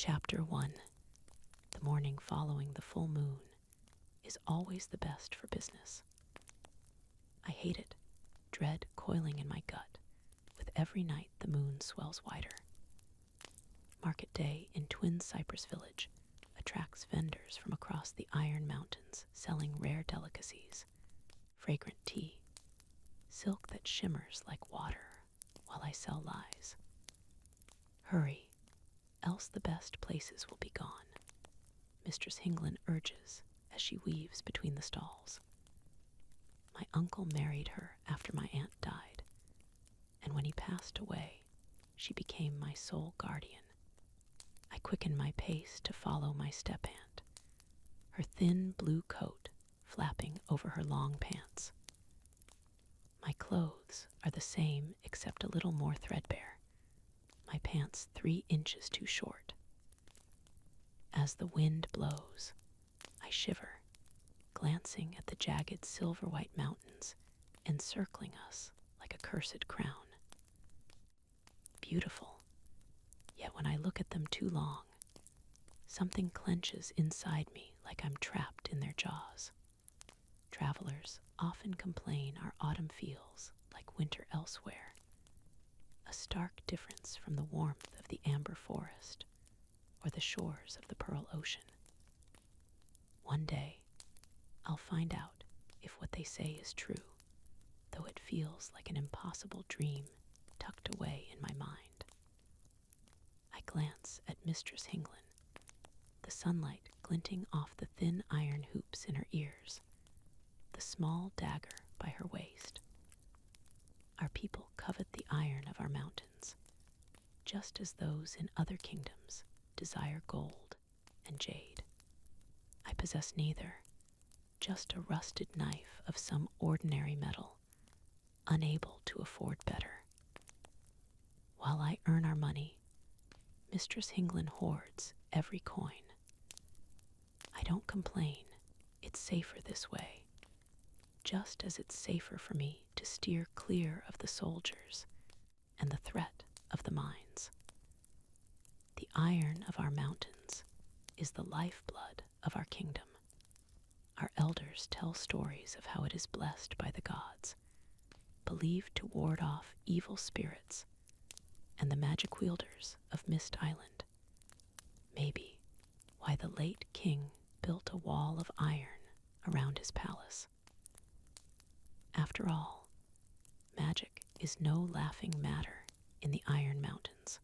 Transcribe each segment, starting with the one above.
Chapter 1. The morning following the full moon is always the best for business. I hate it, dread coiling in my gut with every night the moon swells wider. Market day in Twin Cypress Village attracts vendors from across the Iron Mountains selling rare delicacies, fragrant tea, silk that shimmers like water while I sell lies. Hurry, else the best places will be gone, Mistress Hinglin urges as she weaves between the stalls. My uncle married her after my aunt died, and when he passed away, she became my sole guardian. I quicken my pace to follow my step-aunt, her thin blue coat flapping over her long pants. My clothes are the same except a little more threadbare, my pants 3 inches too short. As the wind blows, I shiver, glancing at the jagged silver-white mountains encircling us like a cursed crown. Beautiful, yet when I look at them too long, something clenches inside me like I'm trapped in their jaws. Travelers often complain our autumn feels like winter elsewhere, a stark difference from the warmth of the amber forest or the shores of the Pearl Ocean. One day, I'll find out if what they say is true, though it feels like an impossible dream tucked away in my mind. I glance at Mistress Hinglin, the sunlight glinting off the thin iron hoops in her ears, the small dagger by her waist. Our people covet the iron of our mountains, just as those in other kingdoms desire gold and jade. I possess neither, just a rusted knife of some ordinary metal, unable to afford better. While I earn our money, Mistress Hinglin hoards every coin. I don't complain, it's safer this way, just as it's safer for me to steer clear of the soldiers and the threat of the mines. The iron of our mountains is the lifeblood of our kingdom. Our elders tell stories of how it is blessed by the gods, believed to ward off evil spirits and the magic wielders of Mist Island. Maybe why the late king built a wall of iron around his palace. After all, magic is no laughing matter in the Iron Mountains.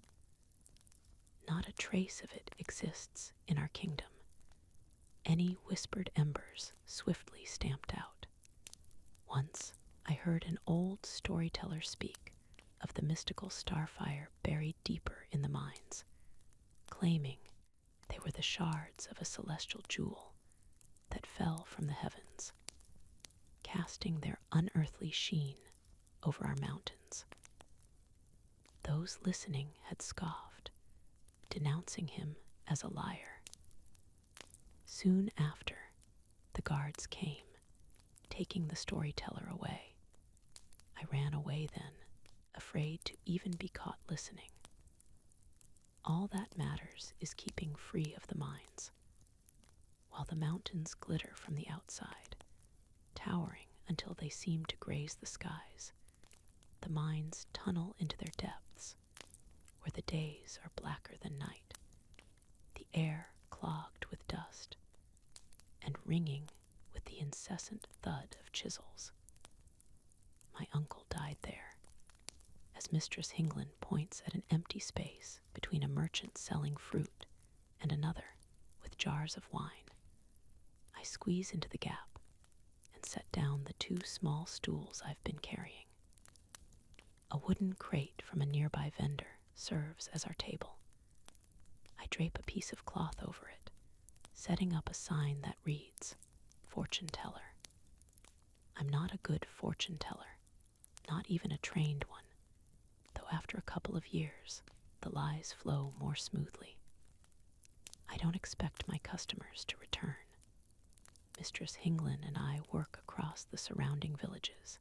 Not a trace of it exists in our kingdom. Any whispered embers swiftly stamped out. Once I heard an old storyteller speak of the mystical starfire buried deeper in the mines, claiming they were the shards of a celestial jewel that fell from the heavens, casting their unearthly sheen over our mountains. Those listening had scoffed, denouncing him as a liar. Soon after, the guards came, taking the storyteller away. I ran away then, afraid to even be caught listening. All that matters is keeping free of the mines. While the mountains glitter from the outside, towering until they seem to graze the skies, the mines tunnel into their depths, where the days are blacker than night, the air clogged with dust, and ringing with the incessant thud of chisels. My uncle died there, as Mistress Hinglin points at an empty space between a merchant selling fruit and another with jars of wine. I squeeze into the gap and set down the 2 small stools I've been carrying. A wooden crate from a nearby vendor serves as our table. I drape a piece of cloth over it, setting up a sign that reads, "Fortune Teller." I'm not a good fortune teller, not even a trained one, though after a couple of years, the lies flow more smoothly. I don't expect my customers to return. Mistress Hinglin and I work across the surrounding villages,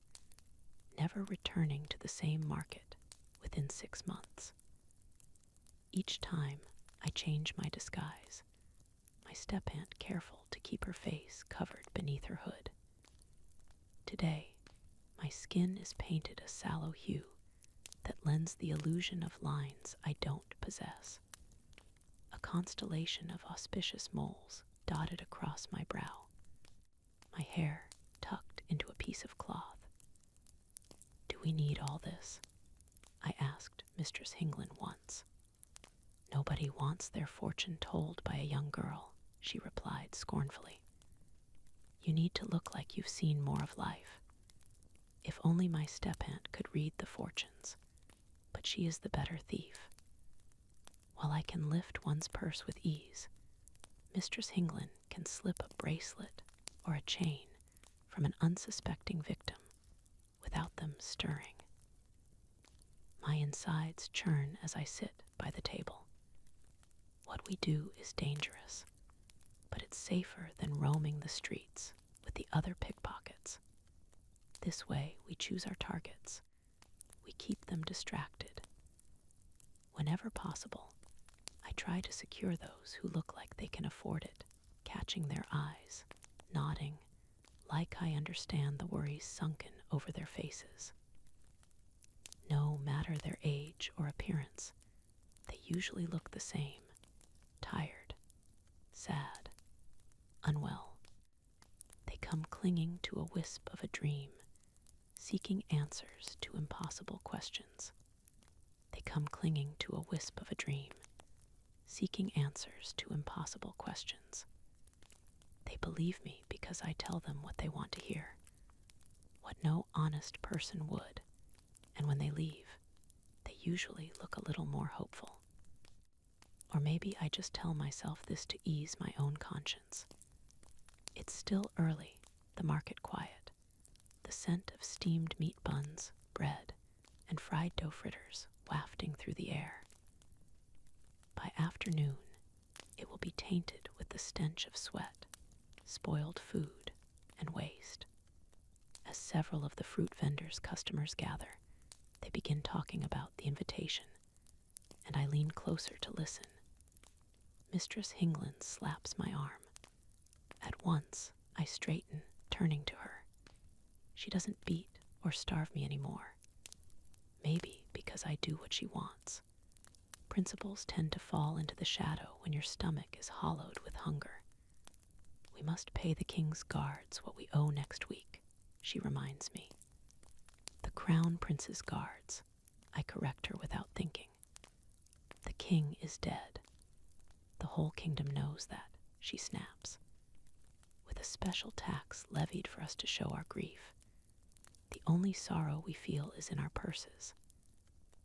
never returning to the same market within 6 months. Each time, I change my disguise, my step-aunt careful to keep her face covered beneath her hood. Today, my skin is painted a sallow hue that lends the illusion of lines I don't possess. A constellation of auspicious moles dotted across my brow, my hair tucked into a piece of cloth. "Do we need all this?" I asked Mistress Hinglin once. "Nobody wants their fortune told by a young girl," she replied scornfully. "You need to look like you've seen more of life. If only my step-aunt could read the fortunes, but she is the better thief. While I can lift one's purse with ease, Mistress Hinglin can slip a bracelet or a chain from an unsuspecting victim without them stirring." My insides churn as I sit by the table. What we do is dangerous, but it's safer than roaming the streets with the other pickpockets. This way we choose our targets. We keep them distracted. Whenever possible, I try to secure those who look like they can afford it, catching their eyes, nodding, like I understand the worries sunken over their faces. No matter their age or appearance, they usually look the same: tired, sad, unwell. They come clinging to a wisp of a dream, seeking answers to impossible questions. They come clinging to a wisp of a dream, seeking answers to impossible questions. They believe me because I tell them what they want to hear, what no honest person would, and when they leave, they usually look a little more hopeful. Or maybe I just tell myself this to ease my own conscience. It's still early, the market quiet, the scent of steamed meat buns, bread, and fried dough fritters wafting through the air. By afternoon, it will be tainted with the stench of sweat, spoiled food, and waste. As several of the fruit vendors' customers gather, they begin talking about the invitation, and I lean closer to listen. Mistress Hinglin slaps my arm. At once, I straighten, turning to her. She doesn't beat or starve me anymore. Maybe because I do what she wants. Principles tend to fall into the shadow when your stomach is hollowed with hunger. "We must pay the king's guards what we owe next week," she reminds me. "The crown prince's guards," I correct her without thinking. "The king is dead. The whole kingdom knows that," she snaps. "With a special tax levied for us to show our grief. The only sorrow we feel is in our purses."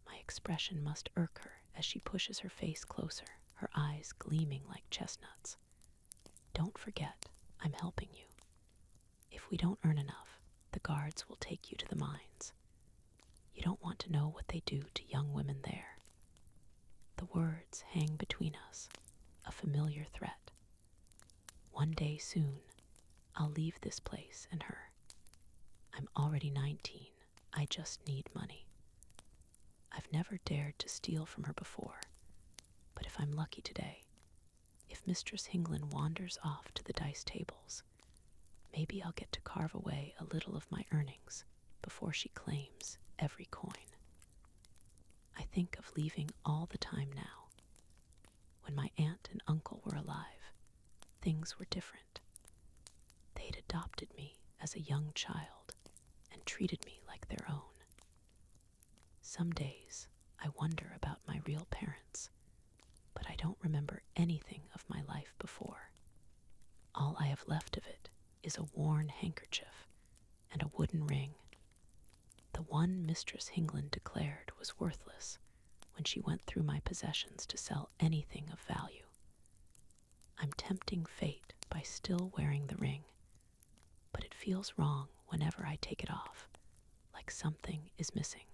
My expression must irk her as she pushes her face closer, her eyes gleaming like chestnuts. "Don't forget, I'm helping you. If we don't earn enough, the guards will take you to the mines. You don't want to know what they do to young women there." The words hang between us, a familiar threat. One day soon, I'll leave this place and her. I'm already 19. I just need money. I've never dared to steal from her before, but if I'm lucky today, if Mistress Hinglin wanders off to the dice tables, maybe I'll get to carve away a little of my earnings before she claims every coin. I think of leaving all the time now. When my aunt and uncle were alive, things were different. They'd adopted me as a young child and treated me like their own. Some days I wonder about my real parents, but I don't remember anything of my life before. All I have left of it is a worn handkerchief and a wooden ring. The one Mistress Hinglin declared was worthless when she went through my possessions to sell anything of value. I'm tempting fate by still wearing the ring, but it feels wrong whenever I take it off, like something is missing.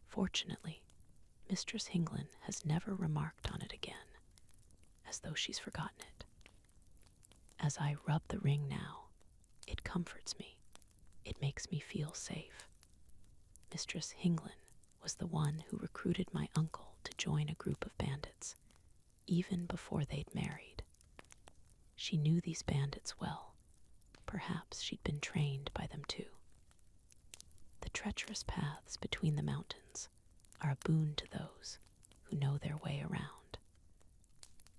Fortunately, Mistress Hinglin has never remarked on it again, as though she's forgotten it. As I rub the ring now, it comforts me. It makes me feel safe. Mistress Hinglin was the one who recruited my uncle to join a group of bandits, even before they'd married. She knew these bandits well. Perhaps she'd been trained by them too. The treacherous paths between the mountains are a boon to those who know their way around.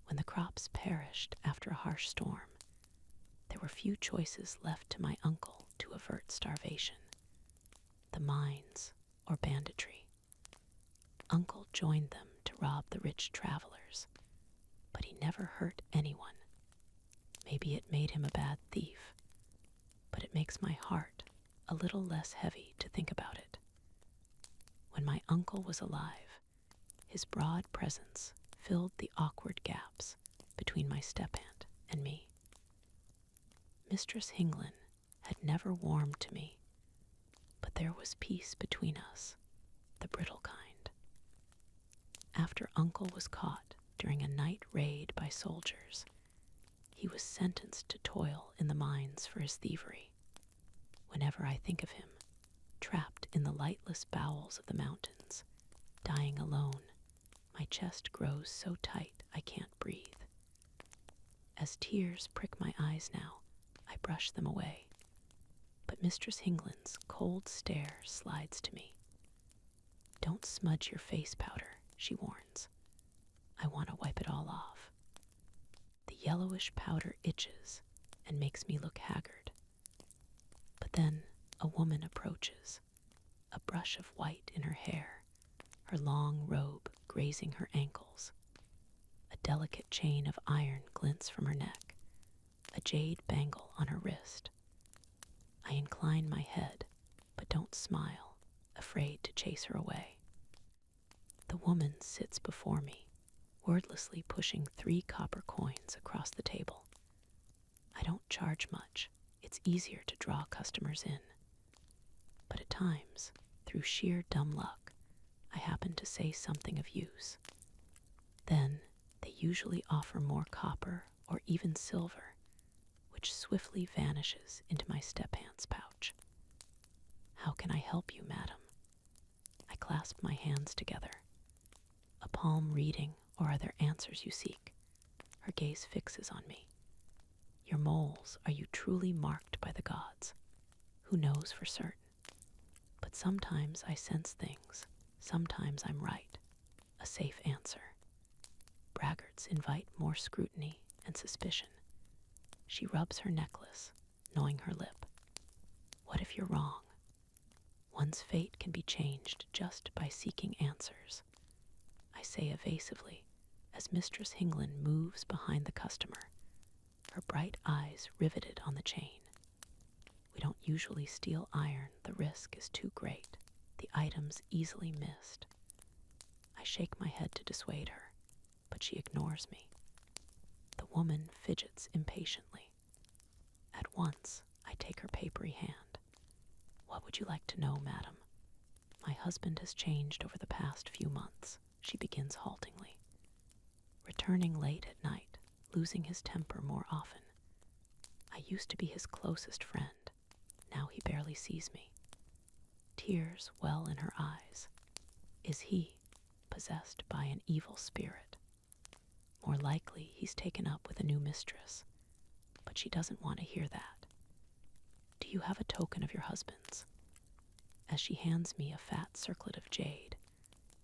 When the crops perished after a harsh storm, there were few choices left to my uncle to avert starvation: the mines or banditry. Uncle joined them to rob the rich travelers, but he never hurt anyone. Maybe it made him a bad thief, but it makes my heart a little less heavy to think about it. When my uncle was alive, his broad presence filled the awkward gaps between my step-aunt and me. Mistress Hinglin had never warmed to me, but there was peace between us, the brittle kind. After Uncle was caught during a night raid by soldiers, he was sentenced to toil in the mines for his thievery. Whenever I think of him, trapped in the lightless bowels of the mountains, dying alone, my chest grows so tight I can't breathe. As tears prick my eyes now, I brush them away, but Mistress Hinglin's cold stare slides to me. "Don't smudge your face powder," she warns. I want to wipe it all off. The yellowish powder itches and makes me look haggard. But then a woman approaches, a brush of white in her hair, her long robe grazing her ankles. A delicate chain of iron glints from her neck, a jade bangle on her wrist. I incline my head, but don't smile, afraid to chase her away. The woman sits before me, wordlessly pushing 3 copper coins across the table. I don't charge much. It's easier to draw customers in. But at times, through sheer dumb luck, I happen to say something of use. Then they usually offer more copper or even silver, which swiftly vanishes into my step-aunt's pouch. "How can I help you, madam?" I clasp my hands together. A palm reading, or are there answers you seek? Her gaze fixes on me. Your moles, are you truly marked by the gods? Who knows for certain? But sometimes I sense things, sometimes I'm right. A safe answer. Braggarts invite more scrutiny and suspicion. She rubs her necklace, gnawing her lip. What if you're wrong? One's fate can be changed just by seeking answers. I say evasively, as Mistress Hinglin moves behind the customer, her bright eyes riveted on the chain. We don't usually steal iron, the risk is too great, the items easily missed. I shake my head to dissuade her, but she ignores me. The woman fidgets impatiently. At once, I take her papery hand. "What would you like to know, madam?" "My husband has changed over the past few months," she begins haltingly. "Returning late at night, losing his temper more often. I used to be his closest friend. Now he barely sees me." Tears well in her eyes. Is he possessed by an evil spirit? More likely he's taken up with a new mistress, but she doesn't want to hear that. "Do you have a token of your husband's?" As she hands me a fat circlet of jade,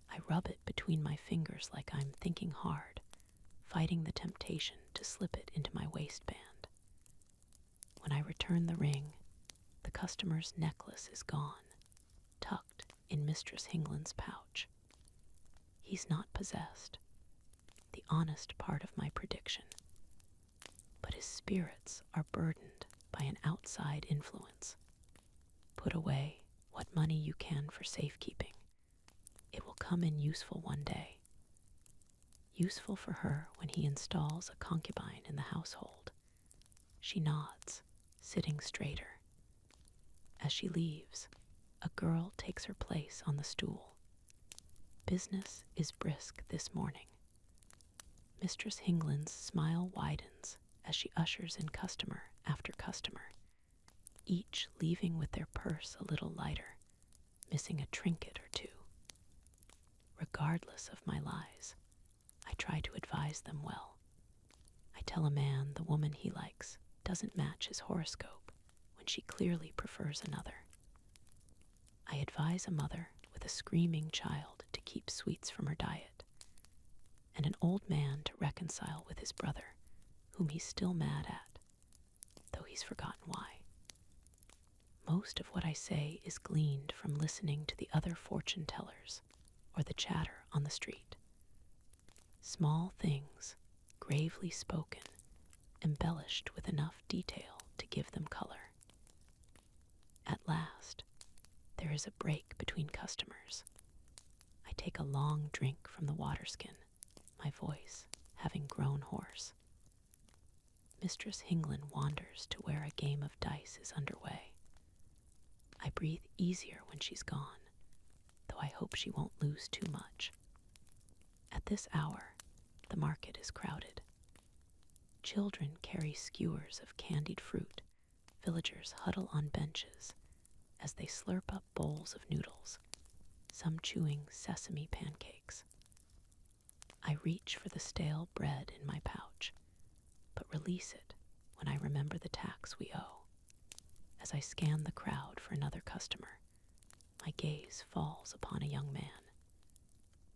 I rub it between my fingers like I'm thinking hard, fighting the temptation to slip it into my waistband. When I return the ring, the customer's necklace is gone, tucked in Mistress Hinglin's pouch. He's not possessed, the honest part of my prediction, but his spirits are burdened by an outside influence. Put away what money you can for safekeeping. It will come in useful one day. Useful for her when he installs a concubine in the household. She nods, sitting straighter. As she leaves, a girl takes her place on the stool. Business is brisk this morning. Mistress Hinglin's smile widens as she ushers in customer after customer, each leaving with their purse a little lighter, missing a trinket or two. Regardless of my lies, I try to advise them well. I tell a man the woman he likes doesn't match his horoscope when she clearly prefers another. I advise a mother with a screaming child to keep sweets from her diet, and an old man to reconcile with his brother, whom he's still mad at, though he's forgotten why. Most of what I say is gleaned from listening to the other fortune tellers or the chatter on the street. Small things, gravely spoken, embellished with enough detail to give them color. At last, there is a break between customers. I take a long drink from the water skin, my voice having grown hoarse. Mistress Hinglin wanders to where a game of dice is underway. I breathe easier when she's gone, though I hope she won't lose too much. At this hour, the market is crowded. Children carry skewers of candied fruit. Villagers huddle on benches as they slurp up bowls of noodles, some chewing sesame pancakes. I reach for the stale bread in my pouch, but release it when I remember the tax we owe. As I scan the crowd for another customer, my gaze falls upon a young man.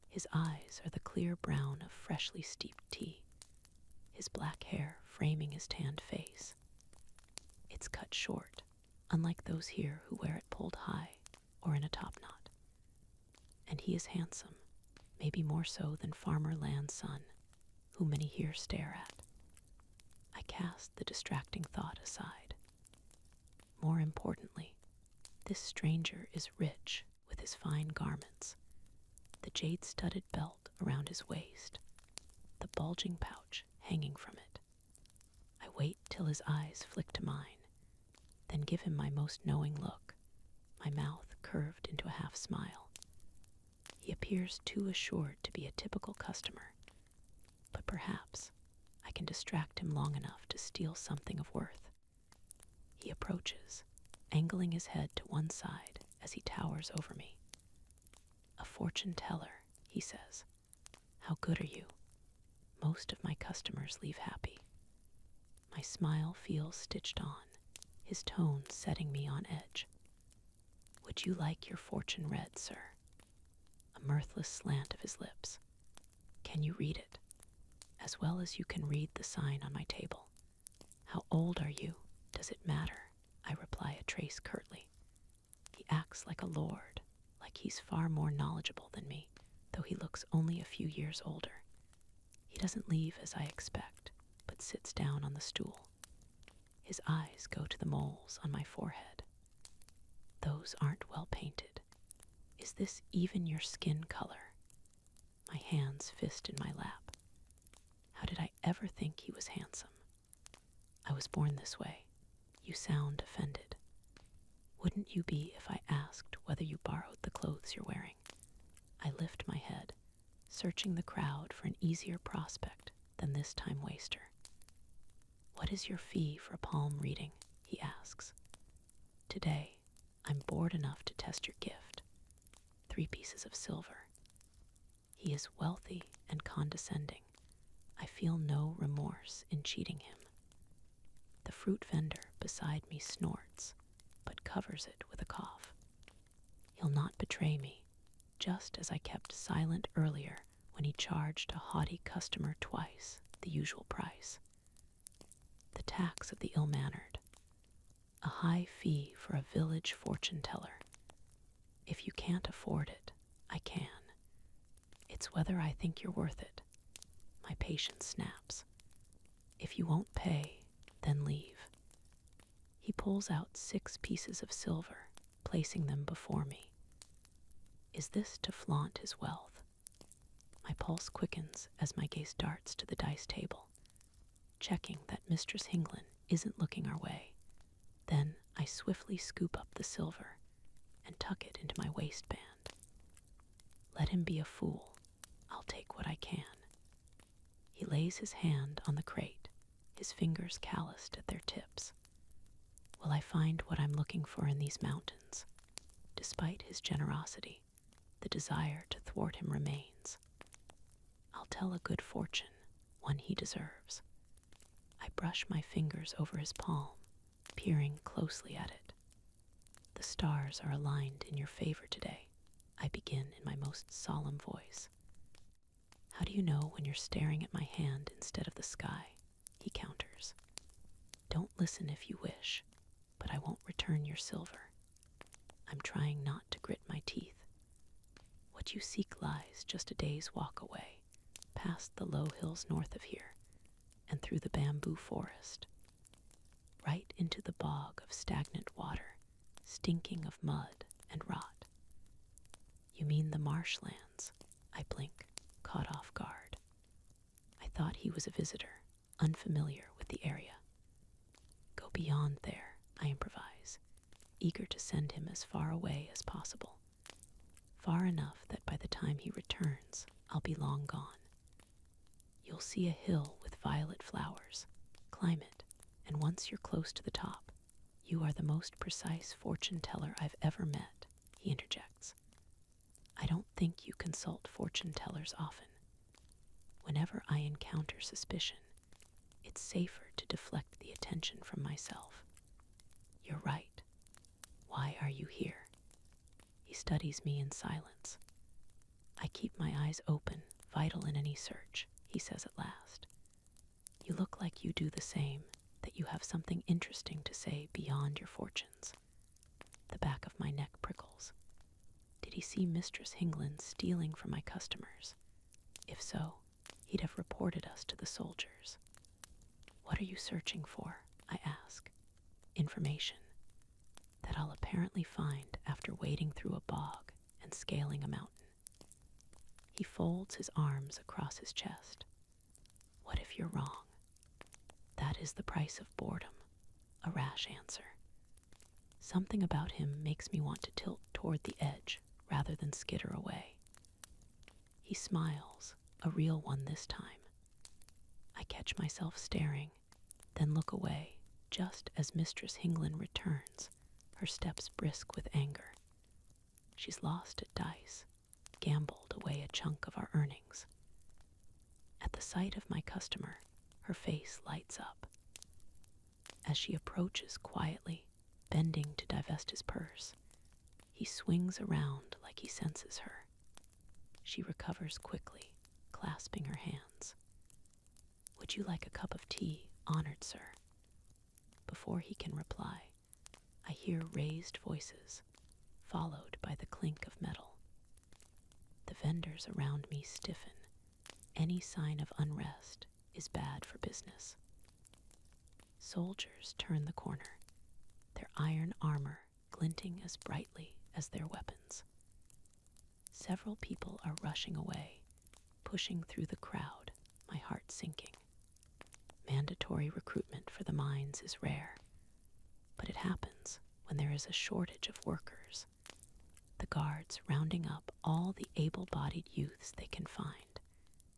His eyes are the clear brown of freshly steeped tea, his black hair framing his tanned face. It's cut short, unlike those here who wear it pulled high or in a topknot. And he is handsome, maybe more so than Farmer Land's son, who many here stare at. I cast the distracting thought aside. More importantly, this stranger is rich with his fine garments, the jade-studded belt around his waist, the bulging pouch hanging from it. I wait till his eyes flick to mine, then give him my most knowing look, my mouth curved into a half-smile. He appears too assured to be a typical customer, but perhaps I can distract him long enough to steal something of worth. He approaches, angling his head to one side as he towers over me. "A fortune teller," he says. "How good are you? Most of my customers leave happy." My smile feels stitched on, his tone setting me on edge. "Would you like your fortune read, sir?" A mirthless slant of his lips. "Can you read it? As well as you can read the sign on my table." "How old are you? Does it matter?" I reply a trace curtly. He acts like a lord, like he's far more knowledgeable than me, though he looks only a few years older. He doesn't leave as I expect, but sits down on the stool. His eyes go to the moles on my forehead. "Those aren't well painted. Is this even your skin color?" My hands fist in my lap. How did I ever think he was handsome? "I was born this way. You sound offended." "Wouldn't you be if I asked whether you borrowed the clothes you're wearing?" I lift my head, searching the crowd for an easier prospect than this time waster. "What is your fee for a palm reading?" he asks. "Today, I'm bored enough to test your gift. 3 pieces of silver." He is wealthy and condescending. I feel no remorse in cheating him. The fruit vendor beside me snorts, but covers it with a cough. He'll not betray me, just as I kept silent earlier when he charged a haughty customer twice the usual price. The tax of the ill-mannered. A high fee for a village fortune-teller. If you can't afford it, I can. It's whether I think you're worth it. My patience snaps. If you won't pay, then leave. He pulls out 6 pieces of silver, placing them before me. Is this to flaunt his wealth? My pulse quickens as my gaze darts to the dice table, checking that Mistress Hinglin isn't looking our way. Then I swiftly scoop up the silver and tuck it into my waistband. Let him be a fool. I'll take what I can. He lays his hand on the crate, his fingers calloused at their tips. Will I find what I'm looking for in these mountains? Despite his generosity, the desire to thwart him remains. I'll I'll tell a good fortune, one he deserves. I brush my fingers over his palm, peering closely at it. The stars are aligned in your favor today, I begin in my most solemn voice. How do you know when you're staring at my hand instead of the sky? He counters. Don't listen if you wish, but I won't return your silver. I'm trying not to grit my teeth. What you seek lies just a day's walk away, past the low hills north of here, and through the bamboo forest, right into the bog of stagnant water, stinking of mud and rot. You mean the marshlands? I blink, caught off guard. I thought he was a visitor, unfamiliar with the area. Go beyond there, I improvise, eager to send him as far away as possible. Far enough that by the time he returns, I'll be long gone. You'll see a hill with violet flowers. Climb it, and once you're close to the top, you are the most precise fortune teller I've ever met, he interjects. I don't think you consult fortune tellers often. Whenever I encounter suspicion, it's safer to deflect the attention from myself. You're right. Why are you here? He studies me in silence. I keep my eyes open, vital in any search, he says at last. You look like you do the same, that you have something interesting to say beyond your fortunes. The back of my neck prickles. Did he see Mistress Hingland stealing from my customers? If so, he'd have reported us to the soldiers. What are you searching for? I ask. Information. That I'll apparently find after wading through a bog and scaling a mountain. He folds his arms across his chest. What if you're wrong? That is the price of boredom, a rash answer. Something about him makes me want to tilt toward the edge rather than skitter away. He smiles, a real one this time. I catch myself staring, then look away just as Mistress Hingland returns, her steps brisk with anger. She's lost at dice, gambled away a chunk of our earnings. At the sight of my customer, her face lights up. As she approaches quietly, bending to divest his purse, he swings around like he senses her. She recovers quickly, clasping her hands. Would you like a cup of tea, honored sir? Before he can reply, I hear raised voices, followed by the clink of metal. The vendors around me stiffen. Any sign of unrest is bad for business. Soldiers turn the corner, their iron armor glinting as brightly as their weapons. Several people are rushing away, pushing through the crowd, my heart sinking. Mandatory recruitment for the mines is rare, but it happens when there is a shortage of workers. The guards rounding up all the able-bodied youths they can find,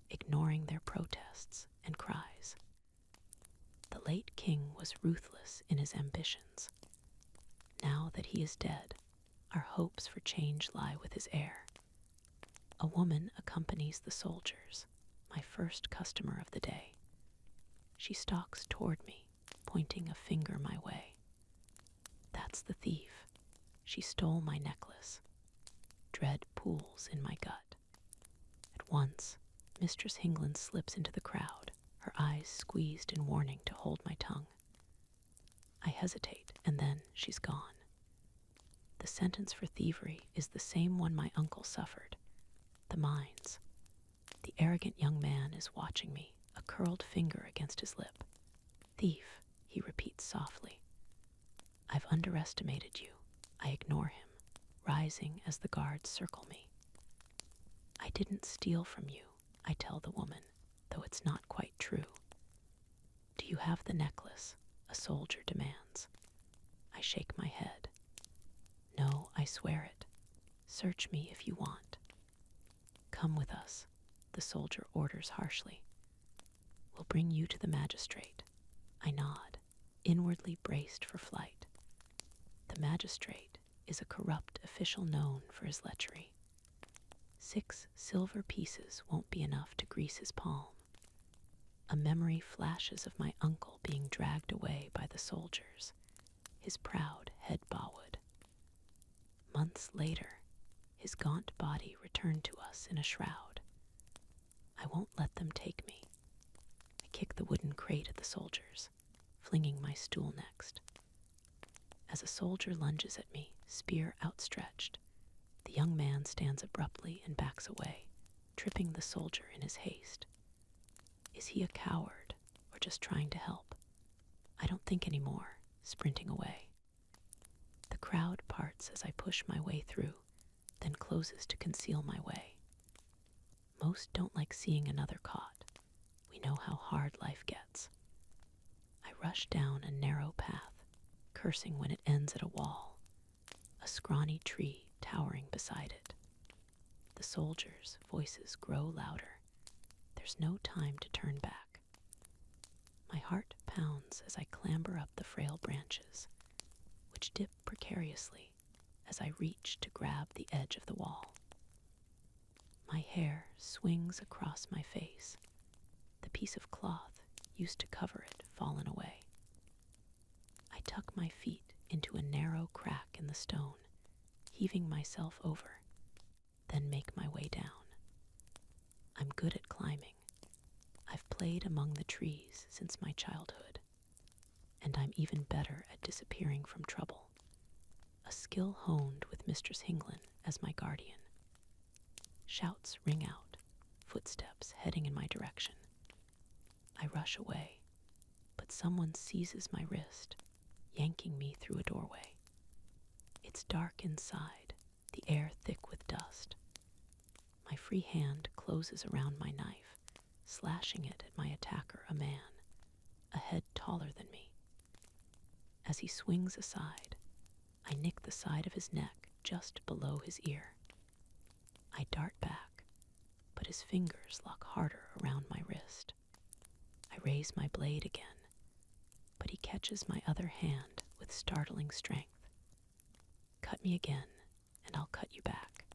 ignoring their protests and cries. The late king was ruthless in his ambitions. Now that he is dead, our hopes for change lie with his heir. A woman accompanies the soldiers, my first customer of the day. She stalks toward me, pointing a finger my way. That's the thief. She stole my necklace. Dread pools in my gut. At once, Mistress Hingland slips into the crowd, her eyes squeezed in warning to hold my tongue. I hesitate, and then she's gone. The sentence for thievery is the same one my uncle suffered. The mines. The arrogant young man is watching me, a curled finger against his lip. Thief, he repeats softly. I've underestimated you. I ignore him, rising as the guards circle me. I didn't steal from you, I tell the woman, though it's not quite true. Do you have the necklace? A soldier demands. I shake my head. No, I swear it. Search me if you want. Come with us, the soldier orders harshly. We'll bring you to the magistrate. I nod, inwardly braced for flight. The magistrate is a corrupt official known for his lechery. 6 silver pieces won't be enough to grease his palm. A memory flashes of my uncle being dragged away by the soldiers, his proud head bowed. Months later, his gaunt body returned to us in a shroud. I won't let them take me. I kick the wooden crate at the soldiers, flinging my stool next. As a soldier lunges at me, spear outstretched, the young man stands abruptly and backs away, tripping the soldier in his haste. Is he a coward or just trying to help? I don't think anymore, sprinting away. The crowd parts as I push my way through, then closes to conceal my way. Most don't like seeing another caught. We know how hard life gets. I rush down a narrow path, cursing when it ends at a wall, a scrawny tree towering beside it. The soldiers' voices grow louder. There's no time to turn back. My heart pounds as I clamber up the frail branches, which dip precariously as I reach to grab the edge of the wall. My hair swings across my face, the piece of cloth used to cover it fallen away. I tuck my feet into a narrow crack in the stone, heaving myself over, then make my way down. I'm good at climbing. I've played among the trees since my childhood, and I'm even better at disappearing from trouble, a skill honed with Mistress Hinglin as my guardian. Shouts ring out, footsteps heading in my direction. I rush away, but someone seizes my wrist, yanking me through a doorway. It's dark inside, the air thick with dust. My free hand closes around my knife, slashing it at my attacker, a man, a head taller than me. As he swings aside, I nick the side of his neck just below his ear. I dart back, but his fingers lock harder around my wrist. I raise my blade again, but he catches my other hand with startling strength. Cut me again, and I'll cut you back.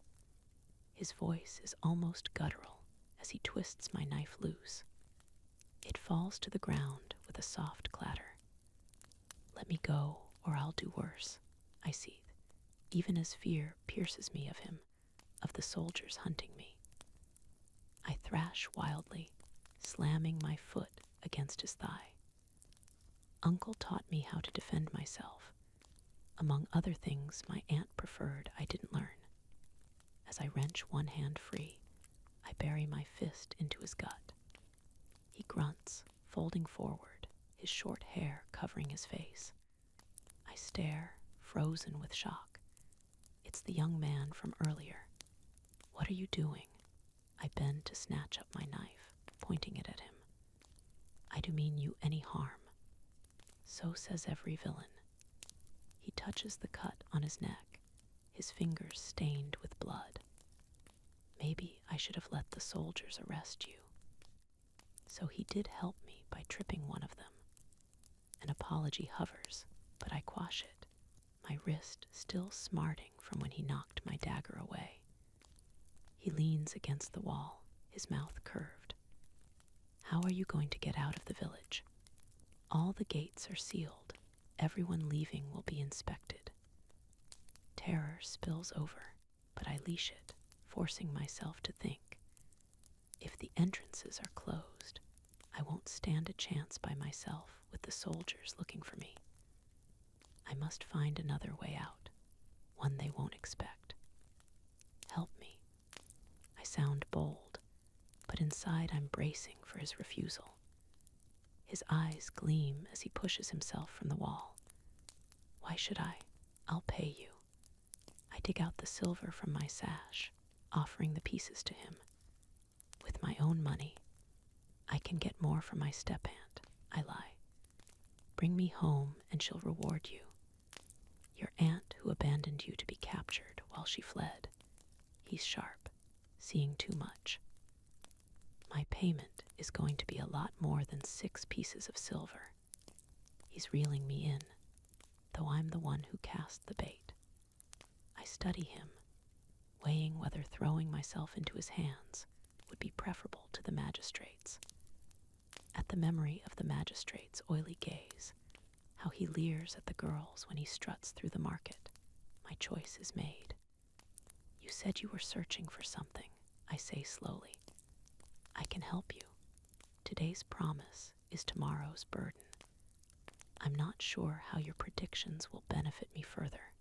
His voice is almost guttural as he twists my knife loose. It falls to the ground with a soft clatter. Let me go, or I'll do worse, I seethe, even as fear pierces me of him, of the soldiers hunting me. I thrash wildly, slamming my foot against his thigh. Uncle taught me how to defend myself. Among other things my aunt preferred I didn't learn. As I wrench one hand free, I bury my fist into his gut. He grunts, folding forward, his short hair covering his face. I stare, frozen with shock. It's the young man from earlier. What are you doing? I bend to snatch up my knife, pointing it at him. I do mean you any harm. So says every villain. He touches the cut on his neck, his fingers stained with blood. Maybe I should have let the soldiers arrest you. So he did help me by tripping one of them. An apology hovers, but I quash it, my wrist still smarting from when he knocked my dagger away. He leans against the wall, his mouth curved. How are you going to get out of the village? All the gates are sealed. Everyone leaving will be inspected. Terror spills over, but I leash it, forcing myself to think. If the entrances are closed, I won't stand a chance by myself with the soldiers looking for me. I must find another way out, one they won't expect. Help me. I sound bold, but inside I'm bracing for his refusal. His eyes gleam as he pushes himself from the wall. Why should I? I'll pay you. I dig out the silver from my sash, offering the pieces to him. With my own money, I can get more from my step-aunt, I lie. Bring me home and she'll reward you. Your aunt who abandoned you to be captured while she fled. He's sharp, seeing too much. My payment is going to be a lot more than 6 pieces of silver. He's reeling me in, though I'm the one who cast the bait. I study him. weighing whether throwing myself into his hands would be preferable to the magistrate's. At the memory of the magistrate's oily gaze, how he leers at the girls when he struts through the market, my choice is made. You said you were searching for something, I say slowly. I can help you. Today's promise is tomorrow's burden. I'm not sure how your predictions will benefit me further.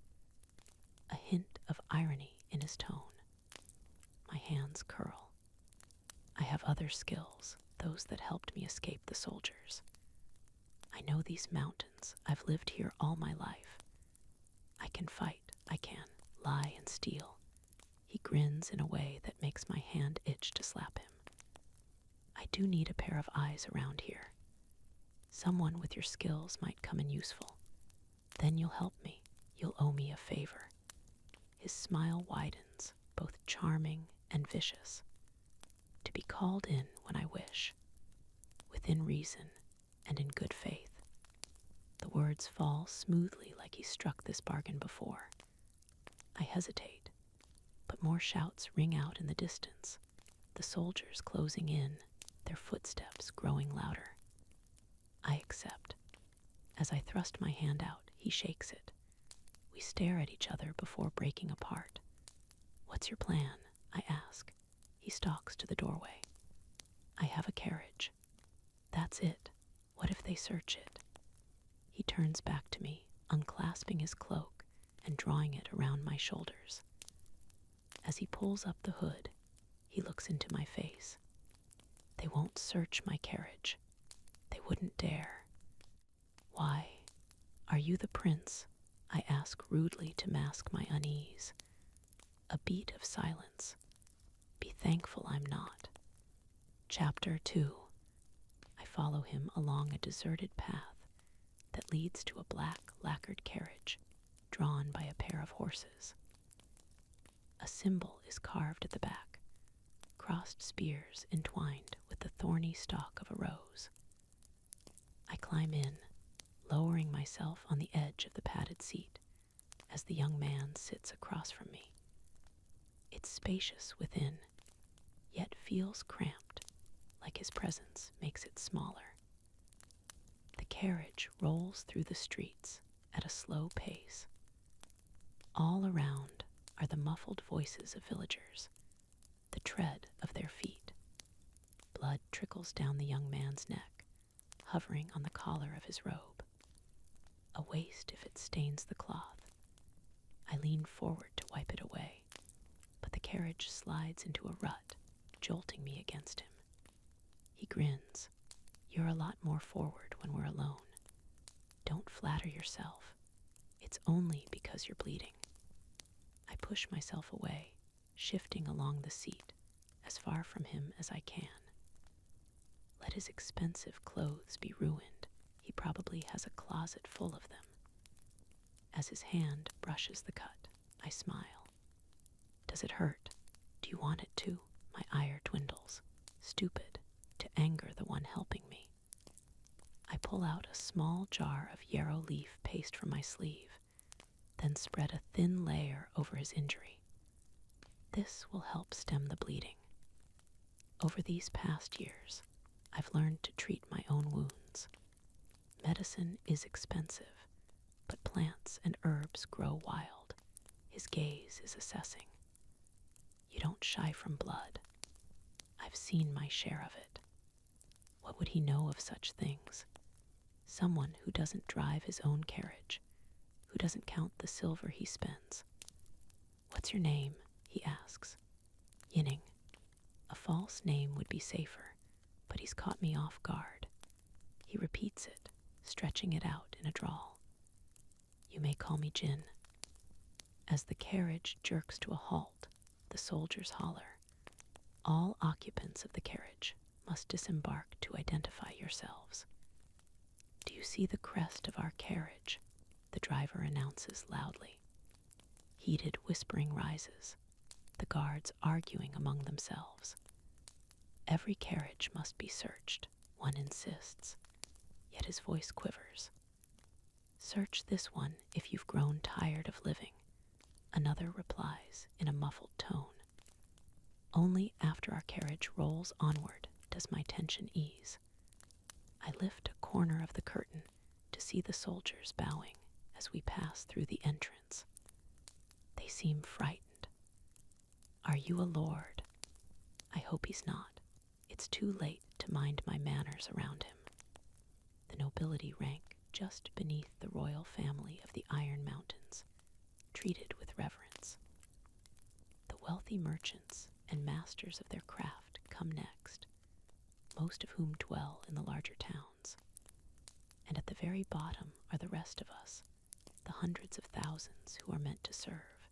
A hint of irony in his tone. My hands curl. I have other skills, those that helped me escape the soldiers. I know these mountains. I've lived here all my life. I can fight. I can lie and steal. He grins in a way that makes my hand itch to slap him. I do need a pair of eyes around here. Someone with your skills might come in useful. Then you'll help me. You'll owe me a favor. His smile widens, both charming and vicious. To be called in when I wish, within reason and in good faith. The words fall smoothly like he struck this bargain before. I hesitate, but more shouts ring out in the distance, the soldiers closing in, their footsteps growing louder. I accept. As I thrust my hand out, he shakes it. We stare at each other before breaking apart. What's your plan? I ask. He stalks to the doorway. I have a carriage. That's it. What if they search it? He turns back to me, unclasping his cloak and drawing it around my shoulders. As he pulls up the hood, he looks into my face. They won't search my carriage. They wouldn't dare. Why? Are you the prince? I ask rudely to mask my unease. A beat of silence. Be thankful I'm not. Chapter 2. I follow him along a deserted path that leads to a black lacquered carriage drawn by a pair of horses. A symbol is carved at the back, crossed spears entwined with the thorny stalk of a rose. I climb in, lowering myself on the edge of the padded seat as the young man sits across from me. It's spacious within, yet feels cramped, like his presence makes it smaller. The carriage rolls through the streets at a slow pace. All around are the muffled voices of villagers, the tread of their feet. Blood trickles down the young man's neck, hovering on the collar of his robe. A waste if it stains the cloth. I lean forward to wipe it away, but the carriage slides into a rut, jolting me against him. He grins. You're a lot more forward when we're alone. Don't flatter yourself. It's only because you're bleeding. I push myself away, shifting along the seat, as far from him as I can. Let his expensive clothes be ruined. He probably has a closet full of them. As his hand brushes the cut, I smile. Does it hurt? Do you want it to? My ire dwindles. Stupid, to anger the one helping me. I pull out a small jar of yarrow leaf paste from my sleeve, then spread a thin layer over his injury. This will help stem the bleeding. Over these past years, I've learned to treat my own wounds. Medicine is expensive, but plants and herbs grow wild. His gaze is assessing. You don't shy from blood. I've seen my share of it. What would he know of such things? Someone who doesn't drive his own carriage, who doesn't count the silver he spends. What's your name? He asks. Yining. A false name would be safer, but he's caught me off guard. He repeats it, stretching it out in a drawl. You may call me Jin. As the carriage jerks to a halt, the soldiers holler. All occupants of the carriage must disembark to identify yourselves. Do you see the crest of our carriage? The driver announces loudly. Heated whispering rises, the guards arguing among themselves. Every carriage must be searched, one insists, yet his voice quivers. Search this one if you've grown tired of living. Another replies in a muffled tone. Only after our carriage rolls onward does my tension ease. I lift a corner of the curtain to see the soldiers bowing as we pass through the entrance. They seem frightened. Are you a lord? I hope he's not. It's too late to mind my manners around him. The nobility rank just beneath the royal family of the Iron Mountains, treated with reverence. The wealthy merchants and masters of their craft come next, most of whom dwell in the larger towns. And at the very bottom are the rest of us, the hundreds of thousands who are meant to serve,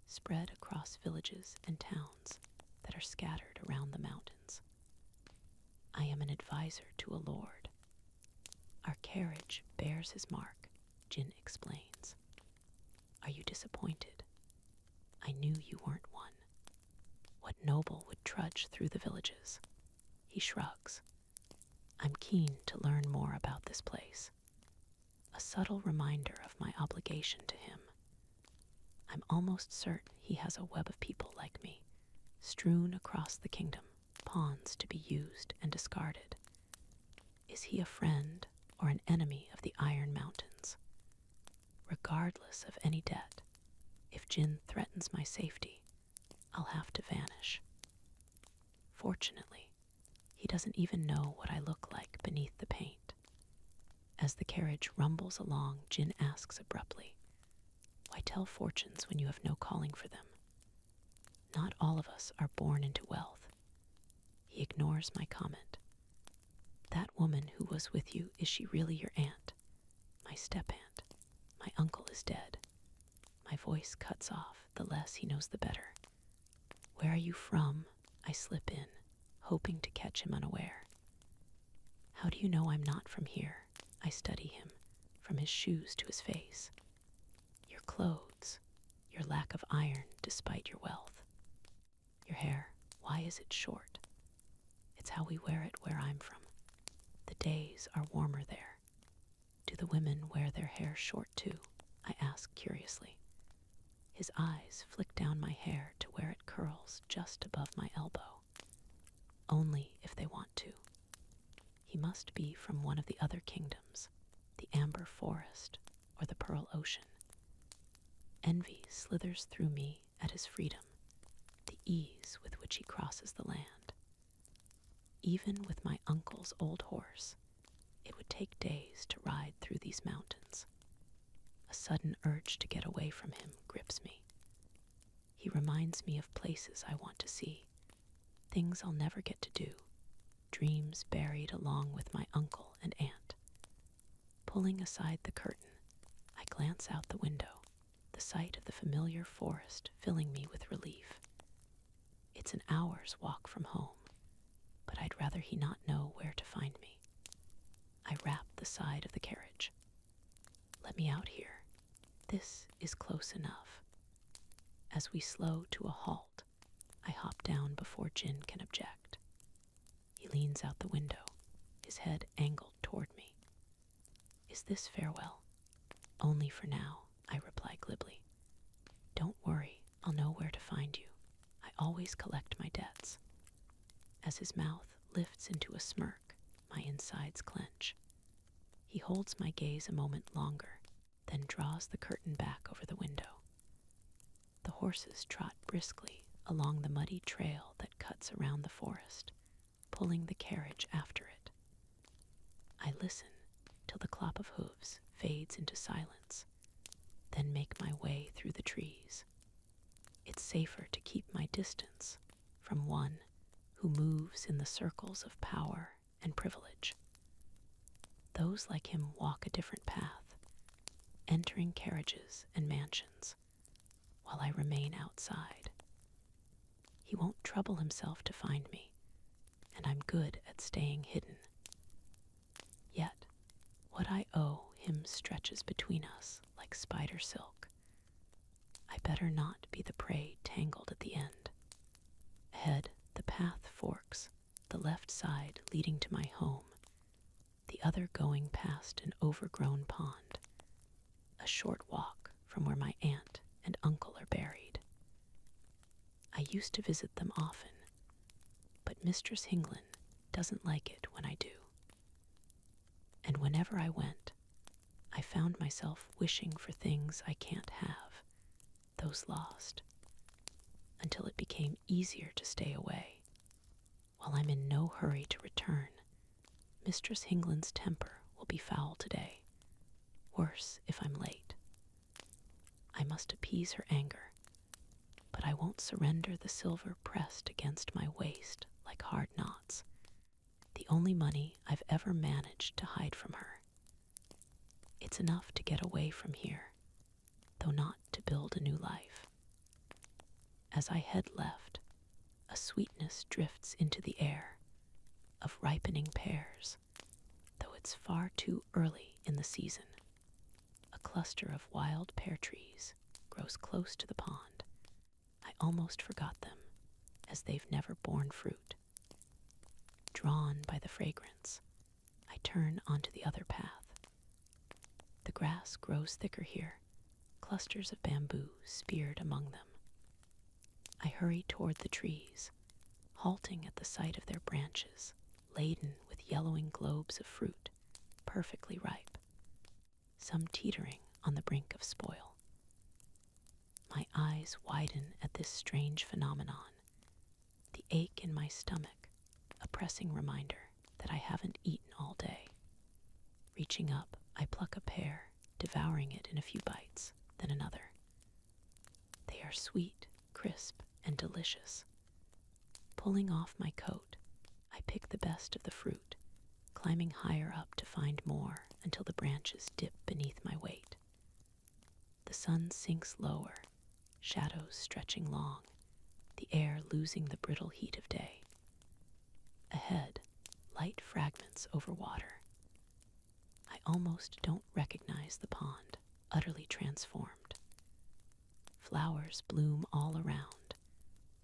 spread across villages and towns that are scattered around the mountains. I am an advisor to a lord. Our carriage bears his mark, Jin explains. Are you disappointed? I knew you weren't one. What noble would trudge through the villages? He shrugs. I'm keen to learn more about this place. A subtle reminder of my obligation to him. I'm almost certain he has a web of people like me, strewn across the kingdom, pawns to be used and discarded. Is he a friend or an enemy of the Iron Mountains? Regardless of any debt, if Jin threatens my safety, I'll have to vanish. Fortunately, he doesn't even know what I look like beneath the paint. As the carriage rumbles along, Jin asks abruptly, why tell fortunes when you have no calling for them? Not all of us are born into wealth. He ignores my comment. That woman who was with you, is she really your aunt? My step-aunt. My uncle is dead. My voice cuts off, the less he knows the better. Where are you from? I slip in, hoping to catch him unaware. How do you know I'm not from here? I study him, from his shoes to his face. Your clothes, your lack of iron despite your wealth. Your hair, why is it short? It's how we wear it where I'm from. The days are warmer there. Do the women wear their hair short too? I ask curiously. His eyes flick down my hair to where it curls just above my elbow. Only if they want to. He must be from one of the other kingdoms, the Amber Forest or the Pearl Ocean. Envy slithers through me at his freedom, the ease with which he crosses the land. Even with my uncle's old horse, it would take days to ride through these mountains. A sudden urge to get away from him grips me. He reminds me of places I want to see, things I'll never get to do, dreams buried along with my uncle and aunt. Pulling aside the curtain, I glance out the window, the sight of the familiar forest filling me with relief. It's an hour's walk from home, but I'd rather he not know where to find me. I wrap the side of the carriage. Let me out here. This is close enough. As we slow to a halt, I hop down before Jin can object. He leans out the window, his head angled toward me. Is this farewell? Only for now, I reply glibly. Don't worry, I'll know where to find you. I always collect my debts. As his mouth lifts into a smirk, my insides clench. He holds my gaze a moment longer, then draws the curtain back over the window. The horses trot briskly along the muddy trail that cuts around the forest, pulling the carriage after it. I listen till the clop of hooves fades into silence, then make my way through the trees. It's safer to keep my distance from one who moves in the circles of power and privilege. Those like him walk a different path, entering carriages and mansions, while I remain outside. He won't trouble himself to find me, and I'm good at staying hidden. Yet, what I owe him stretches between us like spider silk. I better not be the prey tangled at the end. Ahead, the path forks, the left side leading to my home, the other going past an overgrown pond, a short walk from where my aunt and uncle are buried. I used to visit them often, but Mistress Hinglin doesn't like it when I do. And whenever I went, I found myself wishing for things I can't have, those lost, until it became easier to stay away. While I'm in no hurry to return, Mistress Hinglin's temper will be foul today, worse if I'm late. I must appease her anger, but I won't surrender the silver pressed against my waist like hard knots, the only money I've ever managed to hide from her. It's enough to get away from here, though not to build a new life. As I head left, a sweetness drifts into the air of ripening pears, though it's far too early in the season. A cluster of wild pear trees grows close to the pond. I almost forgot them, as they've never borne fruit. Drawn by the fragrance, I turn onto the other path. The grass grows thicker here, clusters of bamboo speared among them. I hurry toward the trees, halting at the sight of their branches, laden with yellowing globes of fruit, perfectly ripe, some teetering on the brink of spoil. My eyes widen at this strange phenomenon, the ache in my stomach, a pressing reminder that I haven't eaten all day. Reaching up, I pluck a pear, devouring it in a few bites, then another. They are sweet, crisp, and delicious. Pulling off my coat, I pick the best of the fruit, climbing higher up to find more until the branches dip beneath my weight. The sun sinks lower, shadows stretching long, the air losing the brittle heat of day. Ahead, light fragments over water. I almost don't recognize the pond, utterly transformed. Flowers bloom all around,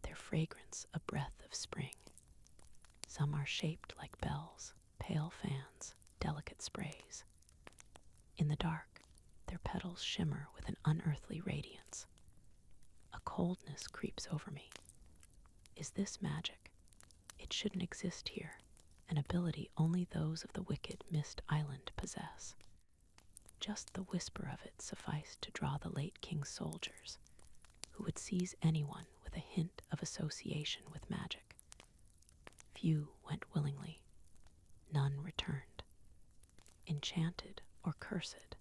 their fragrance a breath of spring. Some are shaped like bells, pale fans, delicate sprays. In the dark, their petals shimmer with an unearthly radiance. A coldness creeps over me. Is this magic? It shouldn't exist here, an ability only those of the wicked Mist Island possess. Just the whisper of it sufficed to draw the late king's soldiers, who would seize anyone with a hint of association with magic. Few went willingly, none returned. Enchanted or cursed,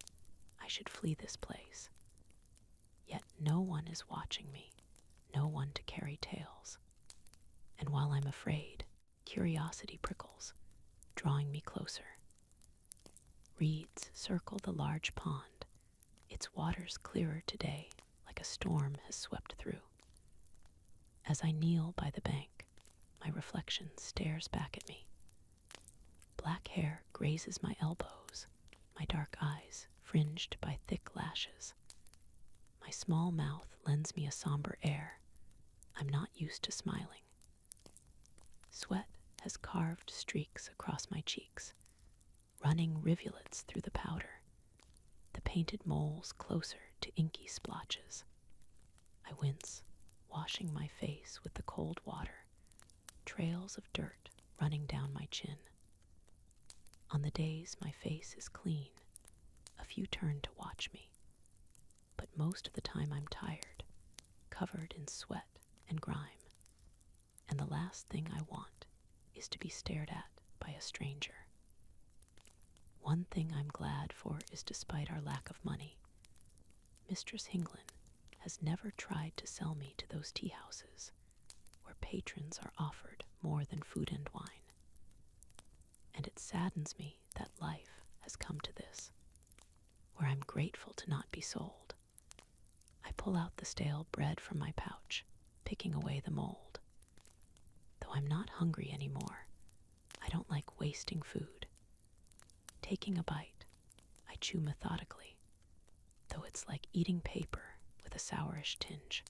I should flee this place. Yet no one is watching me, no one to carry tales. And while I'm afraid, curiosity prickles, drawing me closer. Reeds circle the large pond, its waters clearer today, like a storm has swept through. As I kneel by the bank, my reflection stares back at me. Black hair grazes my elbows, my dark eyes fringed by thick lashes. My small mouth lends me a somber air. I'm not used to smiling. Sweat has carved streaks across my cheeks, running rivulets through the powder, the painted moles closer to inky splotches. I wince, washing my face with the cold water, trails of dirt running down my chin. On the days my face is clean, a few turn to watch me, but most of the time I'm tired, covered in sweat and grime, and the last thing I want is to be stared at by a stranger. One thing I'm glad for is, despite our lack of money, Mistress Hinglin has never tried to sell me to those tea houses where patrons are offered more than food and wine. And it saddens me that life has come to this, where I'm grateful to not be sold. I pull out the stale bread from my pouch, picking away the mold. Though I'm not hungry anymore, I don't like wasting food. Taking a bite, I chew methodically, though it's like eating paper with a sourish tinge.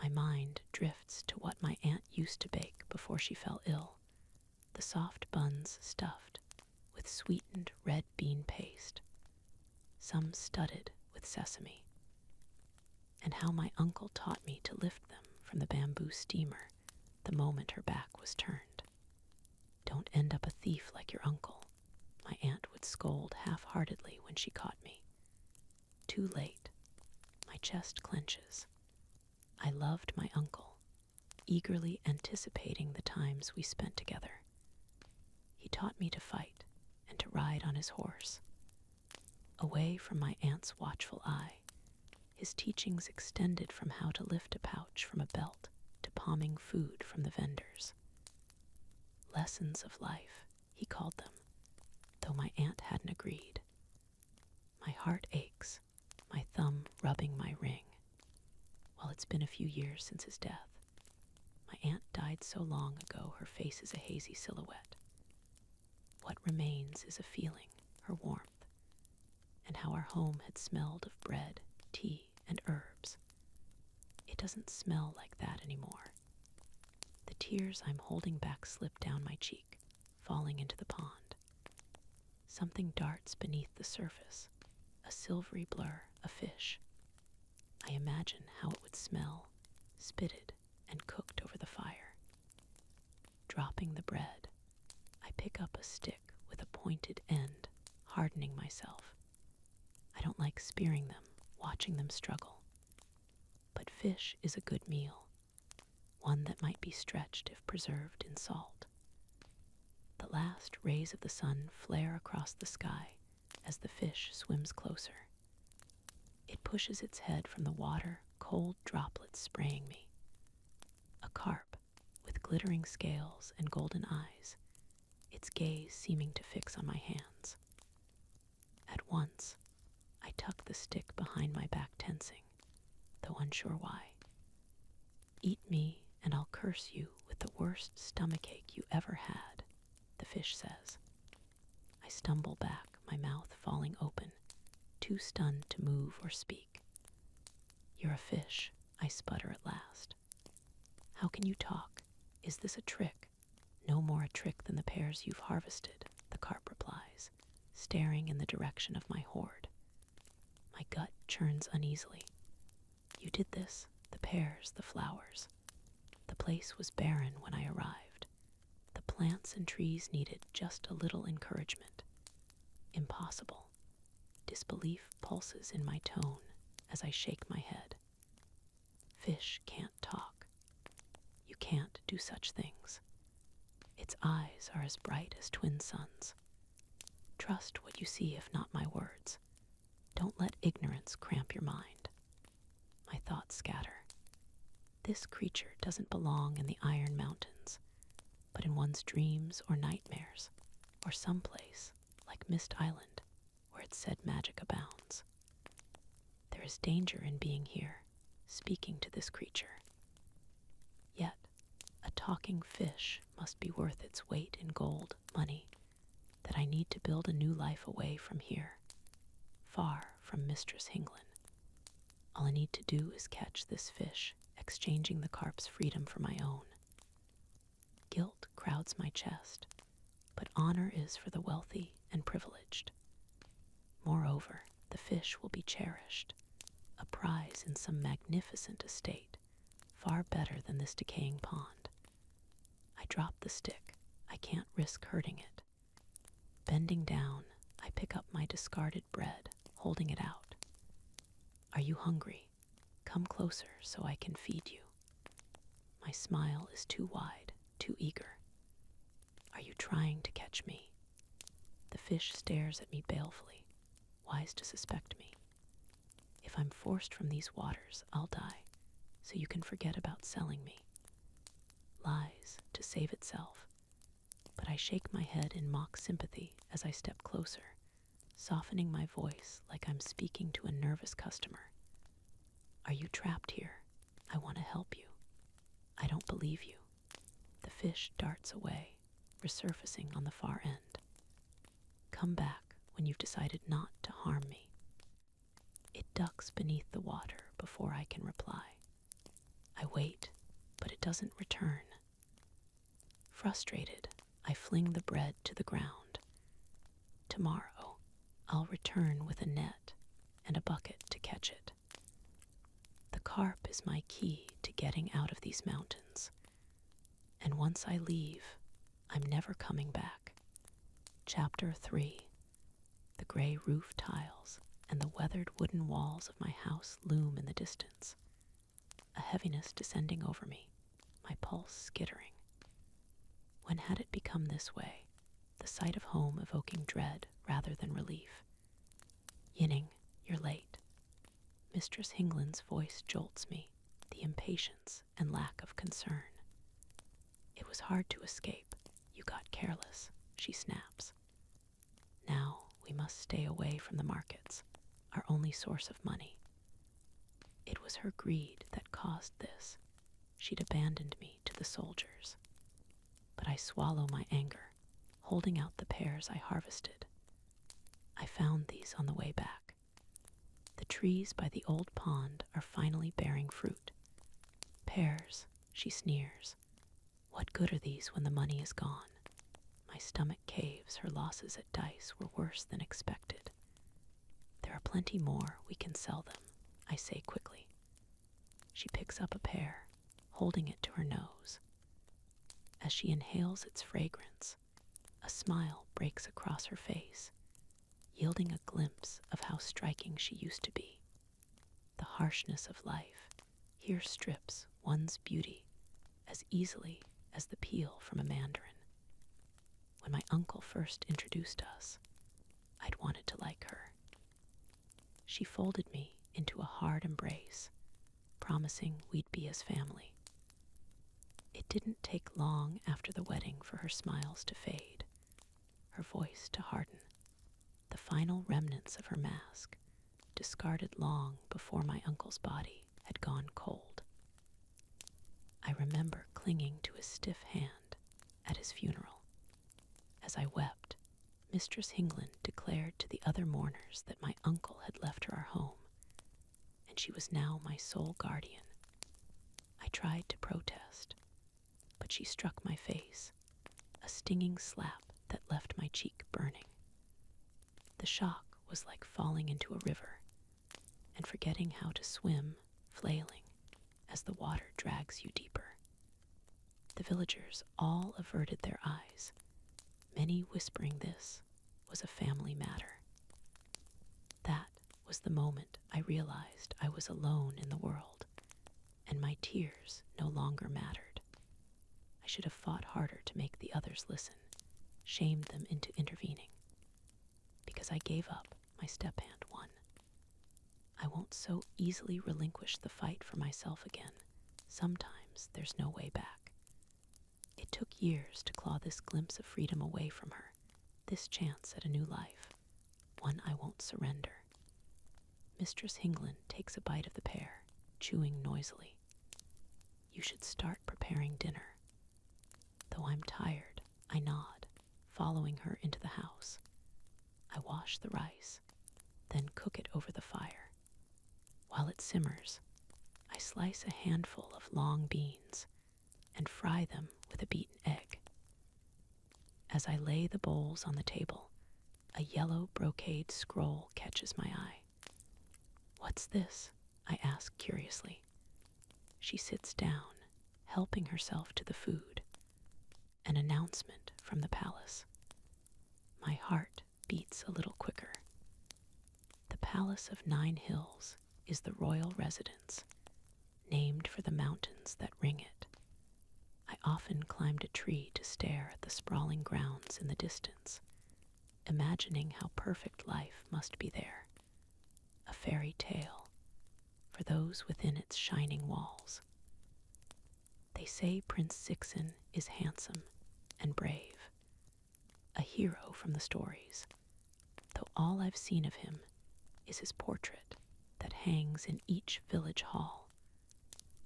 My mind drifts to what my aunt used to bake before she fell ill, the soft buns stuffed with sweetened red bean paste, some studded with sesame. and how my uncle taught me to lift them from the bamboo steamer the moment her back was turned. "Don't end up a thief like your uncle," my aunt would scold half-heartedly when she caught me. Too late. My chest clenches. I loved my uncle, eagerly anticipating the times we spent together. He taught me to fight and to ride on his horse. Away from my aunt's watchful eye, his teachings extended from how to lift a pouch from a belt to palming food from the vendors. Lessons of life, he called them, though my aunt hadn't agreed. My heart aches, my thumb rubbing my ring. While it's been a few years since his death, my aunt died so long ago her face is a hazy silhouette. What remains is a feeling, her warmth, and how our home had smelled of bread, tea, and herbs. It doesn't smell like that anymore. The tears I'm holding back slip down my cheek, falling into the pond. Something darts beneath the surface, a silvery blur, a fish. I imagine how it would smell, spitted and cooked over the fire. Dropping the bread, I pick up a stick with a pointed end, hardening myself. I don't like spearing them, watching them struggle. But fish is a good meal, one that might be stretched if preserved in salt. The last rays of the sun flare across the sky as the fish swims closer. It pushes its head from the water, cold droplets spraying me. A carp with glittering scales and golden eyes, its gaze seeming to fix on my hands. At once, I tuck the stick behind my back, tensing, though unsure why. "Eat me, and I'll curse you with the worst stomachache you ever had," the fish says. I stumble back, my mouth falling open, too stunned to move or speak. "You're a fish," I sputter at last. "How can you talk? Is this a trick?" "No more a trick than the pears you've harvested," the carp replies, staring in the direction of my hoard. My gut churns uneasily. "You did this, the pears, the flowers. The place was barren when I arrived. The plants and trees needed just a little encouragement." Impossible. Disbelief pulses in my tone as I shake my head. Fish can't talk. You can't do such things. Its eyes are as bright as twin suns. Trust what you see, if not my words. Don't let ignorance cramp your mind. My thoughts scatter. This creature doesn't belong in the Iron Mountains, but in one's dreams or nightmares, or someplace like Mist Island, where it's said magic abounds. There is danger in being here, speaking to this creature. Yet, a talking fish must be worth its weight in gold, money, that I need to build a new life away from here, far from Mistress Hinglin. All I need to do is catch this fish, exchanging the carp's freedom for my own. Guilt crowds my chest, but honor is for the wealthy and privileged. Moreover, the fish will be cherished, a prize in some magnificent estate, far better than this decaying pond. I drop the stick. I can't risk hurting it. Bending down, I pick up my discarded bread, holding it out. "Are you hungry? Come closer so I can feed you." My smile is too wide, too eager. "Are you trying to catch me?" The fish stares at me balefully, wise to suspect me. "If I'm forced from these waters, I'll die, so you can forget about selling me." Lies to save itself, but I shake my head in mock sympathy as I step closer, softening my voice like I'm speaking to a nervous customer. "Are you trapped here? I want to help you." "I don't believe you." The fish darts away, resurfacing on the far end. "Come back when you've decided not to harm me." It ducks beneath the water before I can reply. I wait, but it doesn't return. Frustrated, I fling the bread to the ground. Tomorrow, I'll return with a net and a bucket to catch it. The carp is my key to getting out of these mountains. And once I leave, I'm never coming back. Chapter 3. The gray roof tiles and the weathered wooden walls of my house loom in the distance, a heaviness descending over me, my pulse skittering. When had it become this way, the sight of home evoking dread rather than relief? Yining, you're late. Mistress Hingland's voice jolts me, the impatience and lack of concern. It was hard to escape. You got careless, she snaps. Now we must stay away from the markets, our only source of money. It was her greed that caused this. She'd abandoned me to the soldiers. But I swallow my anger, holding out the pears I harvested. I found these on the way back. The trees by the old pond are finally bearing fruit. Pears, she sneers. What good are these when the money is gone? My stomach caves. Her losses at dice were worse than expected. There are plenty more. We can sell them, I say quickly. She picks up a pear, holding it to her nose. As she inhales its fragrance, a smile breaks across her face, yielding a glimpse of how striking she used to be. The harshness of life here strips one's beauty as easily as the peel from a mandarin. When my uncle first introduced us, I'd wanted to like her. She folded me into a hard embrace, promising we'd be as family. It didn't take long after the wedding for her smiles to fade, her voice to harden, the final remnants of her mask, discarded long before my uncle's body had gone cold. I remember clinging to his stiff hand at his funeral. As I wept, Mistress Hingland declared to the other mourners that my uncle had left her our home, and she was now my sole guardian. I tried to protest, but she struck my face, a stinging slap that left my cheek burning. The shock was like falling into a river and forgetting how to swim, flailing as the water drags you deeper. The villagers all averted their eyes, many whispering this was a family matter. That was the moment I realized I was alone in the world, and my tears no longer mattered. I should have fought harder to make the others listen, shamed them into intervening. Because I gave up, my step-hand won. I won't so easily relinquish the fight for myself again. Sometimes there's no way back. It took years to claw this glimpse of freedom away from her, this chance at a new life, one I won't surrender. Mistress Hingland takes a bite of the pear, chewing noisily. You should start preparing dinner. Though I'm tired, I nod, following her into the house. I wash the rice, then cook it over the fire. While it simmers, I slice a handful of long beans and fry them with a beaten egg. As I lay the bowls on the table, a yellow brocade scroll catches my eye. What's this? I ask curiously. She sits down, helping herself to the food. An announcement from the palace. My heart beats a little quicker. The Palace of 9 Hills is the royal residence, named for the mountains that ring it. I often climbed a tree to stare at the sprawling grounds in the distance, imagining how perfect life must be there. A fairy tale for those within its shining walls. They say Prince Sixen is handsome and brave, a hero from the stories, though all I've seen of him is his portrait that hangs in each village hall,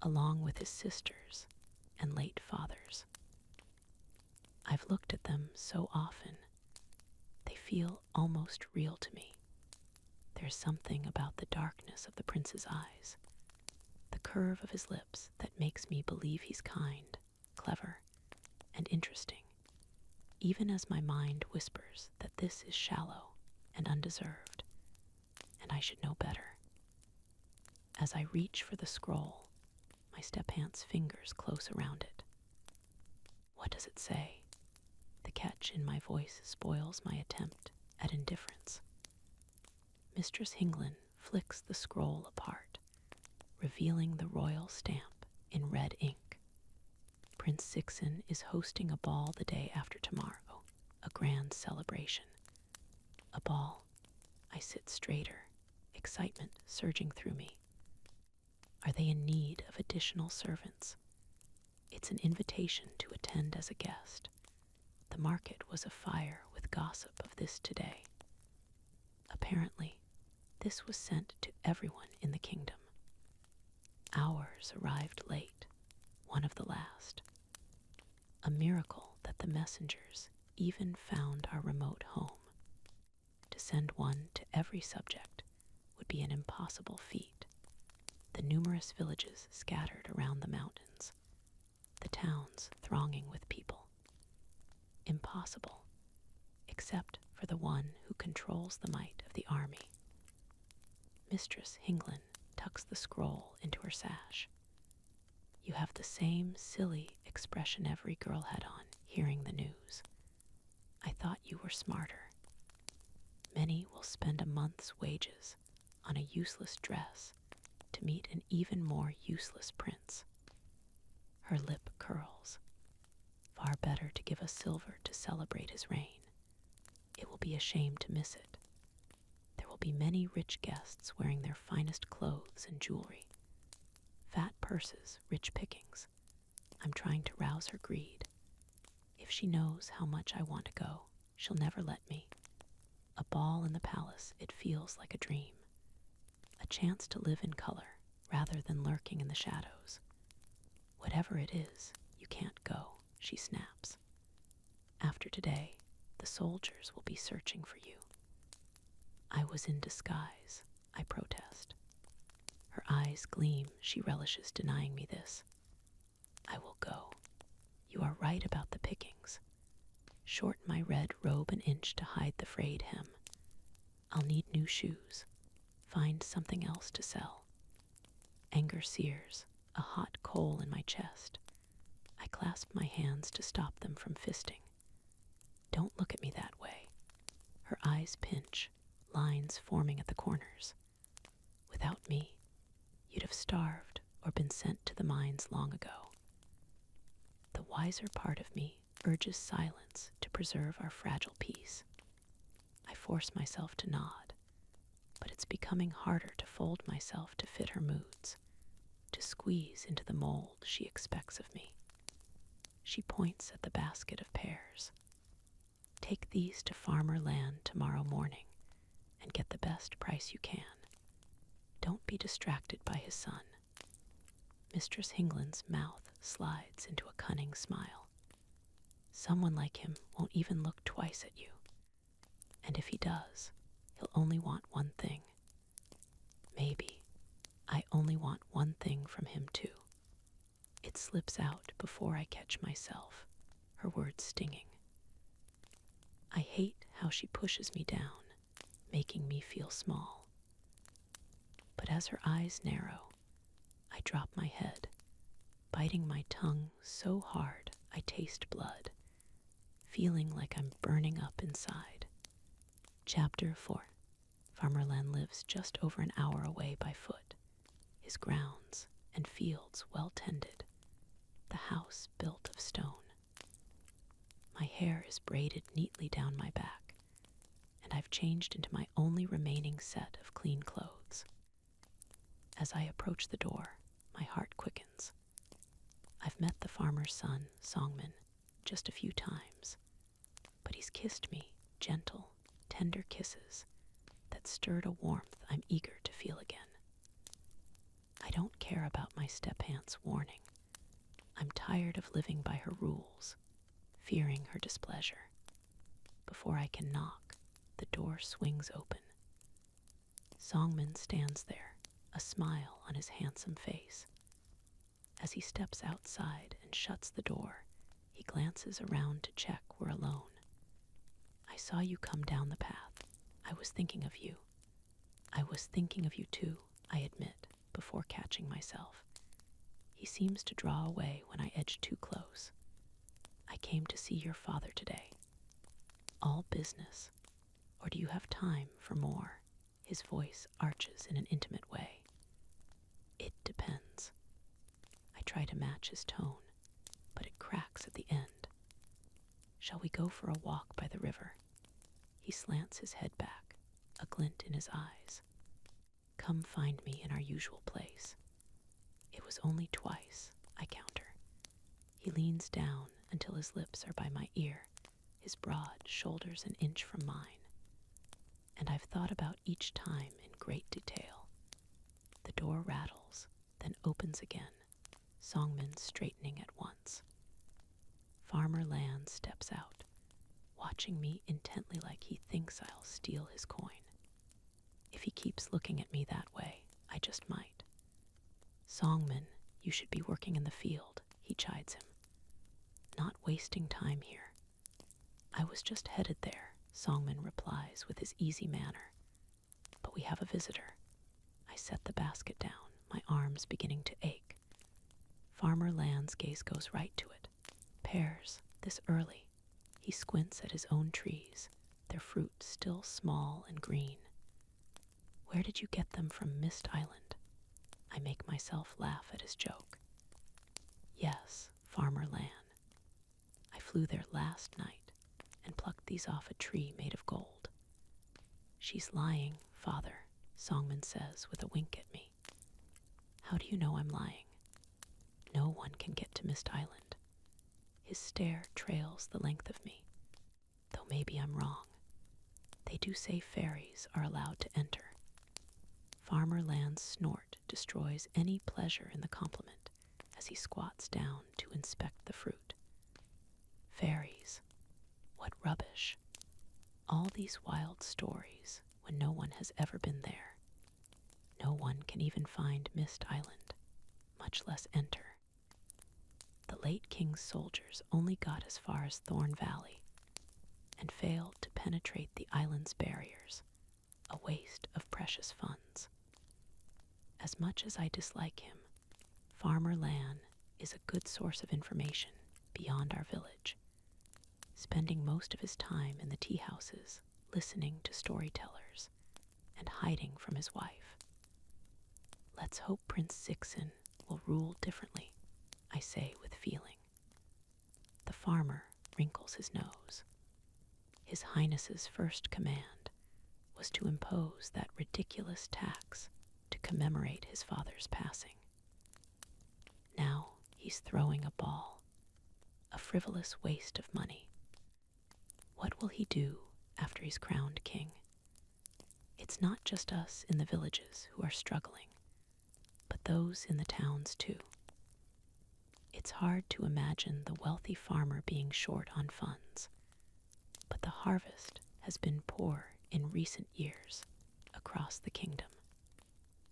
along with his sisters and late fathers. I've looked at them so often, they feel almost real to me. There's something about the darkness of the prince's eyes, the curve of his lips that makes me believe he's kind, clever, and interesting, even as my mind whispers that this is shallow and undeserved, and I should know better. As I reach for the scroll, my step-aunt's fingers close around it. What does it say? The catch in my voice spoils my attempt at indifference. Mistress Hinglin flicks the scroll apart, revealing the royal stamp in red ink. Prince Sixen is hosting a ball the day after tomorrow, a grand celebration. A ball. I sit straighter, excitement surging through me. Are they in need of additional servants? It's an invitation to attend as a guest. The market was afire with gossip of this today. Apparently, this was sent to everyone in the kingdom. Ours arrived late, one of the last. A miracle that the messengers even found our remote home. To send one to every subject would be an impossible feat. The numerous villages scattered around the mountains, the towns thronging with people. Impossible, except for the one who controls the might of the army. Mistress Hinglin tucks the scroll into her sash. You have the same silly expression every girl had on hearing the news. I thought you were smarter. Many will spend a month's wages on a useless dress to meet an even more useless prince. Her lip curls. Far better to give us silver to celebrate his reign. It will be a shame to miss it. There will be many rich guests wearing their finest clothes and jewelry. Fat purses, rich pickings. I'm trying to rouse her greed. If she knows how much I want to go, she'll never let me. A ball in the palace, it feels like a dream. A chance to live in color rather than lurking in the shadows. Whatever it is, you can't go, she snaps. After today, the soldiers will be searching for you. I was in disguise, I protest. Her eyes gleam, she relishes denying me this. I will go. You are right about the pickings. Shorten my red robe an inch to hide the frayed hem. I'll need new shoes. Find something else to sell. Anger sears, a hot coal in my chest. I clasp my hands to stop them from fisting. Don't look at me that way. Her eyes pinch, lines forming at the corners. Without me, you'd have starved or been sent to the mines long ago. The wiser part of me urges silence to preserve our fragile peace. I force myself to nod, but it's becoming harder to fold myself to fit her moods, to squeeze into the mold she expects of me. She points at the basket of pears. Take these to farmer land tomorrow morning and get the best price you can. Don't be distracted by his son. Mistress Hinglin's mouth slides into a cunning smile. Someone like him won't even look twice at you. And if he does, he'll only want one thing. Maybe I only want one thing from him too. It slips out before I catch myself, her words stinging. I hate how she pushes me down, making me feel small. But as her eyes narrow, I drop my head, biting my tongue so hard I taste blood, feeling like I'm burning up inside. Chapter 4. Farmerland lives just over an hour away by foot. His grounds and fields well tended. The house built of stone. My hair is braided neatly down my back, and I've changed into my only remaining set of clean clothes. As I approach the door, my heart quickens. I've met the farmer's son, Songman, just a few times, but he's kissed me, gentle, tender kisses that stirred a warmth I'm eager to feel again. I don't care about my step-aunt's warning. I'm tired of living by her rules, fearing her displeasure. Before I can knock, the door swings open. Songman stands there, a smile on his handsome face. As he steps outside and shuts the door, he glances around to check we're alone. I saw you come down the path. I was thinking of you. I was thinking of you too, I admit. before catching myself. He seems to draw away when I edge too close. I came to see your father today. All business, or do you have time for more? His voice arches in an intimate way. It depends. I try to match his tone, but it cracks at the end. Shall we go for a walk by the river? He slants his head back, a glint in his eyes. Come find me in our usual place. It was only twice, I counter. He leans down until his lips are by my ear, his broad shoulders an inch from mine. And I've thought about each time in great detail. The door rattles, then opens again, Songman straightening at once. Farmer Land steps out, watching me intently like he thinks I'll steal his coin. If he keeps looking at me that way, I just might. Songman, you should be working in the field, he chides him. Not wasting time here. I was just headed there, Songman replies with his easy manner. But we have a visitor. I set the basket down, my arms beginning to ache. Farmer Land's gaze goes right to it. Pears, this early. He squints at his own trees, their fruit still small and green. Where did you get them from Mist Island? I make myself laugh at his joke. Yes, Farmer Land. I flew there last night and plucked these off a tree made of gold. She's lying, Father, Songman says with a wink at me. How do you know I'm lying? No one can get to Mist Island. His stare trails the length of me, though maybe I'm wrong. They do say fairies are allowed to enter. Farmer Land's snort destroys any pleasure in the compliment as he squats down to inspect the fruit. Fairies. What rubbish. All these wild stories when no one has ever been there. No one can even find Mist Island, much less enter. The late king's soldiers only got as far as Thorn Valley and failed to penetrate the island's barriers, a waste of precious funds. As much as I dislike him, Farmer Lan is a good source of information beyond our village, spending most of his time in the tea houses, listening to storytellers, and hiding from his wife. Let's hope Prince Zixin will rule differently, I say with feeling. The farmer wrinkles his nose. His Highness's first command was to impose that ridiculous tax to commemorate his father's passing. Now he's throwing a ball, a frivolous waste of money. What will he do after he's crowned king? It's not just us in the villages who are struggling, but those in the towns too. It's hard to imagine the wealthy farmer being short on funds, but the harvest has been poor in recent years across the kingdom.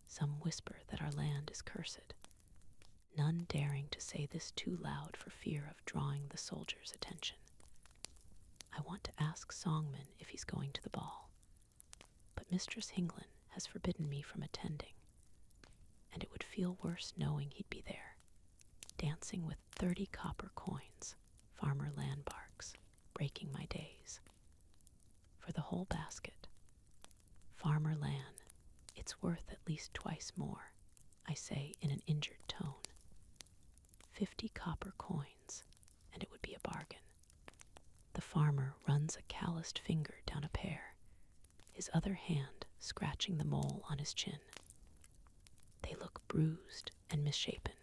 Some whisper that our land is cursed, none daring to say this too loud for fear of drawing the soldiers' attention. I want to ask Songman if he's going to the ball, but Mistress Hinglin has forbidden me from attending, and it would feel worse knowing he'd be there, dancing with 30 copper coins, Farmer Lan barks, breaking my days. For the whole basket. Farmer Lan, it's worth at least twice more, I say in an injured tone. 50 copper coins, and it would be a bargain. The farmer runs a calloused finger down a pear, his other hand scratching the mole on his chin. They look bruised and misshapen,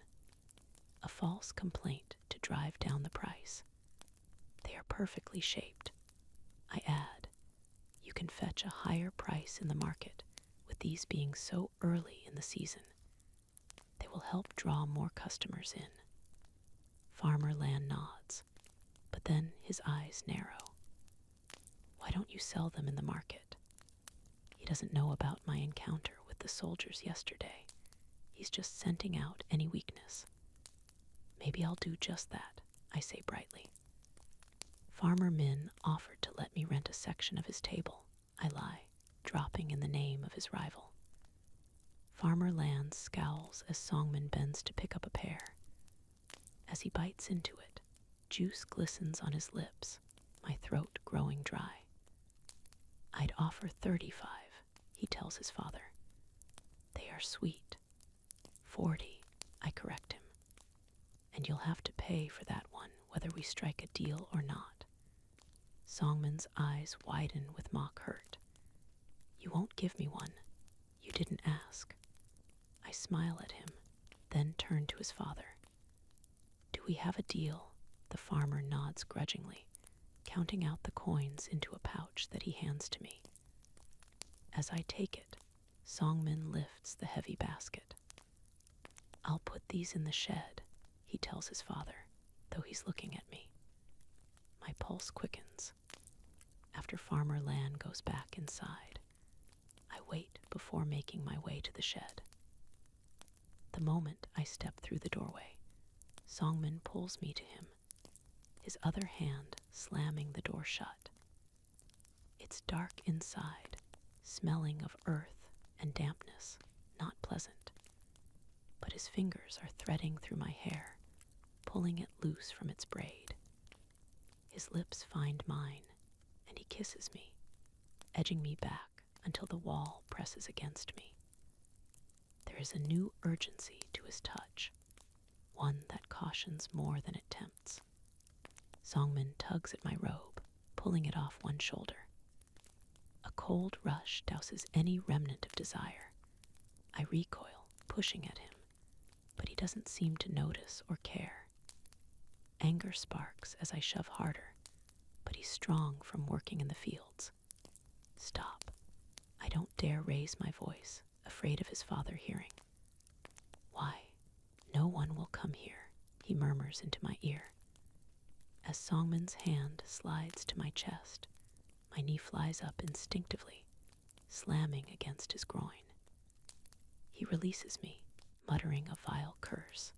a false complaint to drive down the price. They are perfectly shaped. I add, you can fetch a higher price in the market with these being so early in the season. They will help draw more customers in. Farmer Lan nods, but then his eyes narrow. Why don't you sell them in the market? He doesn't know about my encounter with the soldiers yesterday. He's just scenting out any weakness. Maybe I'll do just that, I say brightly. Farmer Min offered to let me rent a section of his table, I lie, dropping in the name of his rival. Farmer Land scowls as Songman bends to pick up a pear. As he bites into it, juice glistens on his lips, my throat growing dry. "I'd offer 35, he tells his father. "They are sweet." 40, I correct him. "And you'll have to pay for that one, whether we strike a deal or not." Songman's eyes widen with mock hurt. "You won't give me one. You didn't ask." I smile at him, then turn to his father. "Do we have a deal?" The farmer nods grudgingly, counting out the coins into a pouch that he hands to me. As I take it, Songman lifts the heavy basket. "I'll put these in the shed," he tells his father, though he's looking at me. My pulse quickens. After Farmer Land goes back inside, I wait before making my way to the shed. The moment I step through the doorway, Songman pulls me to him, his other hand slamming the door shut. It's dark inside, smelling of earth and dampness, not pleasant. But his fingers are threading through my hair, pulling it loose from its braid. His lips find mine, and he kisses me, edging me back until the wall presses against me. There is a new urgency to his touch, one that cautions more than it tempts. Songman tugs at my robe, pulling it off one shoulder. A cold rush douses any remnant of desire. I recoil, pushing at him, but he doesn't seem to notice or care. Anger sparks as I shove harder, but he's strong from working in the fields. "Stop." I don't dare raise my voice, afraid of his father hearing. "Why, no one will come here," he murmurs into my ear. As Songman's hand slides to my chest, my knee flies up instinctively, slamming against his groin. He releases me, muttering a vile curse.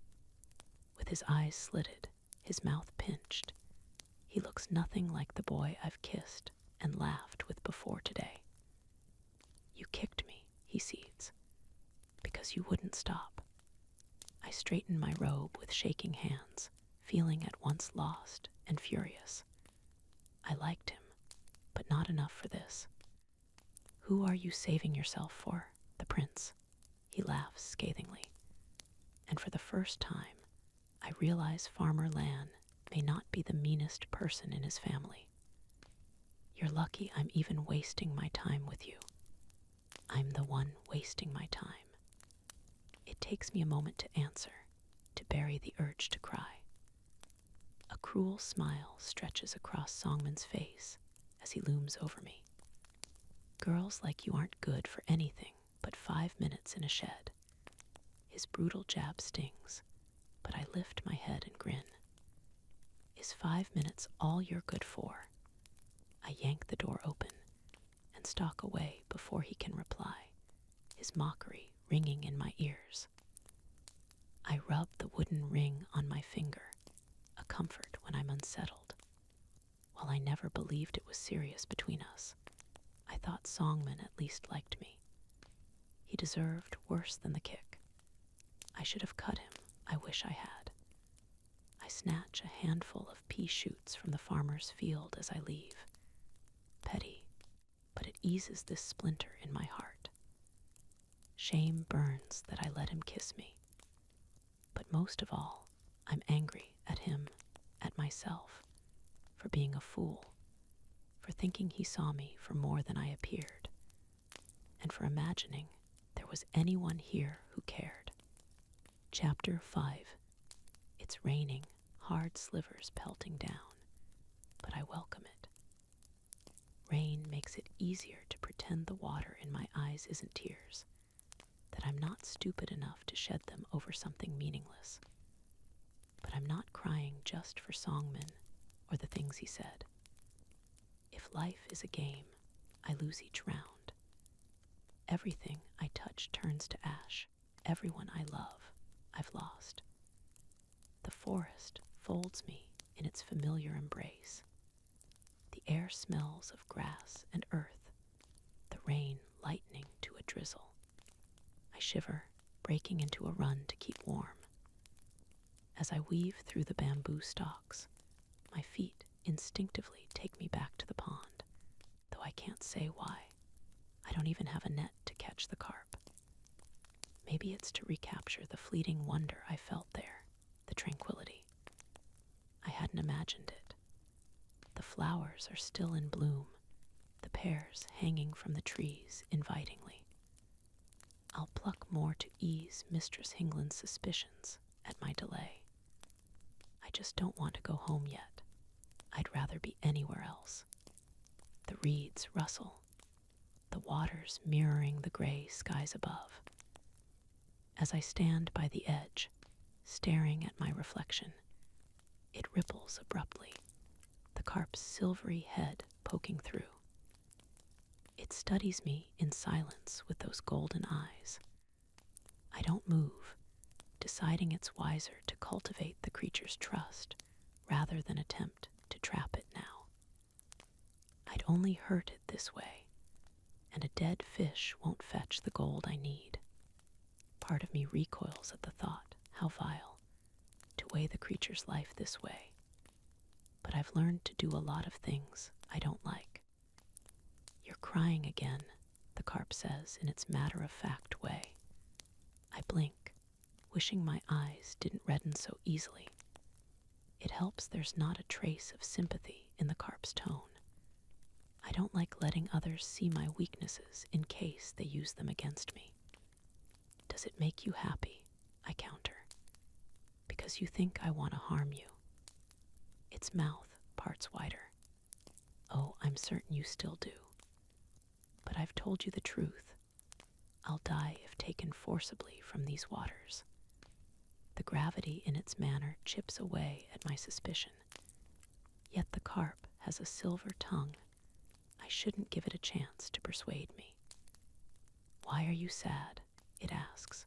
With his eyes slitted, his mouth pinched, he looks nothing like the boy I've kissed and laughed with before today. "You kicked me," he seethes, "because you wouldn't stop." I straighten my robe with shaking hands, feeling at once lost and furious. I liked him, but not enough for this. "Who are you saving yourself for? The prince?" He laughs scathingly. And for the first time, I realize Farmer Lan may not be the meanest person in his family. "You're lucky I'm even wasting my time with you." I'm the one wasting my time. It takes me a moment to answer, to bury the urge to cry. A cruel smile stretches across Songman's face as he looms over me. "Girls like you aren't good for anything but 5 minutes in a shed." His brutal jab stings, but I lift my head and grin. "Is 5 minutes all you're good for?" I yank the door open and stalk away before he can reply, his mockery ringing in my ears. I rub the wooden ring on my finger, a comfort when I'm unsettled. While I never believed it was serious between us, I thought Songman at least liked me. He deserved worse than the kick. I should have cut him, I wish I had. I snatch a handful of pea shoots from the farmer's field as I leave. Petty, but it eases this splinter in my heart. Shame burns that I let him kiss me. But most of all, I'm angry at him, at myself, for being a fool, for thinking he saw me for more than I appeared, and for imagining there was anyone here who cared. Chapter 5. It's raining, hard slivers pelting down, but I welcome it. Rain makes it easier to pretend the water in my eyes isn't tears, that I'm not stupid enough to shed them over something meaningless. But I'm not crying just for Songman or the things he said. If life is a game, I lose each round. Everything I touch turns to ash. Everyone I love, I've lost. The forest folds me in its familiar embrace. The air smells of grass and earth, the rain lightening to a drizzle. I I shiver, breaking into a run to keep warm. As I weave through the bamboo stalks, my feet instinctively take me back to the pond, though I can't say why. I don't even have a net to catch the carp. Maybe it's to recapture the fleeting wonder I felt there, the tranquility. I hadn't imagined it. The flowers are still in bloom, the pears hanging from the trees invitingly. I'll pluck more to ease Mistress Hingland's suspicions at my delay. I just don't want to go home yet. I'd rather be anywhere else. The reeds rustle, the waters mirroring the gray skies above. As I stand by the edge, staring at my reflection, it ripples abruptly, the carp's silvery head poking through. It studies me in silence with those golden eyes. I don't move, deciding it's wiser to cultivate the creature's trust rather than attempt to trap it now. I'd only hurt it this way, and a dead fish won't fetch the gold I need. Part of me recoils at the thought, how vile, to weigh the creature's life this way. But I've learned to do a lot of things I don't like. You're crying again, the carp says in its matter-of-fact way. I blink, wishing my eyes didn't redden so easily. It helps there's not a trace of sympathy in the carp's tone. I don't like letting others see my weaknesses in case they use them against me. Does it make you happy? I counter. Because you think I want to harm you. Its mouth parts wider. Oh, I'm certain you still do. But I've told you the truth. I'll die if taken forcibly from these waters. The gravity in its manner chips away at my suspicion. Yet the carp has a silver tongue. I shouldn't give it a chance to persuade me. Why are you sad? It asks.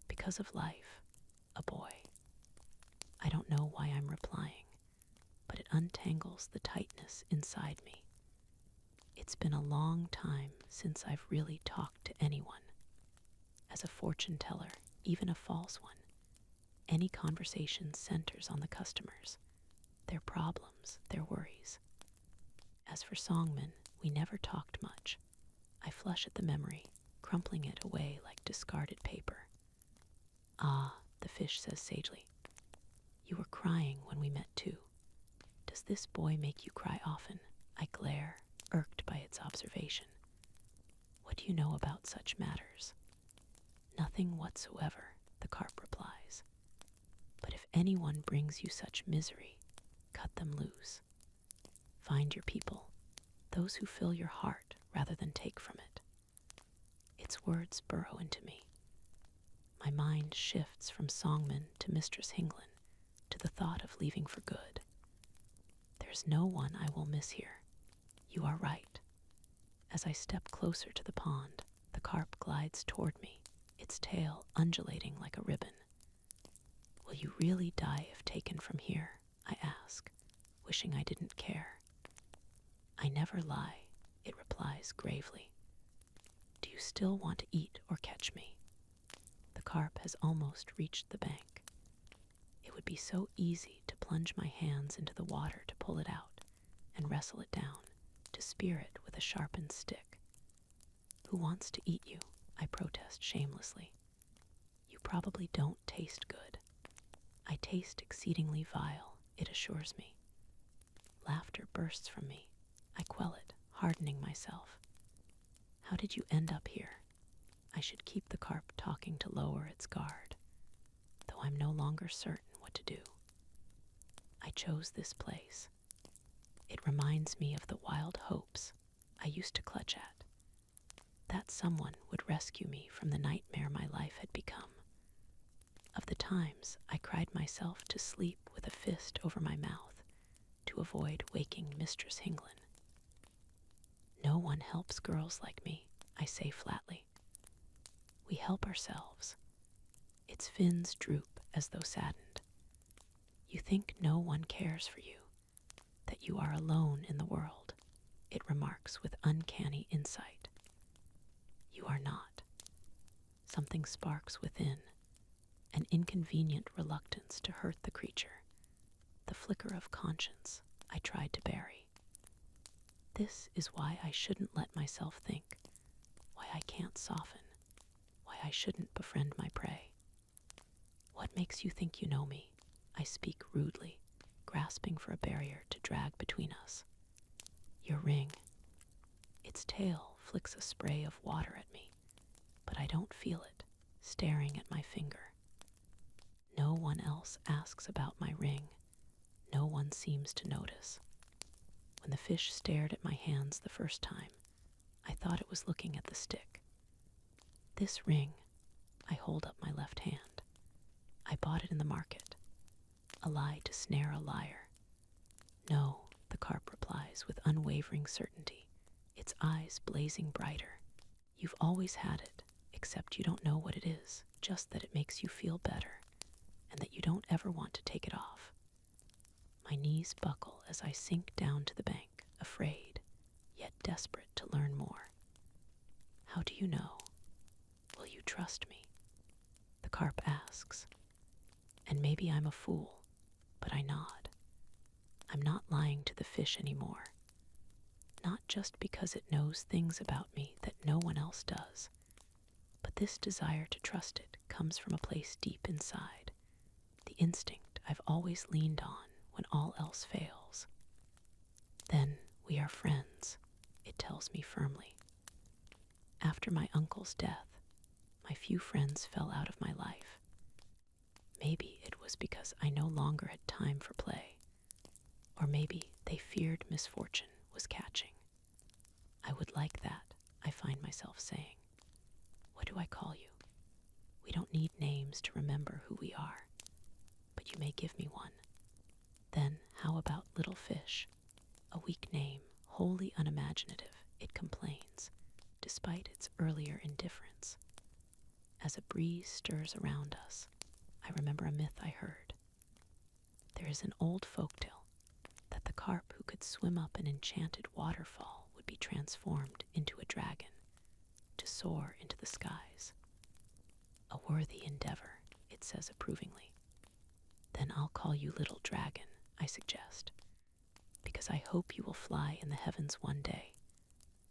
Because of life, a boy. I don't know why I'm replying, but it untangles the tightness inside me. It's been a long time since I've really talked to anyone. As a fortune teller, even a false one, any conversation centers on the customers, their problems, their worries. As for songmen, we never talked much. I flush at the memory, crumpling it away like discarded paper. Ah, the fish says sagely. You were crying when we met too. Does this boy make you cry often? I glare, irked by its observation. What do you know about such matters? Nothing whatsoever, the carp replies. But if anyone brings you such misery, cut them loose. Find your people, those who fill your heart rather than take from it. Its words burrow into me. My mind shifts from songman to Mistress Hingland to the thought of leaving for good. There's no one I will miss here. You are right. As I step closer to the pond, the carp glides toward me, its tail undulating like a ribbon. Will you really die if taken from here? I ask, wishing I didn't care. I never lie, it replies gravely. Do you still want to eat or catch me? The carp has almost reached the bank. It would be so easy to plunge my hands into the water to pull it out and wrestle it down, to spear it with a sharpened stick. Who wants to eat you? I protest shamelessly. You probably don't taste good. I taste exceedingly vile, it assures me. Laughter bursts from me. I quell it, hardening myself. How did you end up here? I should keep the carp talking to lower its guard, though I'm no longer certain what to do. I chose this place. It reminds me of the wild hopes I used to clutch at, that someone would rescue me from the nightmare my life had become, of the times I cried myself to sleep with a fist over my mouth to avoid waking Mistress Hingland. No one helps girls like me, I say flatly. We help ourselves. Its fins droop as though saddened. You think no one cares for you, that you are alone in the world, it remarks with uncanny insight. You are not. something sparks within, an inconvenient reluctance to hurt the creature, the flicker of conscience I tried to bury. This is why I shouldn't let myself think, why I can't soften, why I shouldn't befriend my prey. What makes you think you know me? I speak rudely, grasping for a barrier to drag between us. Your ring. Its tail flicks a spray of water at me, but I don't feel it, staring at my finger. No one else asks about my ring. No one seems to notice. When the fish stared at my hands the first time, I thought it was looking at the stick. This ring, I hold up my left hand. I bought it in the market. A lie to snare a liar. No, the carp replies with unwavering certainty, its eyes blazing brighter. You've always had it, except you don't know what it is, just that it makes you feel better, and that you don't ever want to take it off. My knees buckle as I sink down to the bank, afraid, yet desperate to learn more. How do you know? Will you trust me? The carp asks. And maybe I'm a fool, but I nod. I'm not lying to the fish anymore. Not just because it knows things about me that no one else does, but this desire to trust it comes from a place deep inside, the instinct I've always leaned on when all else fails. Then we are friends, it tells me firmly. After my uncle's death, my few friends fell out of my life. Maybe it was because I no longer had time for play, or maybe they feared misfortune was catching. I would like that, I find myself saying. What do I call you? We don't need names to remember who we are, but you may give me one. Then how about little fish? A weak name, wholly unimaginative, it complains, despite its earlier indifference. As a breeze stirs around us, I remember a myth I heard. There is an old folktale that the carp who could swim up an enchanted waterfall would be transformed into a dragon, to soar into the skies. A worthy endeavor, it says approvingly. Then I'll call you Little Dragon, I suggest, because I hope you will fly in the heavens one day.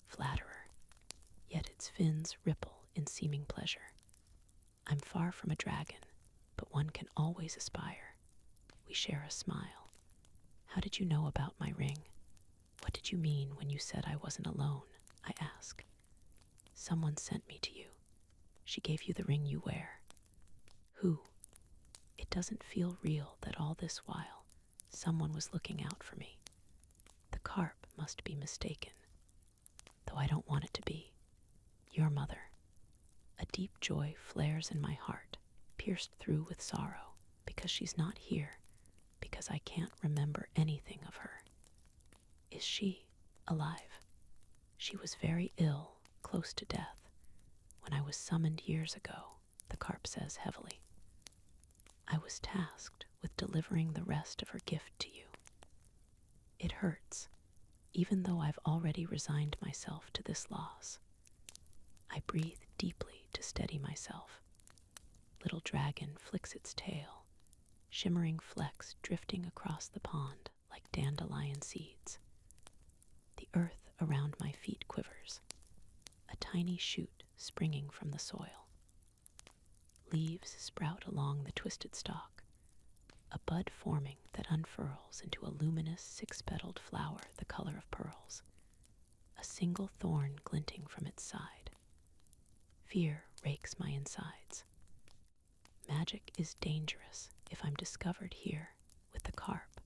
Flatterer, yet its fins ripple in seeming pleasure. I'm far from a dragon, but one can always aspire. We share a smile. How did you know about my ring? What did you mean when you said I wasn't alone? I ask. Someone sent me to you. She gave you the ring you wear. Who? It doesn't feel real that all this while someone was looking out for me. The carp must be mistaken, though I don't want it to be. Your mother. A deep joy flares in my heart, pierced through with sorrow, because she's not here, because I can't remember anything of her. Is she alive? She was very ill, close to death, when I was summoned years ago, the carp says heavily. I was tasked with delivering the rest of her gift to you. It hurts, even though I've already resigned myself to this loss. I breathe deeply to steady myself. Little dragon flicks its tail, shimmering flecks drifting across the pond like dandelion seeds. The earth around my feet quivers, a tiny shoot springing from the soil. Leaves sprout along the twisted stalk, a bud forming that unfurls into a luminous six-petaled flower the color of pearls, a single thorn glinting from its side. Fear rakes my insides. Magic is dangerous. If I'm discovered here with the carp,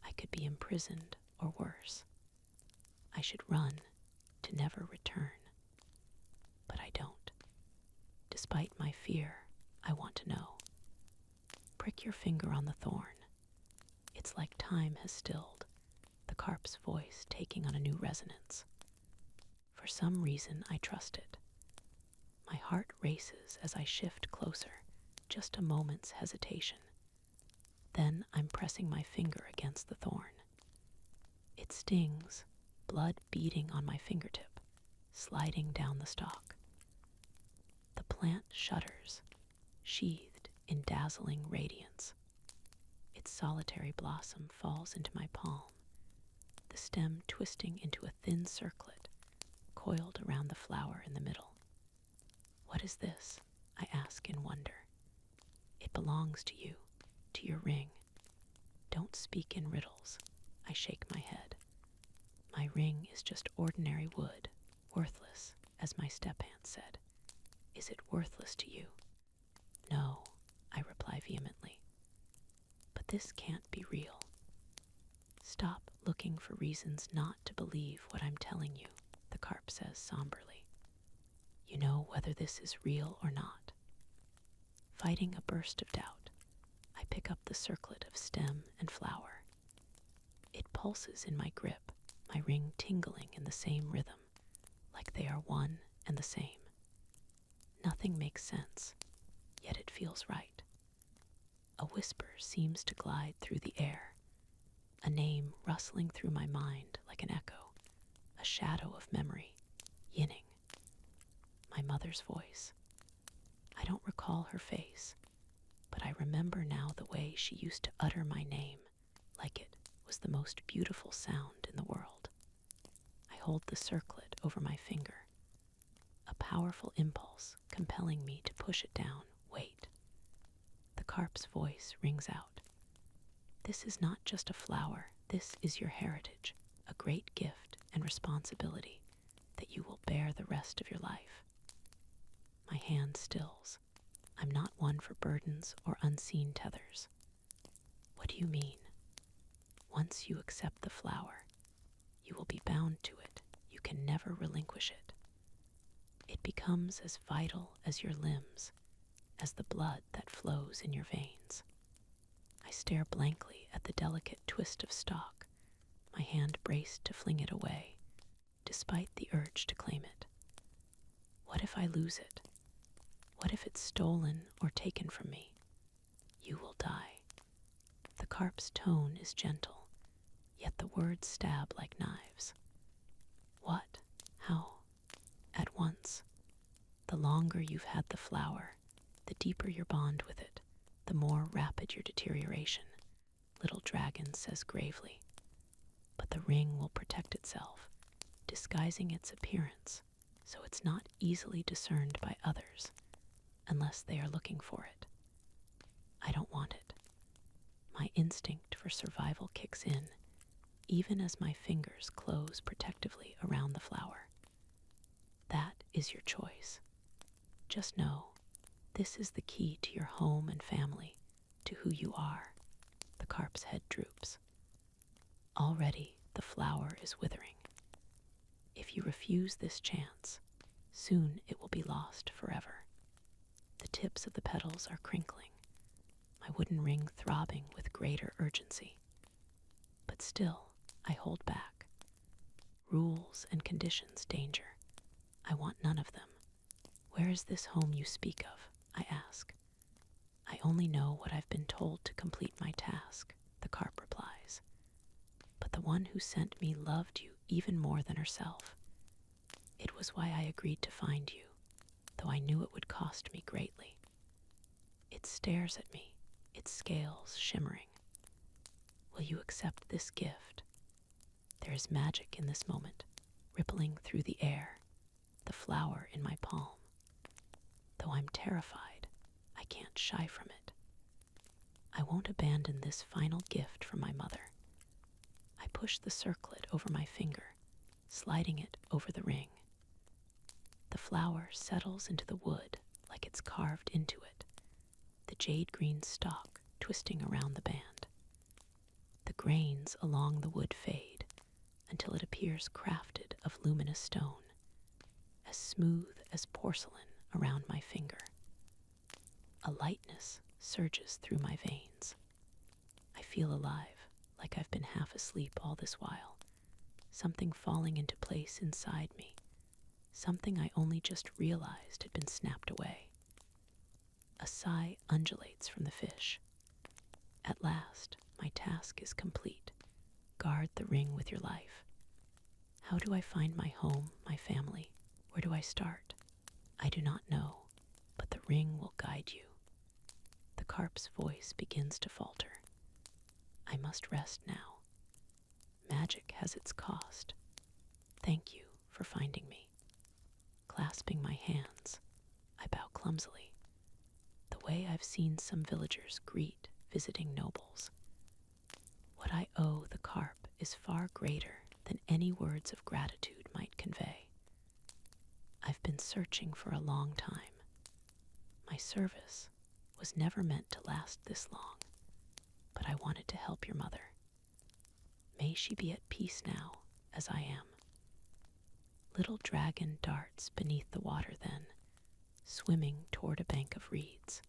I could be imprisoned or worse. I should run to never return. But I don't. Despite my fear, I want to know. Prick your finger on the thorn. It's like time has stilled, the carp's voice taking on a new resonance. For some reason, I trust it. My heart races as I shift closer, just a moment's hesitation. Then I'm pressing my finger against the thorn. It stings, blood beading on my fingertip, sliding down the stalk. The plant shudders, sheathed in dazzling radiance. Its solitary blossom falls into my palm, the stem twisting into a thin circlet, coiled around the flower in the middle. What is this? I ask in wonder. It belongs to you, to your ring. Don't speak in riddles. I shake my head. My ring is just ordinary wood, worthless, as my step-aunt said. Is it worthless to you? No, I reply vehemently. But this can't be real. Stop looking for reasons not to believe what I'm telling you, the carp says somberly. You know whether this is real or not. Fighting a burst of doubt, I pick up the circlet of stem and flower. It pulses in my grip, my ring tingling in the same rhythm, like they are one and the same. Nothing makes sense, yet it feels right. A whisper seems to glide through the air, a name rustling through my mind like an echo, a shadow of memory, Yining. My mother's voice. I don't recall her face, but I remember now the way she used to utter my name, like it was the most beautiful sound in the world. I hold the circlet over my finger, a powerful impulse compelling me to push it down. Wait. The carp's voice rings out. This is not just a flower, this is your heritage, a great gift and responsibility that you will bear the rest of your life. My hand stills. I'm not one for burdens or unseen tethers. What do you mean? Once you accept the flower, you will be bound to it. You can never relinquish it. It becomes as vital as your limbs, as the blood that flows in your veins. I stare blankly at the delicate twist of stalk, my hand braced to fling it away, despite the urge to claim it. What if I lose it? What if it's stolen or taken from me? You will die. The carp's tone is gentle, yet the words stab like knives. What? How? At once. The longer you've had the flower, the deeper your bond with it, the more rapid your deterioration, Little Dragon says gravely. But the ring will protect itself, disguising its appearance so it's not easily discerned by others, unless they are looking for it. I don't want it. My instinct for survival kicks in, even as my fingers close protectively around the flower. That is your choice. Just know, this is the key to your home and family, to who you are. The carp's head droops. Already the flower is withering. If you refuse this chance, soon it will be lost forever. The tips of the petals are crinkling, my wooden ring throbbing with greater urgency. But still, I hold back. Rules and conditions, danger. I want none of them. Where is this home you speak of? I ask. I only know what I've been told to complete my task, the carp replies. But the one who sent me loved you even more than herself. It was why I agreed to find you, though I knew it would cost me greatly. It stares at me, its scales shimmering. Will you accept this gift? There is magic in this moment, rippling through the air, the flower in my palm. Though I'm terrified, I can't shy from it. I won't abandon this final gift from my mother. I push the circlet over my finger, sliding it over the ring. The flower settles into the wood like it's carved into it, the jade green stalk twisting around the band. The grains along the wood fade until it appears crafted of luminous stone, as smooth as porcelain around my finger. A lightness surges through my veins. I feel alive, like I've been half asleep all this while, something falling into place inside me, something I only just realized had been snapped away. A sigh undulates from the fish. At last, my task is complete. Guard the ring with your life. How do I find my home, my family? Where do I start? I do not know. ring will guide you. The carp's voice begins to falter. I must rest now. Magic has its cost. Thank you for finding me. Clasping my hands, I bow clumsily, the way I've seen some villagers greet visiting nobles. What I owe the carp is far greater than any words of gratitude might convey. I've been searching for a long time. My service was never meant to last this long, but I wanted to help your mother. May she be at peace now, as I am. Little dragon darts beneath the water then, swimming toward a bank of reeds.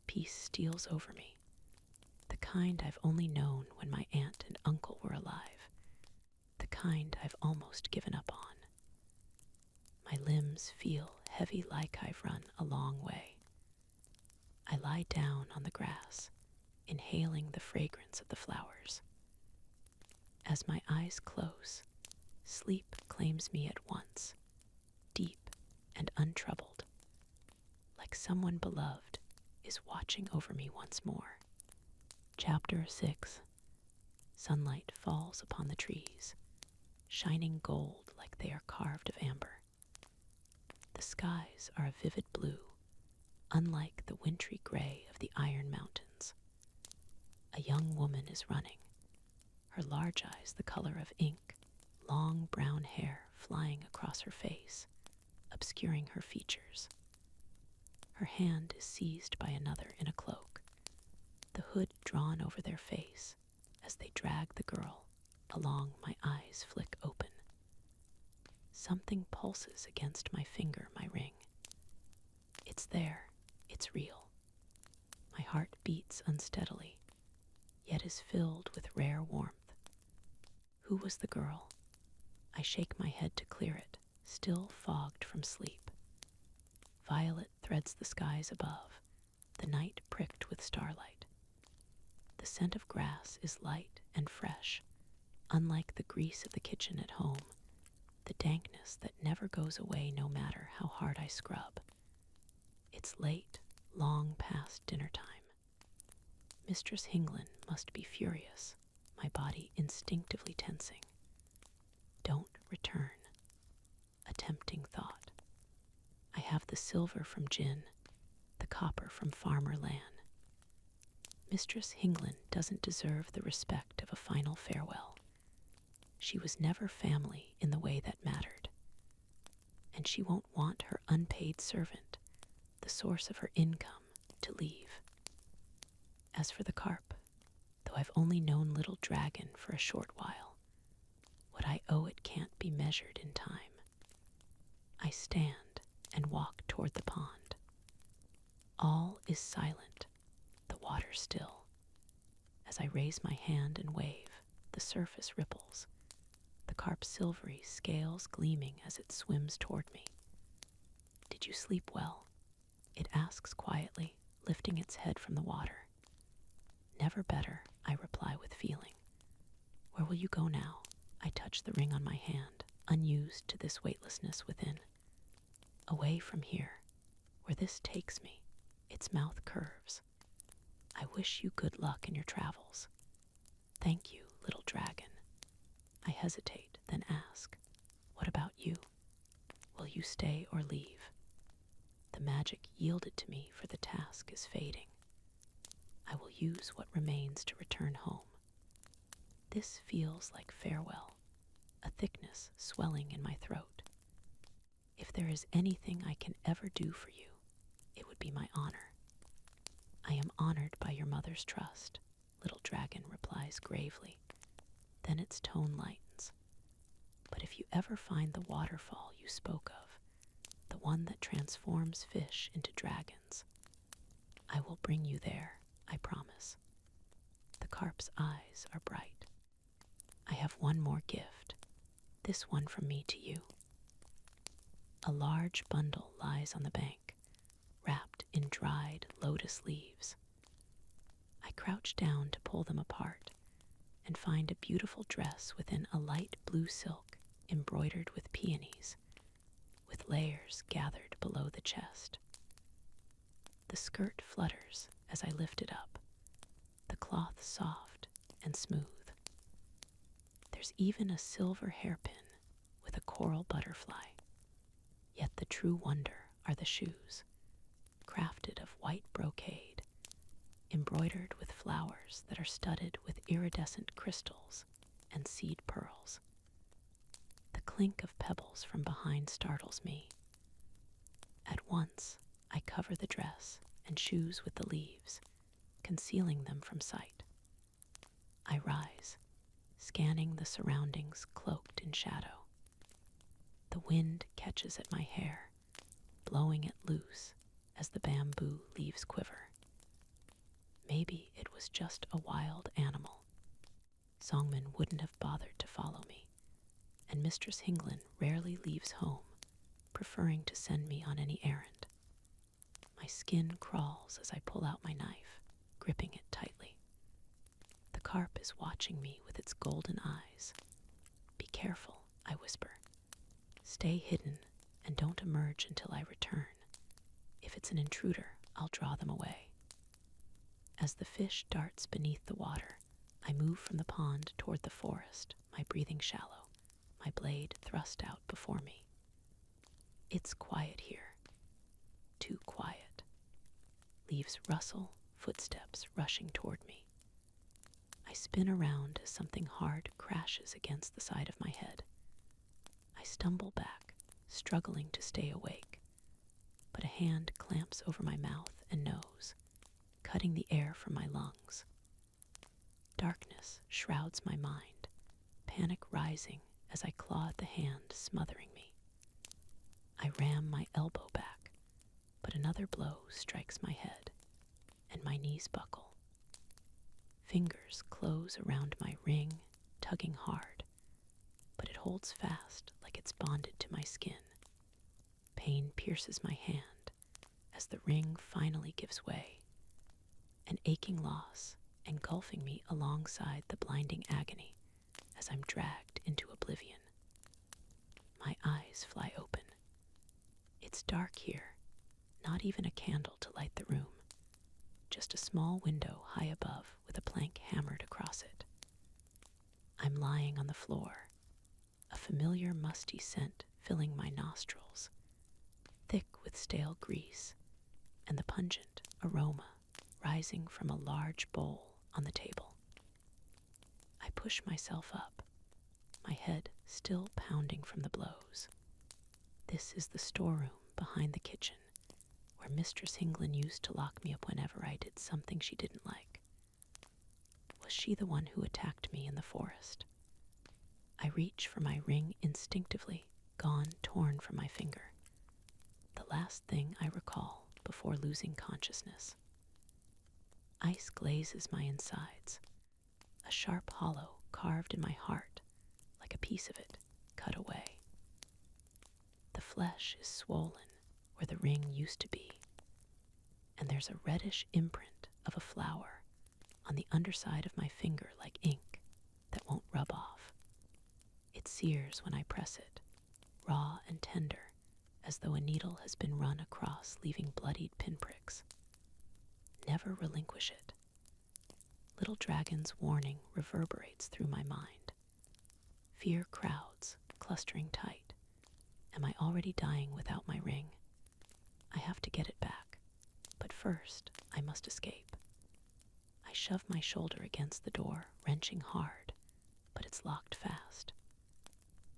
Peace steals over me, the kind I've only known when my aunt and uncle were alive, the kind I've almost given up on. My limbs feel heavy like I've run a long way. I lie down on the grass, inhaling the fragrance of the flowers. As my eyes close, sleep claims me at once, deep and untroubled, like someone beloved is watching over me once more. Chapter 6. Sunlight falls upon the trees, shining gold like they are carved of amber. The skies are a vivid blue, unlike the wintry gray of the Iron Mountains. A young woman is running, her large eyes the color of ink, long brown hair flying across her face, obscuring her features. Her hand is seized by another in a cloak, the hood drawn over their face as they drag the girl along. My eyes flick open. Something pulses against my finger, my ring. It's there, it's real. My heart beats unsteadily, yet is filled with rare warmth. Who was the girl? I shake my head to clear it, still fogged from sleep. Violet threads the skies above, the night pricked with starlight. The scent of grass is light and fresh, unlike the grease of the kitchen at home, the dankness that never goes away no matter how hard I scrub. It's late, long past dinner time. Mistress Hinglin must be furious, my body instinctively tensing. Don't return. A tempting thought. I have the silver from Jin, the copper from Farmer Lan. Mistress Hinglin doesn't deserve the respect of a final farewell. She was never family in the way that mattered. And she won't want her unpaid servant, the source of her income, to leave. As for the carp, though I've only known Little Dragon for a short while, what I owe it can't be measured in time. I stand and walk toward the pond. All is silent, the water still. As I raise my hand and wave, the surface ripples, the carp's silvery scales gleaming as it swims toward me. Did you sleep well? It asks quietly, lifting its head from the water. Never better, I reply with feeling. Where will you go now? I touch the ring on my hand, unused to this weightlessness within. Away from here, where this takes me, its mouth curves. I wish you good luck in your travels. Thank you, Little Dragon. I hesitate, then ask, what about you? Will you stay or leave? The magic yielded to me for the task is fading. I will use what remains to return home. This feels like farewell, a thickness swelling in my throat. If there is anything I can ever do for you, it would be my honor. I am honored by your mother's trust, Little Dragon replies gravely. Then its tone lightens. But if you ever find the waterfall you spoke of, the one that transforms fish into dragons, I will bring you there, I promise. The carp's eyes are bright. I have one more gift, this one from me to you. A large bundle lies on the bank, wrapped in dried lotus leaves. I crouch down to pull them apart and find a beautiful dress within a light blue silk embroidered with peonies, with layers gathered below the chest. The skirt flutters as I lift it up, the cloth soft and smooth. There's even a silver hairpin with a coral butterfly. Yet the true wonder are the shoes, crafted of white brocade, embroidered with flowers that are studded with iridescent crystals and seed pearls. The clink of pebbles from behind startles me. At once, I cover the dress and shoes with the leaves, concealing them from sight. I rise, scanning the surroundings cloaked in shadow. The wind catches at my hair, blowing it loose as the bamboo leaves quiver. Maybe it was just a wild animal. Songman wouldn't have bothered to follow me, and Mistress Hinglin rarely leaves home, preferring to send me on any errand. My skin crawls as I pull out my knife, gripping it tightly. The carp is watching me with its golden eyes. "Be careful," I whisper. "Stay hidden and don't emerge until I return. If it's an intruder, I'll draw them away." As the fish darts beneath the water, I move from the pond toward the forest, my breathing shallow, my blade thrust out before me. It's quiet here. Too quiet. Leaves rustle, footsteps rushing toward me. I spin around as something hard crashes against the side of my head. I stumble back, struggling to stay awake, but a hand clamps over my mouth and nose, cutting the air from my lungs. Darkness shrouds my mind, panic rising as I claw at the hand smothering me. I ram my elbow back, but another blow strikes my head, and my knees buckle. Fingers close around my ring, tugging hard, but it holds fast like it's bonded to my skin. Pain pierces my hand as the ring finally gives way, an aching loss engulfing me alongside the blinding agony as I'm dragged into oblivion. My eyes fly open. It's dark here, not even a candle to light the room, just a small window high above with a plank hammered across it. I'm lying on the floor, a familiar musty scent filling my nostrils, thick with stale grease, and the pungent aroma rising from a large bowl on the table. I push myself up, my head still pounding from the blows. This is the storeroom behind the kitchen, where Mistress Hinglin used to lock me up whenever I did something she didn't like. Was she the one who attacked me in the forest? I reach for my ring instinctively, gone torn from my finger. The last thing I recall before losing consciousness. Ice glazes my insides, a sharp hollow carved in my heart, like a piece of it cut away. The flesh is swollen where the ring used to be, and there's a reddish imprint of a flower on the underside of my finger like ink that won't rub off. It sears when I press it, raw and tender, as though a needle has been run across, leaving bloodied pinpricks. Never relinquish it. Little Dragon's warning reverberates through my mind. Fear crowds, clustering tight. Am I already dying without my ring? I have to get it back, but first I must escape. I shove my shoulder against the door, wrenching hard, but it's locked fast.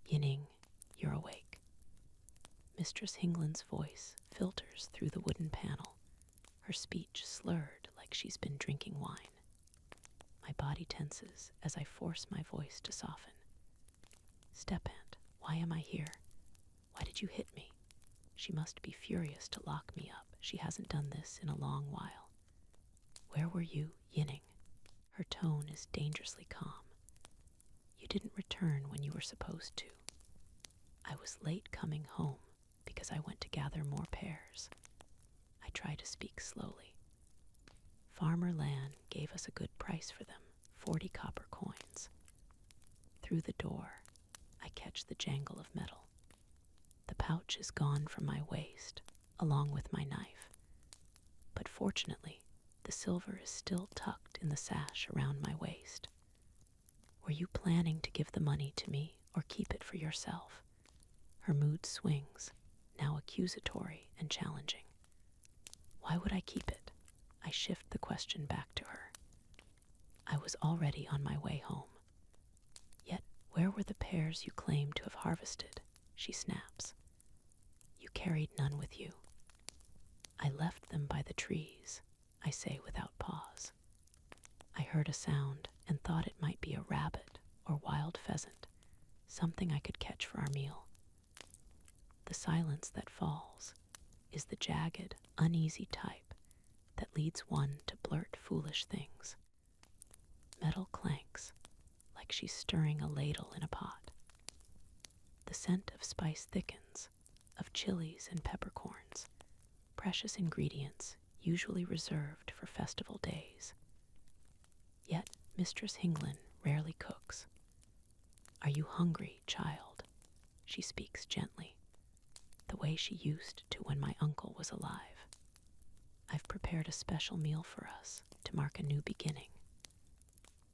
"Yining, you're awake." Mistress Hinglin's voice filters through the wooden panel, her speech slurred like she's been drinking wine. My body tenses as I force my voice to soften. "Step-aunt, why am I here? Why did you hit me? She must be furious to lock me up. She hasn't done this in a long while." "Where were you, Yining?" Her tone is dangerously calm. "You didn't return when you were supposed to." "I was late coming home because I went to gather more pears." I try to speak slowly. "Farmer Lan gave us a good price for them, 40 copper coins." Through the door, I catch the jangle of metal. The pouch is gone from my waist, along with my knife. but fortunately, the silver is still tucked in the sash around my waist. Were you planning to give the money to me or keep it for yourself? Her mood swings, now accusatory and challenging. Why would I keep it? I shift the question back to her. I was already on my way home. Yet, where were the pears you claimed to have harvested? She snaps. You carried none with you. I left them by the trees, I say without pause. I heard a sound and thought it might be a rabbit or wild pheasant, something I could catch for our meal. The silence that falls is the jagged, uneasy type that leads one to blurt foolish things. Metal clanks, like she's stirring a ladle in a pot. The scent of spice thickens, of chilies and peppercorns, precious ingredients usually reserved for festival days. Yet Mistress Hinglin rarely cooks. Are you hungry, child? She speaks gently, the way she used to when my uncle was alive. I've prepared a special meal for us to mark a new beginning.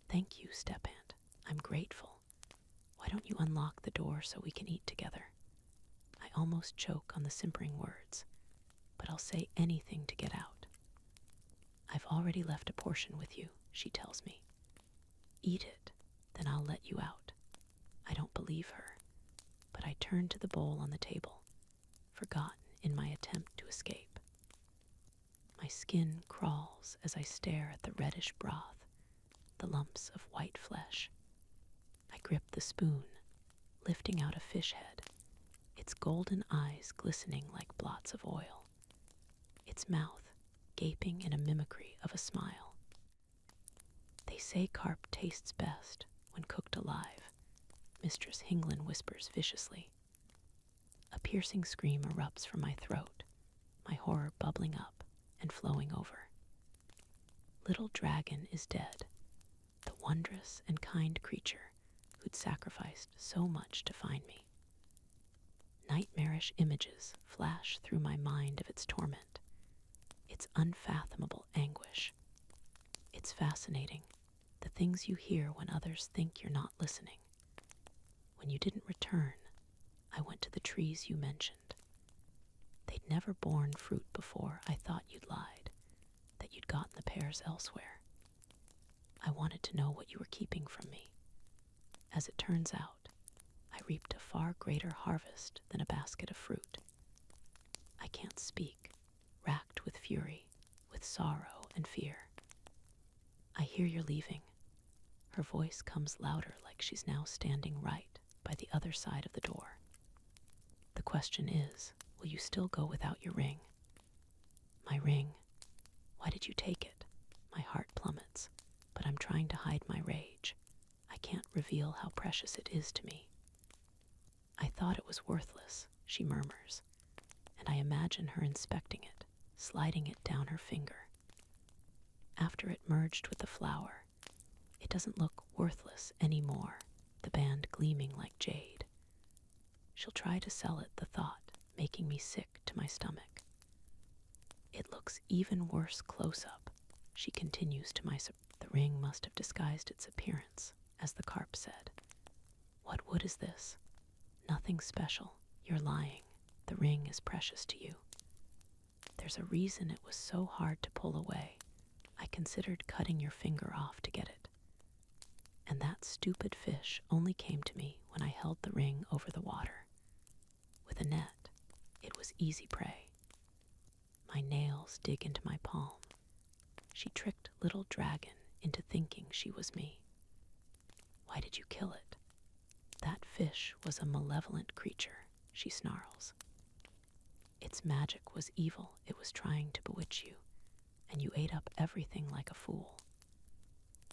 Thank you, step-aunt. I'm grateful. Why don't you unlock the door so we can eat together? I almost choke on the simpering words, but I'll say anything to get out. I've already left a portion with you, she tells me. Eat it, then I'll let you out. I don't believe her, but I turn to the bowl on the table, forgotten in my attempt to escape. My skin crawls as I stare at the reddish broth, the lumps of white flesh. I grip the spoon, lifting out a fish head, its golden eyes glistening like blots of oil, its mouth gaping in a mimicry of a smile. They say carp tastes best when cooked alive, Mistress Hinglin whispers viciously. A piercing scream erupts from my throat, my horror bubbling up and flowing over. Little Dragon is dead, the wondrous and kind creature who'd sacrificed so much to find me. Nightmarish images flash through my mind of its torment, its unfathomable anguish. It's fascinating, the things you hear when others think you're not listening. When you didn't return, I went to the trees you mentioned. They'd never borne fruit before. I thought you'd lied, that you'd gotten the pears elsewhere. I wanted to know what you were keeping from me. As it turns out, I reaped a far greater harvest than a basket of fruit. I can't speak, racked with fury, with sorrow and fear. I hear you're leaving. Her voice comes louder, like she's now standing right by the other side of the door. The question is, will you still go without your ring? My ring. Why did you take it? My heart plummets, but I'm trying to hide my rage. I can't reveal how precious it is to me. I thought it was worthless, she murmurs, and I imagine her inspecting it, sliding it down her finger. After it merged with the flower, it doesn't look worthless anymore, the band gleaming like jade. She'll try to sell it, the thought, making me sick to my stomach. It looks even worse close-up, she continues to my surprise. The ring must have disguised its appearance, as the carp said. What wood is this? Nothing special. You're lying. The ring is precious to you. There's a reason it was so hard to pull away. I considered cutting your finger off to get it. And that stupid fish only came to me when I held the ring over the water. With a net, it was easy prey. My nails dig into my palm. She tricked Little Dragon into thinking she was me. Why did you kill it? That fish was a malevolent creature, she snarls. Its magic was evil. It was trying to bewitch you, and you ate up everything like a fool.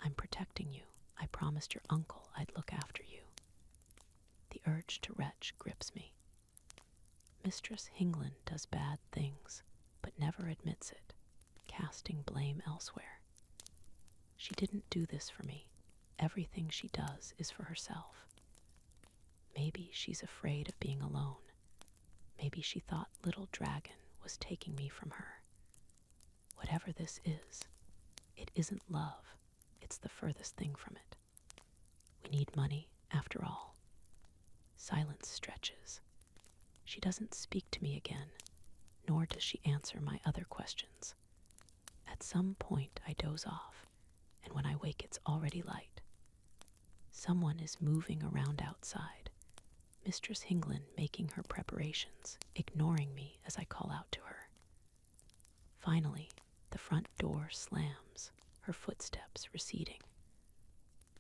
I'm protecting you. I promised your uncle I'd look after you. The urge to retch grips me. Mistress Hinglin does bad things, but never admits it, casting blame elsewhere. She didn't do this for me. Everything she does is for herself. Maybe she's afraid of being alone. Maybe she thought Little Dragon was taking me from her. Whatever this is, it isn't love. It's the furthest thing from it. We need money, after all. Silence stretches. She doesn't speak to me again, nor does she answer my other questions. At some point, I doze off, and when I wake, it's already light. Someone is moving around outside, Mistress Hinglin making her preparations, ignoring me as I call out to her. Finally, the front door slams, her footsteps receding.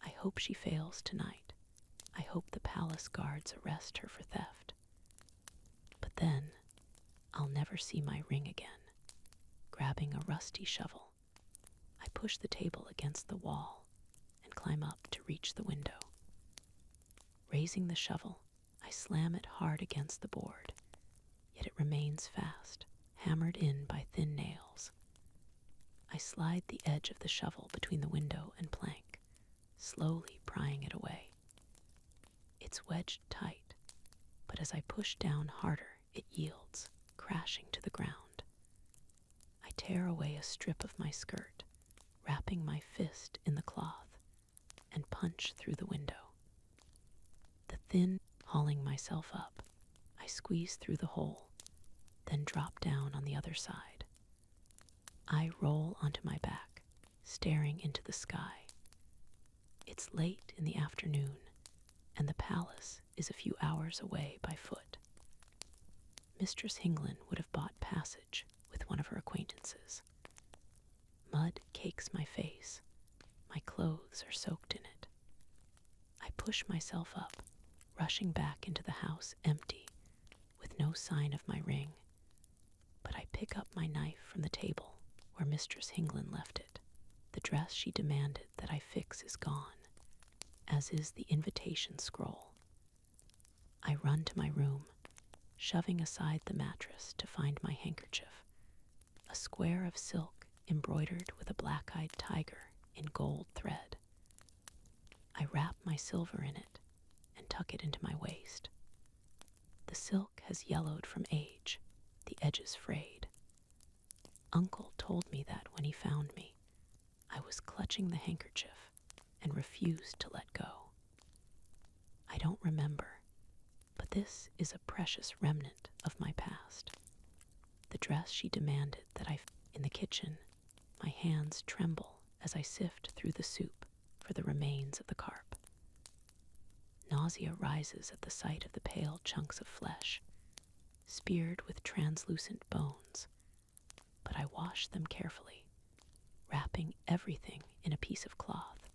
I hope she fails tonight. I hope the palace guards arrest her for theft. But then, I'll never see my ring again. Grabbing a rusty shovel, I push the table against the wall and climb up to reach the window. Raising the shovel, I slam it hard against the board, yet it remains fast, hammered in by thin nails. I slide the edge of the shovel between the window and plank, slowly prying it away. It's wedged tight, but as I push down harder, it yields, crashing to the ground. I tear away a strip of my skirt, wrapping my fist in the cloth, and punch through the window. Hauling myself up, I squeeze through the hole, then drop down on the other side. I roll onto my back, staring into the sky. It's late in the afternoon, and the palace is a few hours away by foot. Mistress Hinglin would have bought passage with one of her acquaintances. Mud cakes my face. My clothes are soaked in it. I push myself up, rushing back into the house empty, with no sign of my ring. But I pick up my knife from the table where Mistress Hinglin left it. The dress she demanded that I fix is gone, as is the invitation scroll. I run to my room, shoving aside the mattress to find my handkerchief, a square of silk embroidered with a black-eyed tiger in gold thread. I wrap my silver in it and tuck it into my waist. The silk has yellowed from age, the edges frayed. Uncle told me that when he found me, I was clutching the handkerchief and refused to let go. I don't remember, but this is a precious remnant of my past. The dress she demanded that in the kitchen, my hands tremble as I sift through the soup for the remains of the carp. Nausea rises at the sight of the pale chunks of flesh, speared with translucent bones, but I wash them carefully, wrapping everything in a piece of cloth.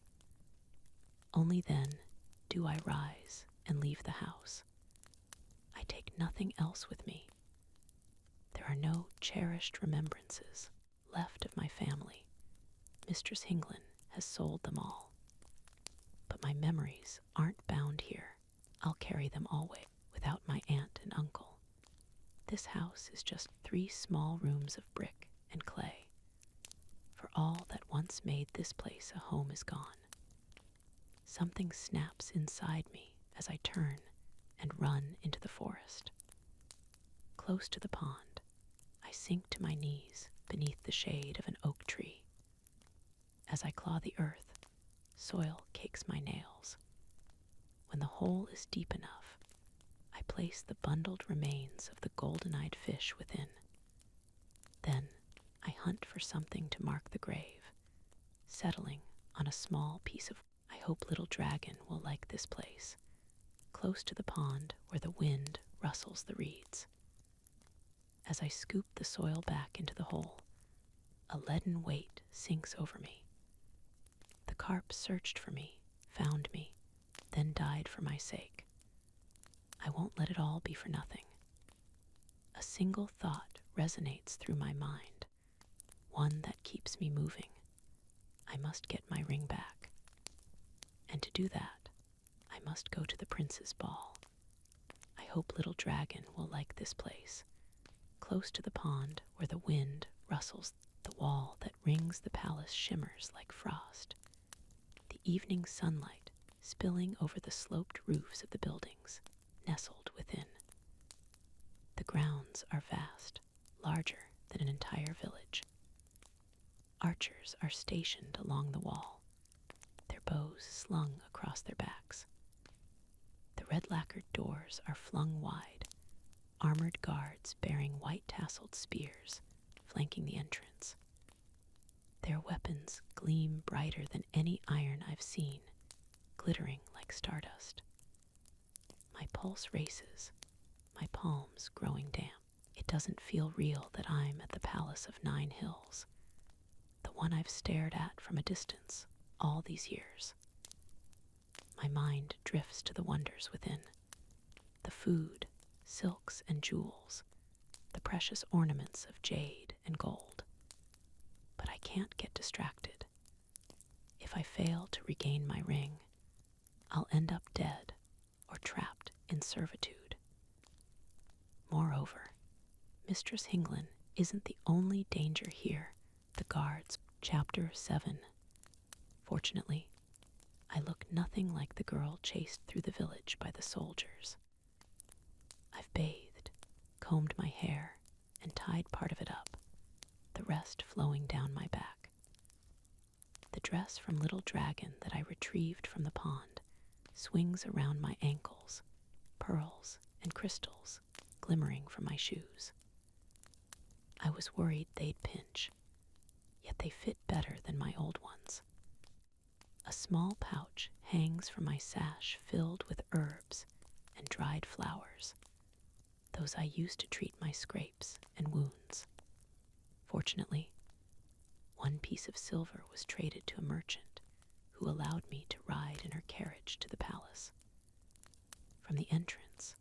Only then do I rise and leave the house. I take nothing else with me. There are no cherished remembrances left of my family. Mistress Hinglin has sold them all. But my memories aren't bound here. I'll carry them always, without my aunt and uncle. This house is just 3 small rooms of brick and clay. For all that once made this place a home is gone. Something snaps inside me as I turn and run into the forest. Close to the pond, I sink to my knees beneath the shade of an oak tree. As I claw the earth, soil cakes my nails. When the hole is deep enough, I place the bundled remains of the golden-eyed fish within. Then I hunt for something to mark the grave, settling on a small piece of. I hope little dragon will like this place, close to the pond where the wind rustles the reeds. As I scoop the soil back into the hole, a leaden weight sinks over me. The carp searched for me, found me, then died for my sake. I won't let it all be for nothing. A single thought resonates through my mind, one that keeps me moving. I must get my ring back. And to do that, I must go to the prince's ball. I hope little dragon will like this place, close to the pond where the wind rustles. The wall that rings the palace shimmers like frost. The evening sunlight spilling over the sloped roofs of the buildings, nestled within. The grounds are vast, larger than an entire village. Archers are stationed along the wall, their bows slung across their backs. The red-lacquered doors are flung wide, armored guards bearing white-tasseled spears flanking the entrance. Their weapons gleam brighter than any iron I've seen, glittering like stardust. My pulse races, my palms growing damp. It doesn't feel real that I'm at the Palace of 9 Hills, the one I've stared at from a distance all these years. My mind drifts to the wonders within, the food, silks and jewels, the precious ornaments of jade and gold. But I can't get distracted. If I fail to regain my ring, I'll end up dead or trapped in servitude. Moreover, Mistress Hinglin isn't the only danger here. The guards. Chapter 7. Fortunately, I look nothing like the girl chased through the village by the soldiers. I've bathed, combed my hair, and tied part of it up, the rest flowing down my back. The dress from Little Dragon that I retrieved from the pond swings around my ankles, pearls and crystals glimmering from my shoes. I was worried they'd pinch, yet they fit better than my old ones. A small pouch hangs from my sash filled with herbs and dried flowers, those I used to treat my scrapes and wounds. Fortunately, one piece of silver was traded to a merchant who allowed me to ride in her carriage to the palace. From the entrance,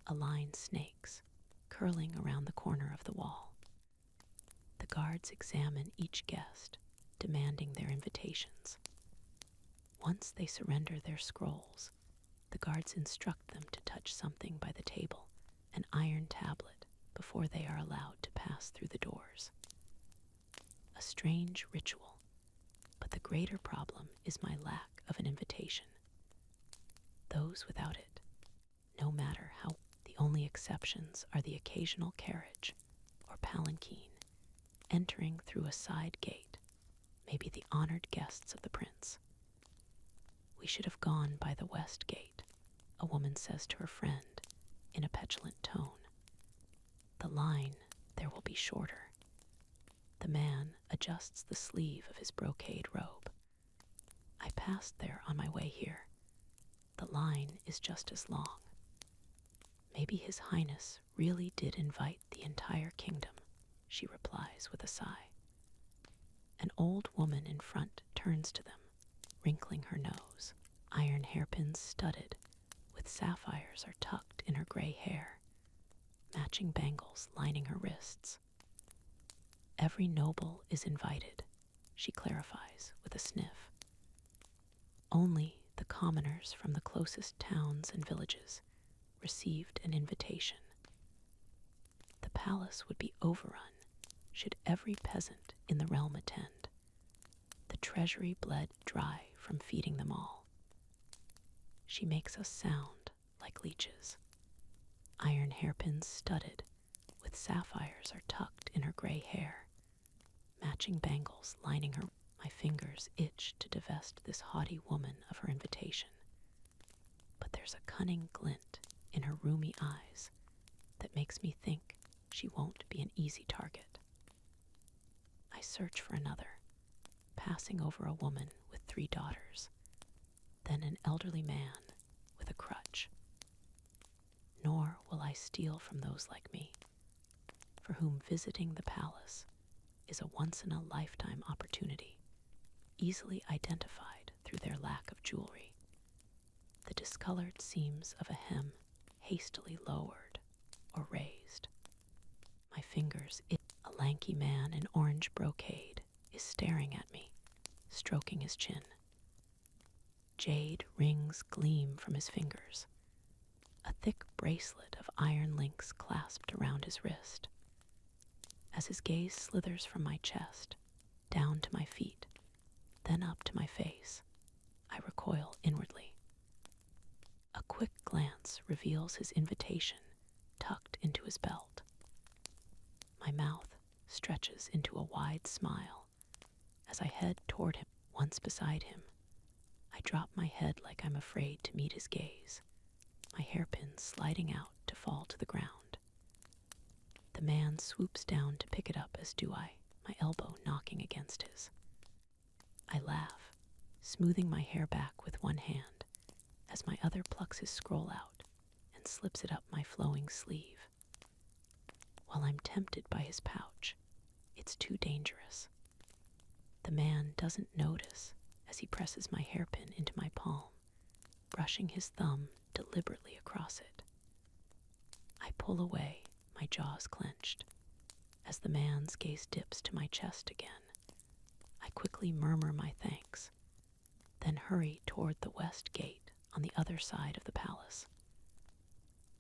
a line snakes, curling around the corner of the wall. The guards examine each guest, demanding their invitations. Once they surrender their scrolls, the guards instruct them to touch something by the table, an iron tablet, before they are allowed to pass through the doors. A strange ritual, but the greater problem is my lack of an invitation. Those without it, no matter how, the only exceptions are the occasional carriage or palanquin entering through a side gate, maybe the honored guests of the prince. We should have gone by the west gate, a woman says to her friend in a petulant tone. The line there will be shorter. The man adjusts the sleeve of his brocade robe. I passed there on my way here. The line is just as long. Maybe His Highness really did invite the entire kingdom, she replies with a sigh. An old woman in front turns to them, wrinkling her nose. Iron hairpins studded with sapphires are tucked in her gray hair, matching bangles lining her wrists. Every noble is invited, she clarifies with a sniff. Only the commoners from the closest towns and villages received an invitation. The palace would be overrun should every peasant in the realm attend. The treasury bled dry from feeding them all. She makes us sound like leeches. Iron hairpins studded with sapphires are tucked in her gray hair, matching bangles lining her. My fingers itch to divest this haughty woman of her invitation. But there's a cunning glint in her rheumy eyes that makes me think she won't be an easy target. I search for another, passing over a woman with 3 daughters, then an elderly man with a crutch. Nor will I steal from those like me, for whom visiting the palace is a once-in-a-lifetime opportunity, easily identified through their lack of jewelry. The discolored seams of a hem hastily lowered or raised. My fingers itch. A lanky man in orange brocade is staring at me, stroking his chin. Jade rings gleam from his fingers, a thick bracelet of iron links clasped around his wrist. As his gaze slithers from my chest, down to my feet, then up to my face, I recoil inwardly. A quick glance reveals his invitation tucked into his belt. My mouth stretches into a wide smile, As I head toward him, once beside him, I drop my head like I'm afraid to meet his gaze, my hairpin sliding out to fall to the ground. The man swoops down to pick it up, as do I, my elbow knocking against his. I laugh, smoothing my hair back with one hand, as my other plucks his scroll out and slips it up my flowing sleeve. While I'm tempted by his pouch, it's too dangerous. The man doesn't notice as he presses my hairpin into my palm, brushing his thumb deliberately across it. I pull away, my jaws clenched. As the man's gaze dips to my chest again, I quickly murmur my thanks, then hurry toward the west gate on the other side of the palace.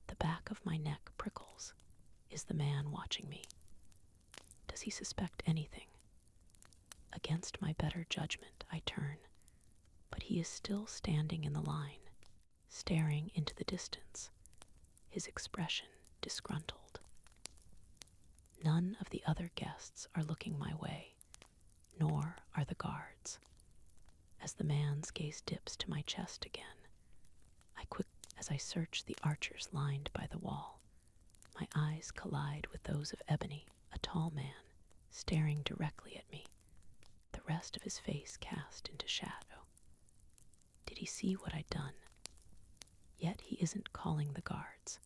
The back of my neck prickles. Is the man watching me? Does he suspect anything? Against my better judgment, I turn, but he is still standing in the line, staring into the distance, his expression disgruntled. None of the other guests are looking my way, nor are the guards. As the man's gaze dips to my chest again, as I search the archers lined by the wall, my eyes collide with those of Ebony, a tall man, staring directly at me, the rest of his face cast into shadow. Did he see what I'd done? Yet he isn't calling the guards.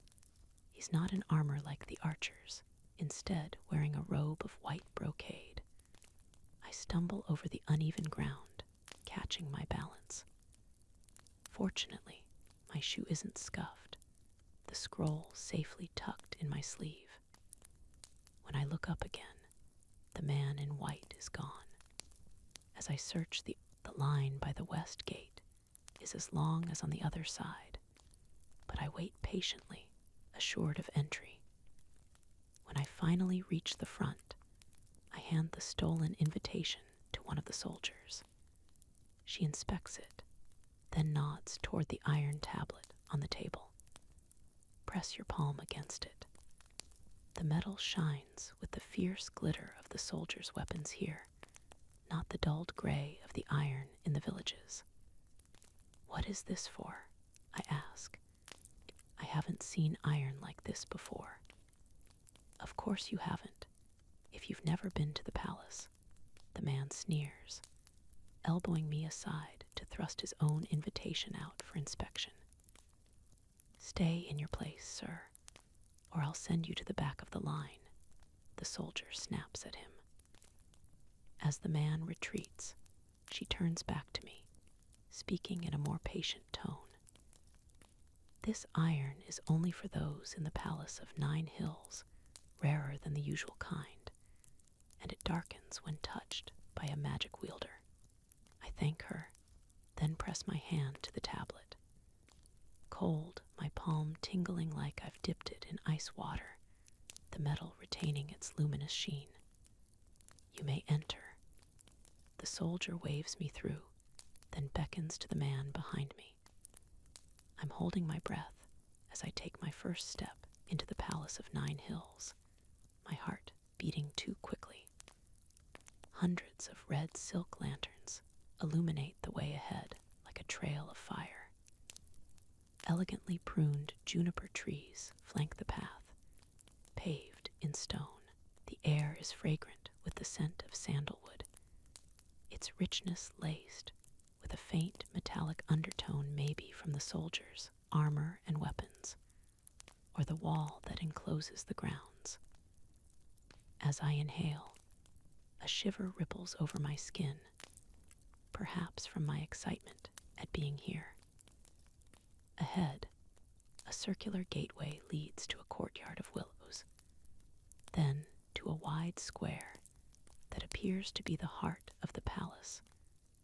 He's not in armor like the archers, instead wearing a robe of white brocade. I stumble over the uneven ground, catching my balance. Fortunately, my shoe isn't scuffed, the scroll safely tucked in my sleeve. When I look up again, the man in white is gone. As I search the line by the west gate is as long as on the other side, but I wait patiently, assured of entry. When I finally reach the front, I hand the stolen invitation to one of the soldiers. She inspects it, then nods toward the iron tablet on the table. Press your palm against it. The metal shines with the fierce glitter of the soldiers' weapons here, not the dulled gray of the iron in the villages. What is this for? I ask. I haven't seen iron like this before. Of course you haven't, if you've never been to the palace. The man sneers, elbowing me aside to thrust his own invitation out for inspection. Stay in your place, sir, or I'll send you to the back of the line, the soldier snaps at him. As the man retreats, she turns back to me, speaking in a more patient tone. This iron is only for those in the palace of 9 hills, rarer than the usual kind, and it darkens when touched by a magic wielder. I thank her, then press my hand to the tablet. Cold, my palm tingling like I've dipped it in ice water, the metal retaining its luminous sheen. You may enter. The soldier waves me through, then beckons to the man behind me. I'm holding my breath as I take my first step into the palace of 9 hills, my heart beating too quickly. Hundreds of red silk lanterns illuminate the way ahead like a trail of fire. Elegantly pruned juniper trees flank the path, paved in stone. The air is fragrant with the scent of sandalwood, its richness laced with a faint metallic undertone, maybe from the soldiers' armor and weapons, or the wall that encloses the grounds. As I inhale, a shiver ripples over my skin, perhaps from my excitement at being here. Ahead, a circular gateway leads to a courtyard of willows, then to a wide square that appears to be the heart of the palace,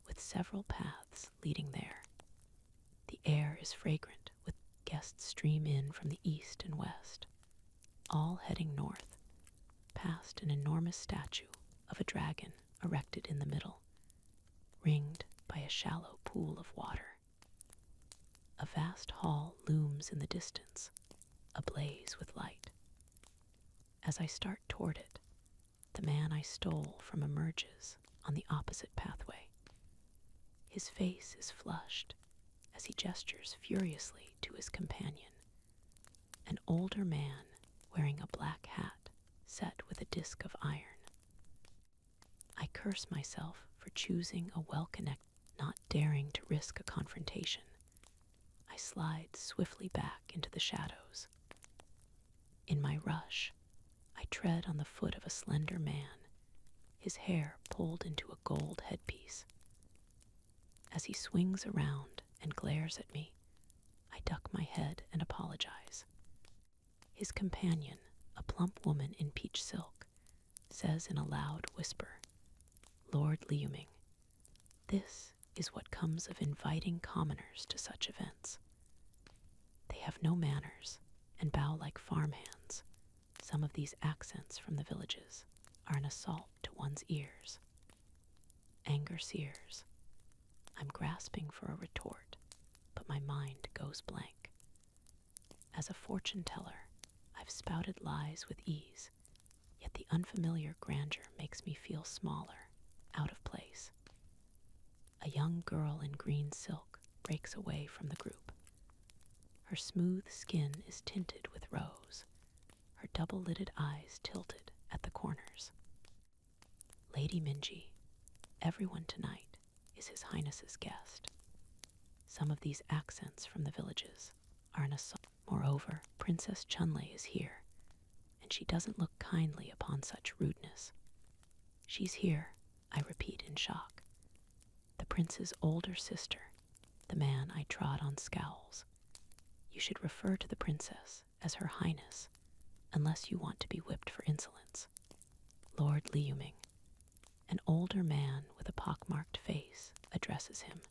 with several paths leading there. The air is fragrant with guests stream in from the east and west, all heading north, past an enormous statue of a dragon erected in the middle, ringed by a shallow pool of water. A vast hall looms in the distance, ablaze with light. As I start toward it, the man I stole from emerges, on the opposite pathway. His face is flushed as he gestures furiously to his companion, an older man wearing a black hat set with a disc of iron. I curse myself for choosing a well-connected, not daring to risk a confrontation. I slide swiftly back into the shadows. In my rush, I tread on the foot of a slender man, his hair pulled into a gold headpiece. As he swings around and glares at me, I duck my head and apologize. His companion, a plump woman in peach silk, says in a loud whisper, "Lord Liuming, this is what comes of inviting commoners to such events. They have no manners and bow like farmhands. Some of these accents from the villages are an assault to one's ears." Anger sears. I'm grasping for a retort, but my mind goes blank. As a fortune teller, I've spouted lies with ease, yet the unfamiliar grandeur makes me feel smaller, out of place. A young girl in green silk breaks away from the group. Her smooth skin is tinted with rose, her double-lidded eyes tilted at the corners. Lady Minji, everyone tonight is His Highness's guest. Some of these accents from the villages are an assault. Moreover, Princess Chunlei is here, and she doesn't look kindly upon such rudeness. She's here, I repeat in shock. The prince's older sister, the man I trod on scowls. You should refer to the princess as Her Highness, unless you want to be whipped for insolence. Lord Liuming, an older man with a pockmarked face, addresses him.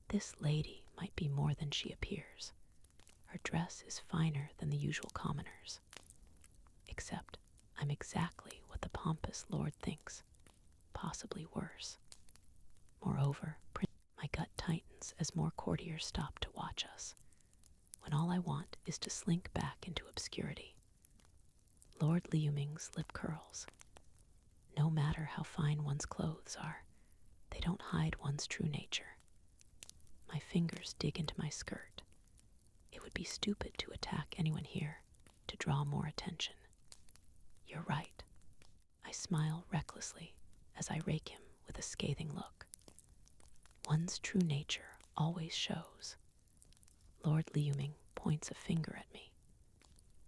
This lady might be more than she appears. Her dress is finer than the usual commoners. Except I'm exactly what the pompous lord thinks, possibly worse. Moreover, my gut tightens as more courtiers stop to watch us, when all I want is to slink back into obscurity. Lord Liuming's lip curls. No matter how fine one's clothes are, they don't hide one's true nature. My fingers dig into my skirt. It would be stupid to attack anyone here, to draw more attention. You're right. I smile recklessly as I rake him with a scathing look. One's true nature always shows. Lord Liuming points a finger at me.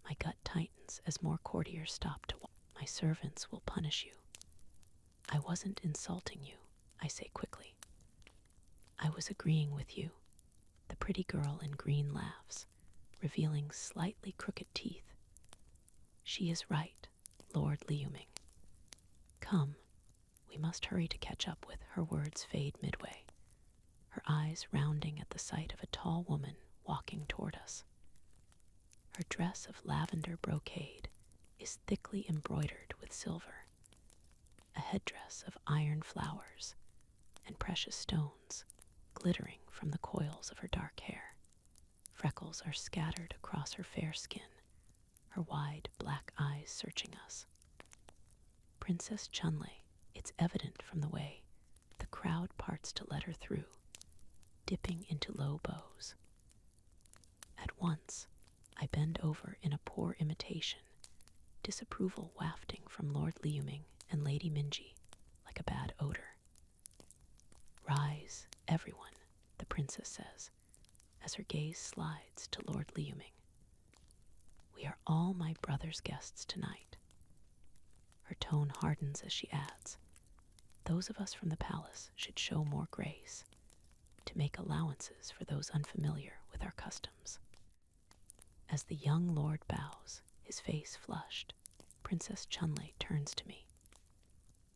My gut tightens as more courtiers stop to watch. My servants will punish you. I wasn't insulting you, I say quickly. I was agreeing with you. The pretty girl in green laughs, revealing slightly crooked teeth. She is right, Lord Liuming. Come, we must hurry to catch up with. Her words fade midway, her eyes rounding at the sight of a tall woman walking toward us. Her dress of lavender brocade is thickly embroidered with silver, a headdress of iron flowers and precious stones glittering from the coils of her dark hair. Freckles are scattered across her fair skin, her wide black eyes searching us. Princess Chunlei, it's evident from the way the crowd parts to let her through, dipping into low bows. At once, I bend over in a poor imitation, disapproval wafting from Lord Liuming and Lady Minji like a bad odor. Rise, everyone, the princess says, as her gaze slides to Lord Liuming. We are all my brother's guests tonight. Her tone hardens as she adds, those of us from the palace should show more grace, to make allowances for those unfamiliar with our customs. As the young lord bows, his face flushed, Princess Chunlei turns to me.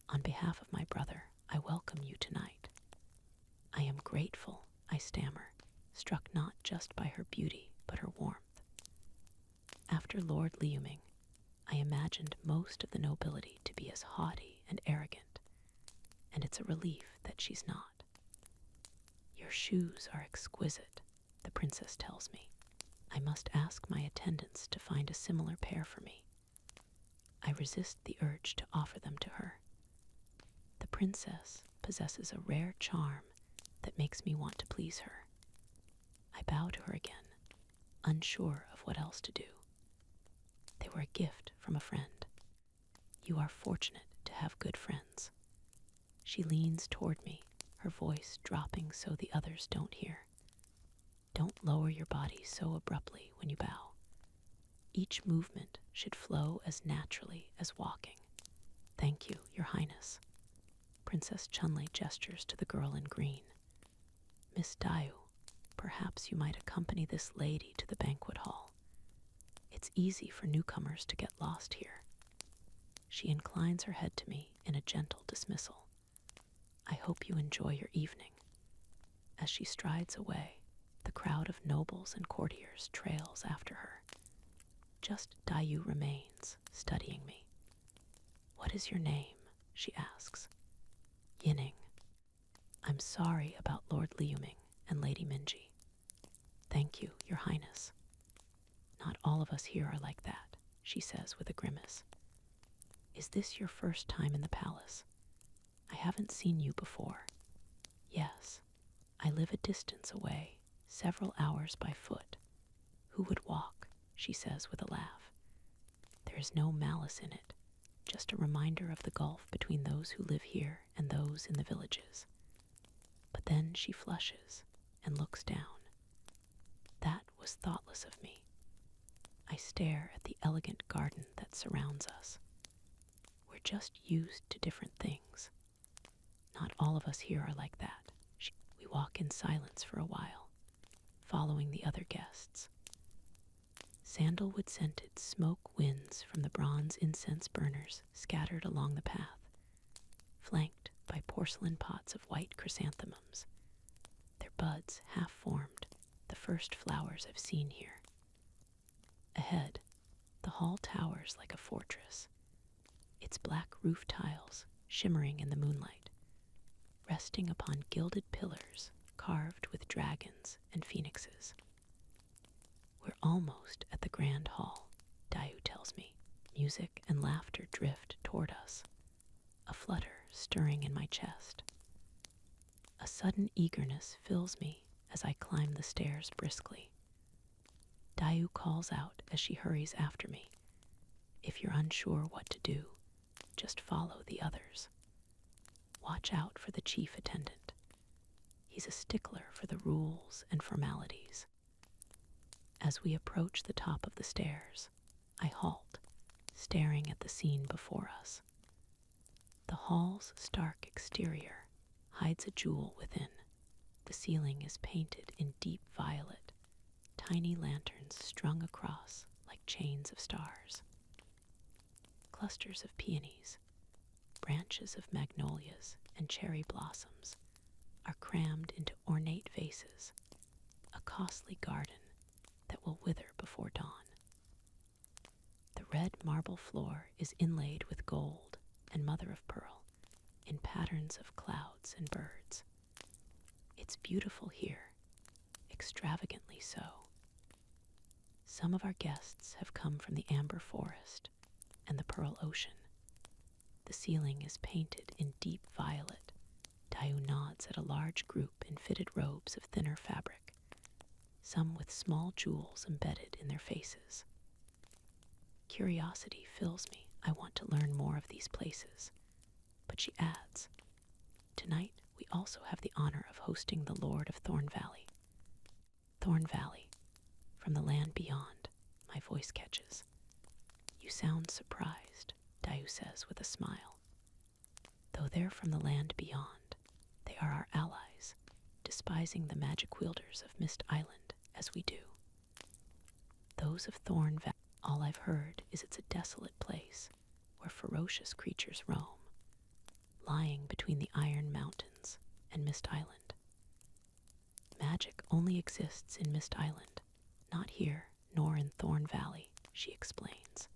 On behalf of my brother, I welcome you tonight. I am grateful, I stammer, struck not just by her beauty, but her warmth. After Lord Liuming, I imagined most of the nobility to be as haughty and arrogant, and it's a relief that she's not. Your shoes are exquisite, the princess tells me. I must ask my attendants to find a similar pair for me. I resist the urge to offer them to her. The princess possesses a rare charm that makes me want to please her. I bow to her again, unsure of what else to do. They were a gift from a friend. You are fortunate to have good friends. She leans toward me, her voice dropping so the others don't hear. Don't lower your body so abruptly when you bow. Each movement should flow as naturally as walking. Thank you, Your Highness. Princess Chunlei gestures to the girl in green. Miss Dayu, perhaps you might accompany this lady to the banquet hall. It's easy for newcomers to get lost here. She inclines her head to me in a gentle dismissal. I hope you enjoy your evening. As she strides away, the crowd of nobles and courtiers trails after her. Just Dayu remains, studying me. What is your name? She asks. Yining. I'm sorry about Lord Liuming and Lady Minji. Thank you, Your Highness. Not all of us here are like that, she says with a grimace. Is this your first time in the palace? I haven't seen you before. Yes, I live a distance away, several hours by foot. Who would walk? She says with a laugh. There is no malice in it, just a reminder of the gulf between those who live here and those in the villages. But then she flushes and looks down. That was thoughtless of me. I stare at the elegant garden that surrounds us. We're just used to different things. Not all of us here are like that. We walk in silence for a while, following the other guests. Sandalwood-scented smoke winds from the bronze incense burners scattered along the path, flanked by porcelain pots of white chrysanthemums, their buds half-formed, the first flowers I've seen here. Ahead, the hall towers like a fortress, its black roof tiles shimmering in the moonlight, resting upon gilded pillars carved with dragons and phoenixes. We're almost at the grand hall, Dayu tells me. Music and laughter drift toward us, a flutter stirring in my chest. A sudden eagerness fills me as I climb the stairs briskly. Dayu calls out as she hurries after me. If you're unsure what to do, just follow the others. Watch out for the chief attendant. He's a stickler for the rules and formalities. As we approach the top of the stairs, I halt, staring at the scene before us. The hall's stark exterior hides a jewel within. The ceiling is painted in deep violet, tiny lanterns strung across like chains of stars. Clusters of peonies, branches of magnolias and cherry blossoms are crammed into ornate vases, a costly garden that will wither before dawn. The red marble floor is inlaid with gold and mother of pearl in patterns of clouds and birds. It's beautiful here, extravagantly so. Some of our guests have come from the amber forest and the pearl ocean. The ceiling is painted in deep violet. Dayu nods at a large group in fitted robes of thinner fabric, some with small jewels embedded in their faces. Curiosity fills me. I want to learn more of these places. But she adds, tonight we also have the honor of hosting the Lord of Thorn Valley. Thorn Valley, from the land beyond, my voice catches. You sound surprised, Dayu says with a smile. Though they're from the land beyond, they are our allies, despising the magic wielders of Mist Island as we do. Those of Thorn Valley, all I've heard is it's a desolate place where ferocious creatures roam, lying between the Iron Mountains and Mist Island. Magic only exists in Mist Island, not here nor in Thorn Valley, she explains.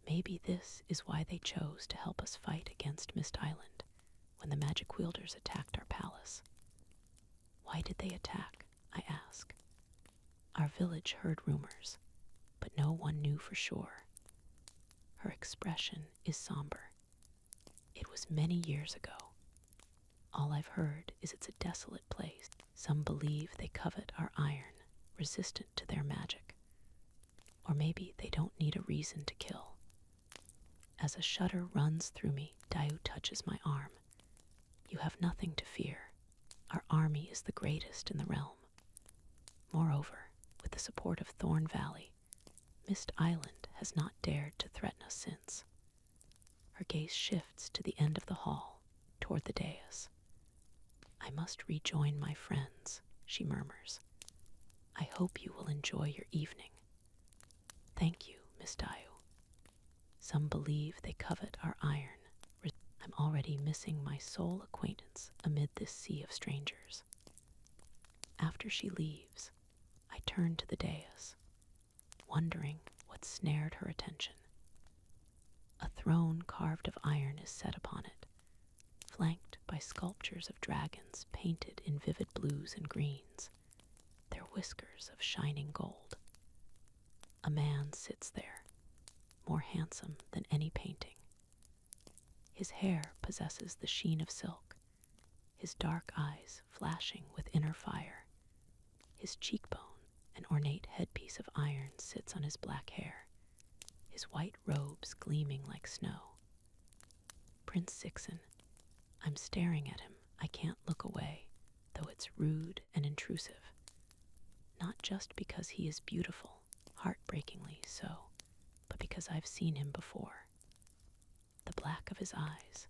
Maybe this is why they chose to help us fight against Mist Island when the magic wielders attacked our palace. Why did they attack? I ask. Our village heard rumors, but no one knew for sure. Her expression is somber. It was was many years ago. All I've heard is it's a desolate place. Some believe they covet our iron, resistant to their magic. Or maybe they don't need a reason to kill. As a shudder runs through me, Dayu touches my arm. You have nothing to fear. Our army is the greatest in the realm. Moreover, with the support of Thorn Valley, Mist Island has not dared to threaten us since. Her gaze shifts to the end of the hall, toward the dais. I must rejoin my friends, she murmurs. I hope you will enjoy your evening. Thank you, Miss Dayu. Some believe they covet our iron. I'm already missing my sole acquaintance amid this sea of strangers. After she leaves, I turn to the dais, wondering what snared her attention. A throne carved of iron is set upon it, flanked by sculptures of dragons painted in vivid blues and greens, their whiskers of shining gold. A man sits there, more handsome than any painting. His hair possesses the sheen of silk, his dark eyes flashing with inner fire. His cheekbone, an ornate headpiece of iron, sits on his black hair, his white robes gleaming like snow. Prince Sixen. I'm staring at him. I can't look away, though it's rude and intrusive. Not just because he is beautiful, heartbreakingly so, but because I've seen him before. The black of his eyes,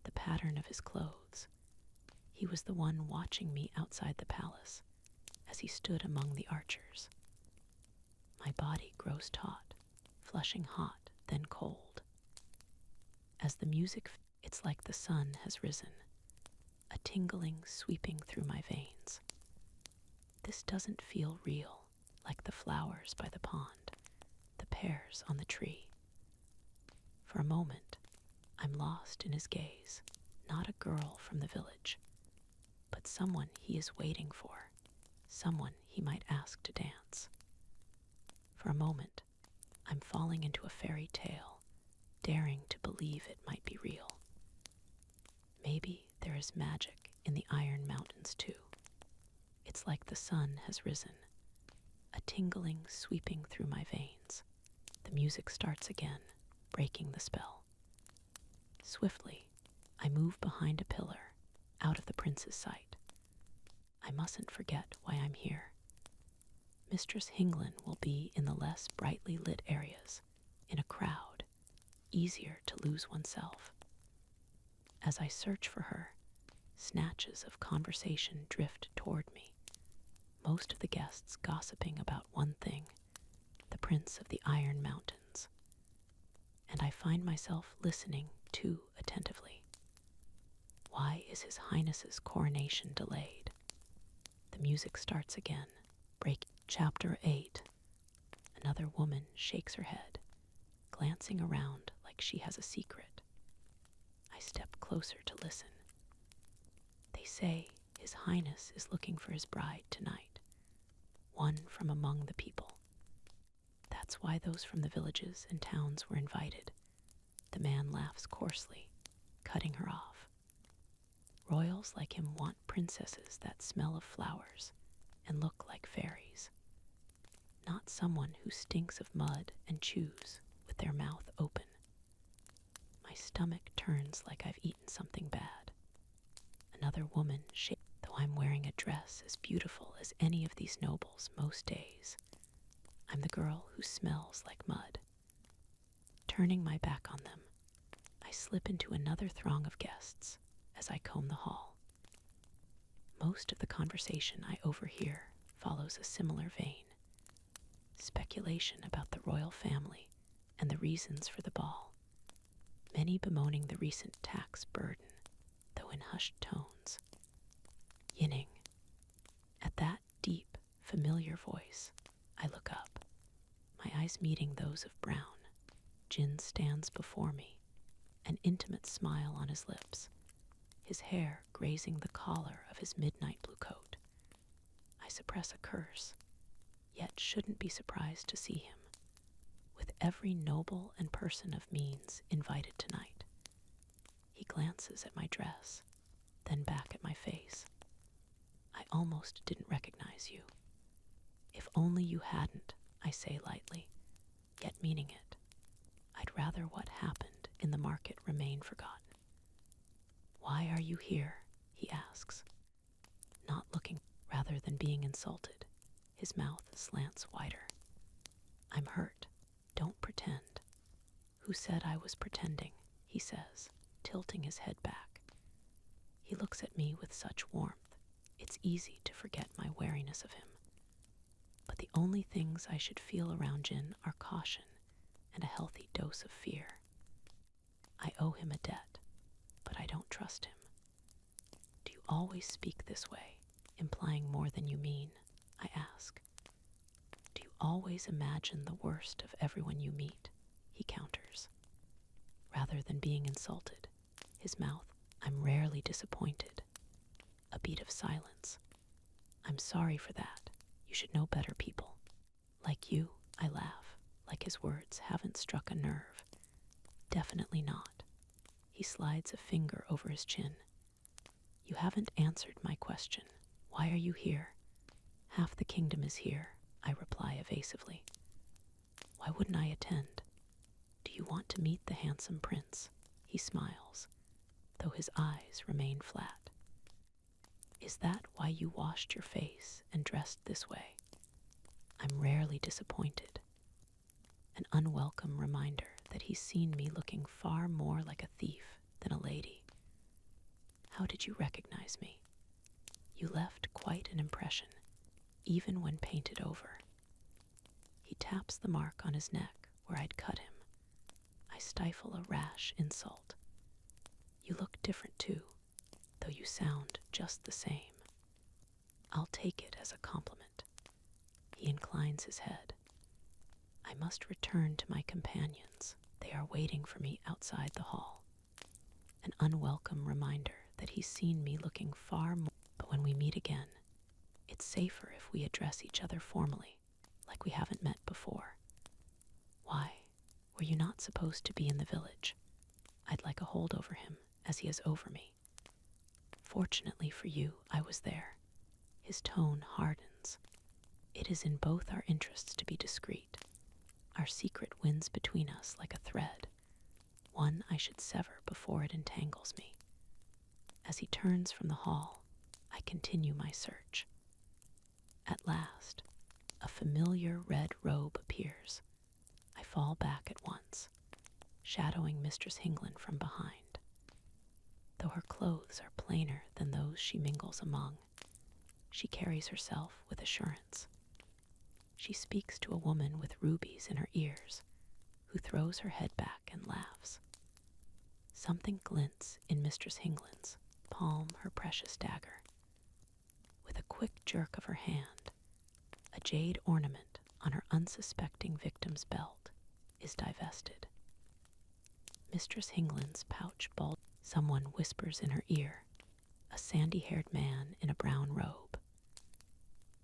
the pattern of his clothes. He was the one watching me outside the palace, as he stood among the archers. My body grows taut, flushing hot, then cold. As the music, it's like the sun has risen, a tingling sweeping through my veins. This doesn't feel real, like the flowers by the pond, the pears on the tree. For a moment, I'm lost in his gaze, not a girl from the village, but someone he is waiting for, someone he might ask to dance. For a moment, I'm falling into a fairy tale, daring to believe it might be real. Maybe there is magic in the Iron Mountains too. It's like the sun has risen, a tingling sweeping through my veins. The music starts again, breaking the spell. Swiftly, I move behind a pillar, out of the prince's sight. I mustn't forget why I'm here. Mistress Hinglin will be in the less brightly lit areas, in a crowd, easier to lose oneself. As I search for her, snatches of conversation drift toward me, most of the guests gossiping about one thing, the Prince of the Iron Mountains. And I find myself listening too attentively. Why is His Highness's coronation delayed? The music starts again, breaking. Chapter 8. Another woman shakes her head, glancing around like she has a secret. I step closer to listen. They say His Highness is looking for his bride tonight, one from among the people. That's why those from the villages and towns were invited. The man laughs coarsely, cutting her off. Royals like him want princesses that smell of flowers and look like fairies. Not someone who stinks of mud and chews with their mouth open. My stomach turns like I've eaten something bad. Another woman shakes, though I'm wearing a dress as beautiful as any of these nobles most days. I'm the girl who smells like mud. Turning my back on them, I slip into another throng of guests as I comb the hall. Most of the conversation I overhear follows a similar vein. Speculation about the royal family and the reasons for the ball. Many bemoaning the recent tax burden, though in hushed tones. Yining. At that deep, familiar voice, I look up, my eyes meeting those of Brown. Jin stands before me, an intimate smile on his lips, his hair grazing the collar of his midnight blue coat. I suppress a curse, yet shouldn't be surprised to see him, with every noble and person of means invited tonight. He glances glances at my dress, then back at my face. I almost didn't recognize you. If only you hadn't, I say lightly, yet meaning it. I'd rather what happened in the market remain forgotten. Why are you here? He asks, not looking rather than being insulted. His mouth slants wider. I'm hurt. Don't pretend. Who said I was pretending? He says, tilting his head back. He looks at me with such warmth, it's easy to forget my wariness of him. But the only things I should feel around Jin are caution and a healthy dose of fear. I owe him a debt, but I don't trust him. Do you always speak this way, implying more than you mean? I ask. Do you always imagine the worst of everyone you meet? He counters. Rather than being insulted, his mouth, I'm rarely disappointed. A beat of silence. I'm sorry for that. You should know better, people. Like you, I laugh, like his words haven't struck a nerve. Definitely not. He slides a finger over his chin. You haven't answered my question. Why are you here? Half the kingdom is here, I reply evasively. Why wouldn't I attend? Do you want to meet the handsome prince? He smiles, though his eyes remain flat. Is that why you washed your face and dressed this way? I'm rarely disappointed. An unwelcome reminder that he's seen me looking far more like a thief than a lady. How did you recognize me? You left quite an impression, even when painted over. He taps the mark on his neck where I'd cut him. I stifle a rash insult. You look different too, though you sound just the same. I'll take it as a compliment. He inclines his head. I must return to my companions. They are waiting for me outside the hall. An unwelcome reminder that he's seen me looking far more. But when we meet again, it's safer if we address each other formally, like we haven't met before. Why? Were you not supposed to be in the village? I'd like a hold over him, as he is over me. Fortunately for you, I was there. His tone hardens. It is in both our interests to be discreet. Our secret winds between us like a thread, one I should sever before it entangles me. As he turns from the hall, I continue my search. At last, a familiar red robe appears. I fall back at once, shadowing Mistress Hinglin from behind. Though her clothes are plainer than those she mingles among, she carries herself with assurance. She speaks to a woman with rubies in her ears, who throws her head back and laughs. Something glints in Mistress Hinglin's palm, her precious dagger. With a quick jerk of her hand, a jade ornament on her unsuspecting victim's belt is divested. Mistress Hinglin's pouch bulges. Someone whispers in her ear, a sandy-haired man in a brown robe.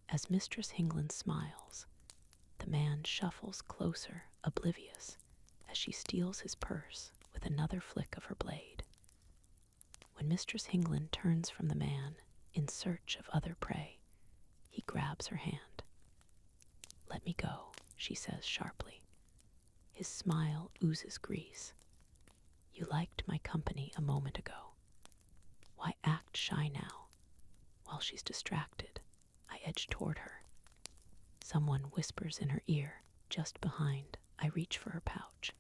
As Mistress Hinglin smiles, the man shuffles closer, oblivious, as she steals his purse with another flick of her blade. When Mistress Hinglin turns from the man in search of other prey, he grabs her hand. Let me go, she says sharply. His smile oozes grease. You liked my company a moment ago. Why act shy now? While she's distracted, I edge toward her. Someone whispers in her ear, just behind. I reach for her pouch,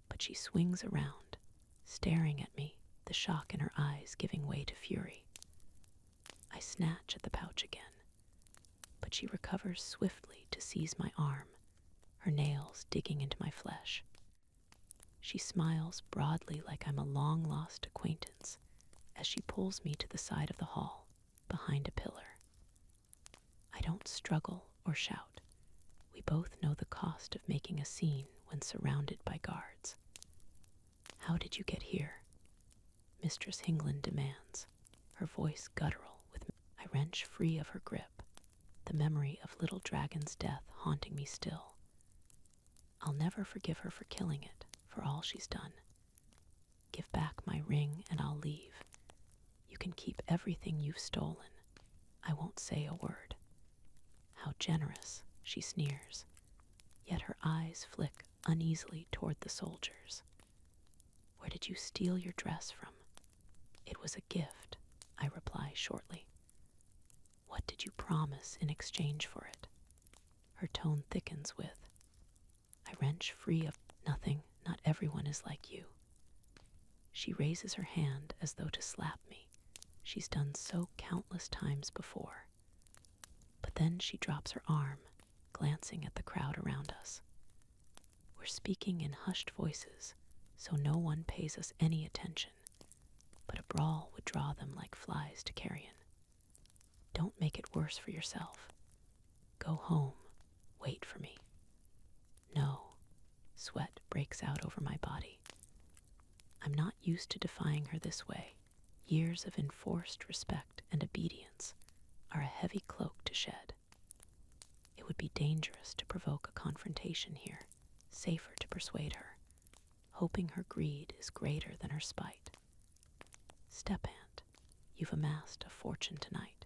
but she swings around, staring at me, the shock in her eyes giving way to fury. I snatch at the pouch again, but she recovers swiftly to seize my arm, her nails digging into my flesh. She smiles broadly like I'm a long-lost acquaintance as she pulls me to the side of the hall, behind a pillar. I don't struggle or shout. We both know the cost of making a scene when surrounded by guards. How did you get here? Mistress Hinglin demands, her voice guttural with me. I wrench free of her grip, the memory of Little Dragon's death haunting me still. I'll never forgive her for killing it, for all she's done. Give back my ring and I'll leave. You can keep everything you've stolen. I won't say a word." How generous, she sneers, yet her eyes flick uneasily toward the soldiers. "Where did you steal your dress from?" "It was a gift," I reply shortly. "What did you promise in exchange for it?" Her tone thickens with, "I wrench free of nothing. Not everyone is like you." She raises her hand as though to slap me. She's done so countless times before. But then she drops her arm, glancing at the crowd around us. We're speaking in hushed voices, so no one pays us any attention, but a brawl would draw them like flies to carrion. Don't make it worse for yourself. Go home. Wait for me. No. Sweat breaks out over my body. I'm not used to defying her this way. Years of enforced respect and obedience are a heavy cloak to shed. It would be dangerous to provoke a confrontation here, safer to persuade her, hoping her greed is greater than her spite. "Step-aunt, you've amassed a fortune tonight.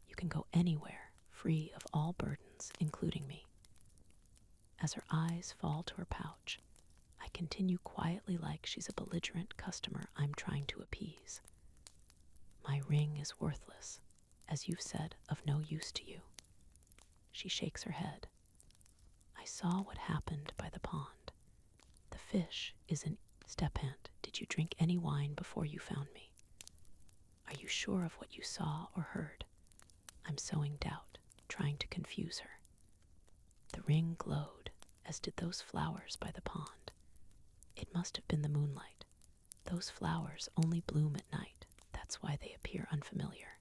You can go anywhere, free of all burdens, including me." As her eyes fall to her pouch, I continue quietly like she's a belligerent customer I'm trying to appease. "My ring is worthless, as you've said, of no use to you." She shakes her head. "I saw what happened by the pond. The fish is an step-aunt. Did you drink any wine before you found me?" "Are you sure of what you saw or heard?" I'm sowing doubt, trying to confuse her. The ring glowed, as did those flowers by the pond. It must have been the moonlight. Those flowers only bloom at night. That's why they appear unfamiliar.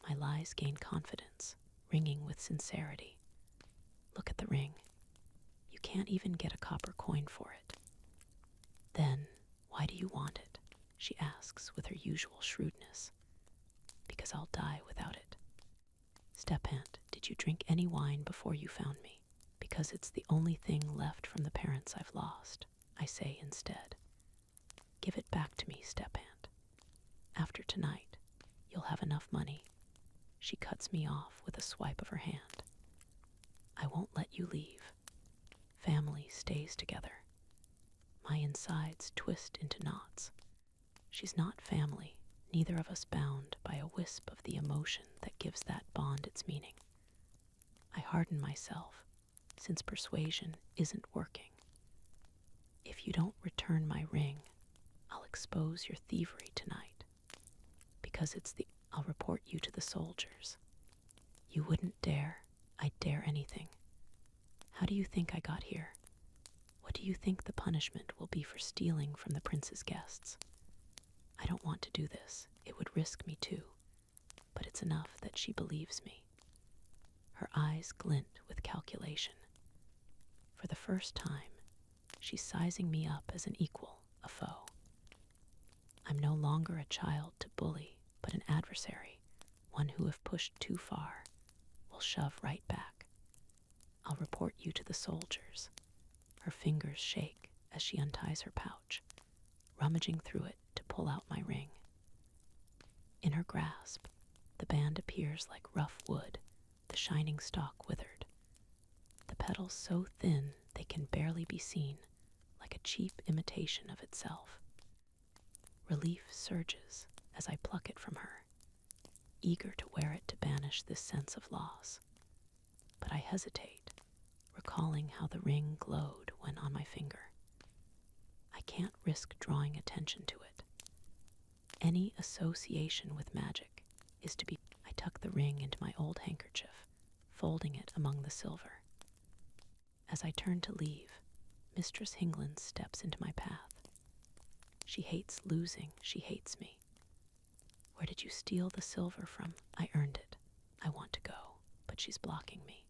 My lies gain confidence, ringing with sincerity. "Look at the ring. You can't even get a copper coin for it." "Then, why do you want it?" she asks with her usual shrewdness. "Because I'll die without it." "Step-aunt, did you drink any wine before you found me?" "Because it's the only thing left from the parents I've lost," I say instead. "Give it back to me, step-aunt. After tonight, you'll have enough money." She cuts me off with a swipe of her hand. "I won't let you leave. Family stays together." My insides twist into knots. She's not family, neither of us bound by a wisp of the emotion that gives that bond its meaning. I harden myself, since persuasion isn't working. "If you don't return my ring, I'll expose your thievery tonight. Because I'll report you to the soldiers." "You wouldn't dare." "I'd dare anything." "How do you think I got here? What do you think the punishment will be for stealing from the prince's guests?" I don't want to do this. It would risk me too. But it's enough that she believes me. Her eyes glint with calculation. For the first time, she's sizing me up as an equal, a foe. I'm no longer a child to bully, but an adversary, one who, if pushed too far, will shove right back. "I'll report you to the soldiers." Her fingers shake as she unties her pouch, rummaging through it to pull out my ring. In her grasp, the band appears like rough wood, the shining stalk withered. The petals so thin they can barely be seen, like a cheap imitation of itself. Relief surges as I pluck it from her, eager to wear it to banish this sense of loss. But I hesitate, recalling how the ring glowed when on my finger. I can't risk drawing attention to it. Any association with magic is to be. I tuck the ring into my old handkerchief, folding it among the silver. As I turn to leave, Mistress Hingland steps into my path. She hates losing, she hates me. "Where did you steal the silver from?" "I earned it. I want to go, but she's blocking me."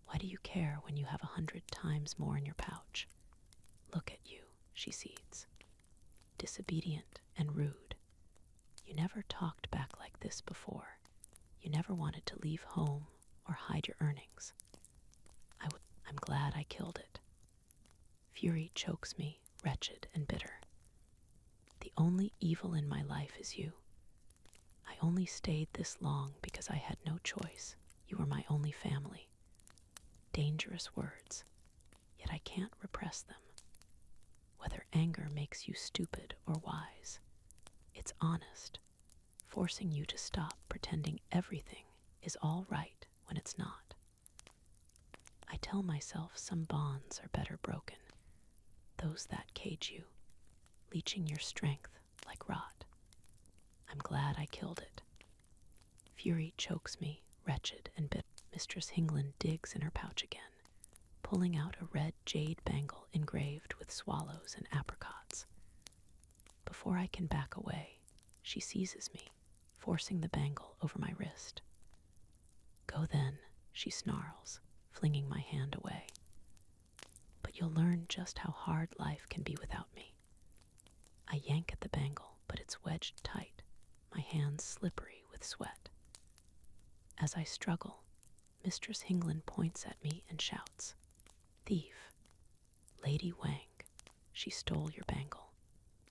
"Why do you care when you have 100 times more in your pouch?" "Look at you," she seethes. "Disobedient and rude. You never talked back like this before. You never wanted to leave home or hide your earnings." I'm glad I killed it. Fury chokes me, wretched and bitter. only evil in my life is you. I only stayed this long because I had no choice. You were my only family. Dangerous words, yet I can't repress them. Whether anger makes you stupid or wise, it's honest, forcing you to stop pretending everything is all right when it's not. I tell myself some bonds are better broken, those that cage you, leeching your strength like rot. I'm glad I killed it. Fury chokes me, wretched and bitter. Mistress Hingland digs in her pouch again, pulling out a red jade bangle engraved with swallows and apricots. Before I can back away, she seizes me, forcing the bangle over my wrist. Go then, she snarls, flinging my hand away. But you'll learn just how hard life can be without me. I yank at the bangle, but it's wedged tight, my hands slippery with sweat. As I struggle, Mistress Hingland points at me and shouts, "Thief! Lady Wang, she stole your bangle."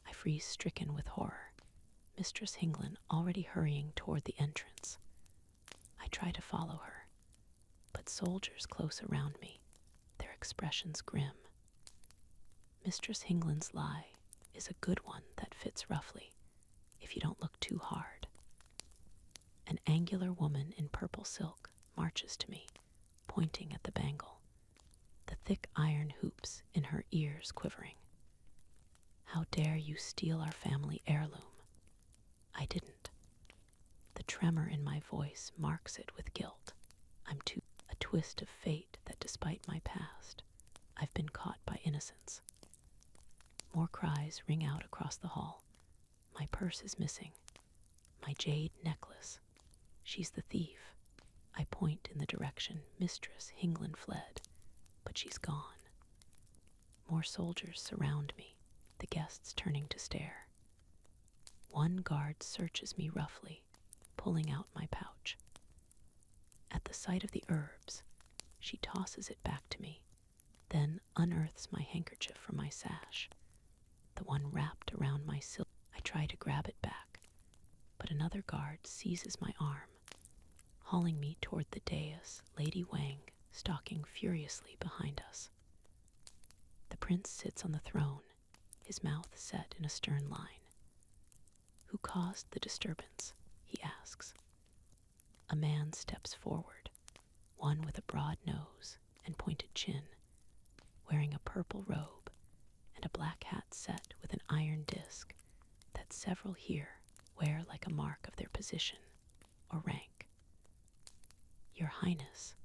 I freeze stricken with horror, Mistress Hingland already hurrying toward the entrance. I try to follow her, but soldiers close around me, their expressions grim. Mistress Hingland's lie is a good one that fits roughly, if you don't look too hard. An angular woman in purple silk marches to me, pointing at the bangle, the thick iron hoops in her ears quivering. How dare you steal our family heirloom? I didn't. The tremor in my voice marks it with guilt. I'm too a twist of fate that despite my past, I've been caught by innocence. More cries ring out across the hall. My purse is missing. My jade necklace. She's the thief. I point in the direction Mistress Hingland fled, but she's gone. More soldiers surround me, the guests turning to stare. One guard searches me roughly, pulling out my pouch. At the sight of the herbs, she tosses it back to me, then unearths my handkerchief from my sash, the one wrapped around my silk. I try to grab it back, but another guard seizes my arm, hauling me toward the dais, Lady Wang stalking furiously behind us. The prince sits on the throne, his mouth set in a stern line. Who caused the disturbance? He asks. A man steps forward, one with a broad nose and pointed chin, wearing a purple robe and a black hat set with an iron disc that several here wear like a mark of their position or rank. Your Highness,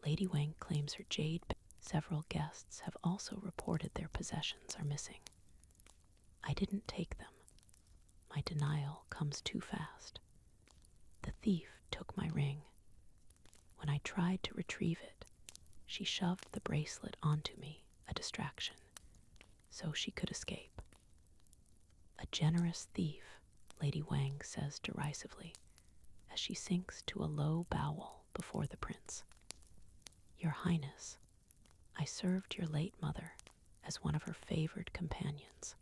Lady Wang claims her jade. Several guests have also reported their possessions are missing. I didn't take them. My denial comes too fast. The thief took my ring. When I tried to retrieve it, she shoved the bracelet onto me, a distraction, so she could escape. A generous thief, Lady Wang says derisively, as she sinks to a low bowel before the prince. Your Highness, I served your late mother as one of her favored companions.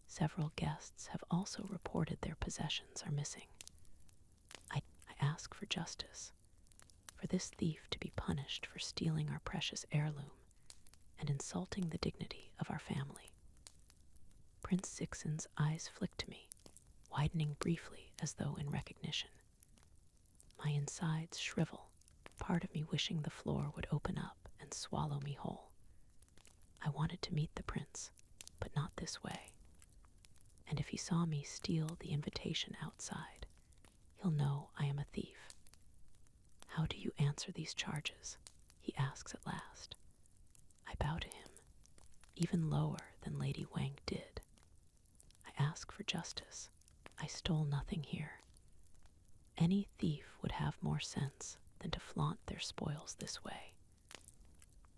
Several guests have also reported their possessions are missing. I ask for justice, for this thief to be punished for stealing our precious heirloom and insulting the dignity of our family. Prince Sixen's eyes flick to me, widening briefly as though in recognition. My insides shrivel, part of me wishing the floor would open up and swallow me whole. I wanted to meet the prince, but not this way. And if he saw me steal the invitation outside, he'll know I am a thief. How do you answer these charges? He asks at last. I bow to him, even lower than Lady Wang did. I ask for justice. I stole nothing here. Any thief would have more sense than to flaunt their spoils this way.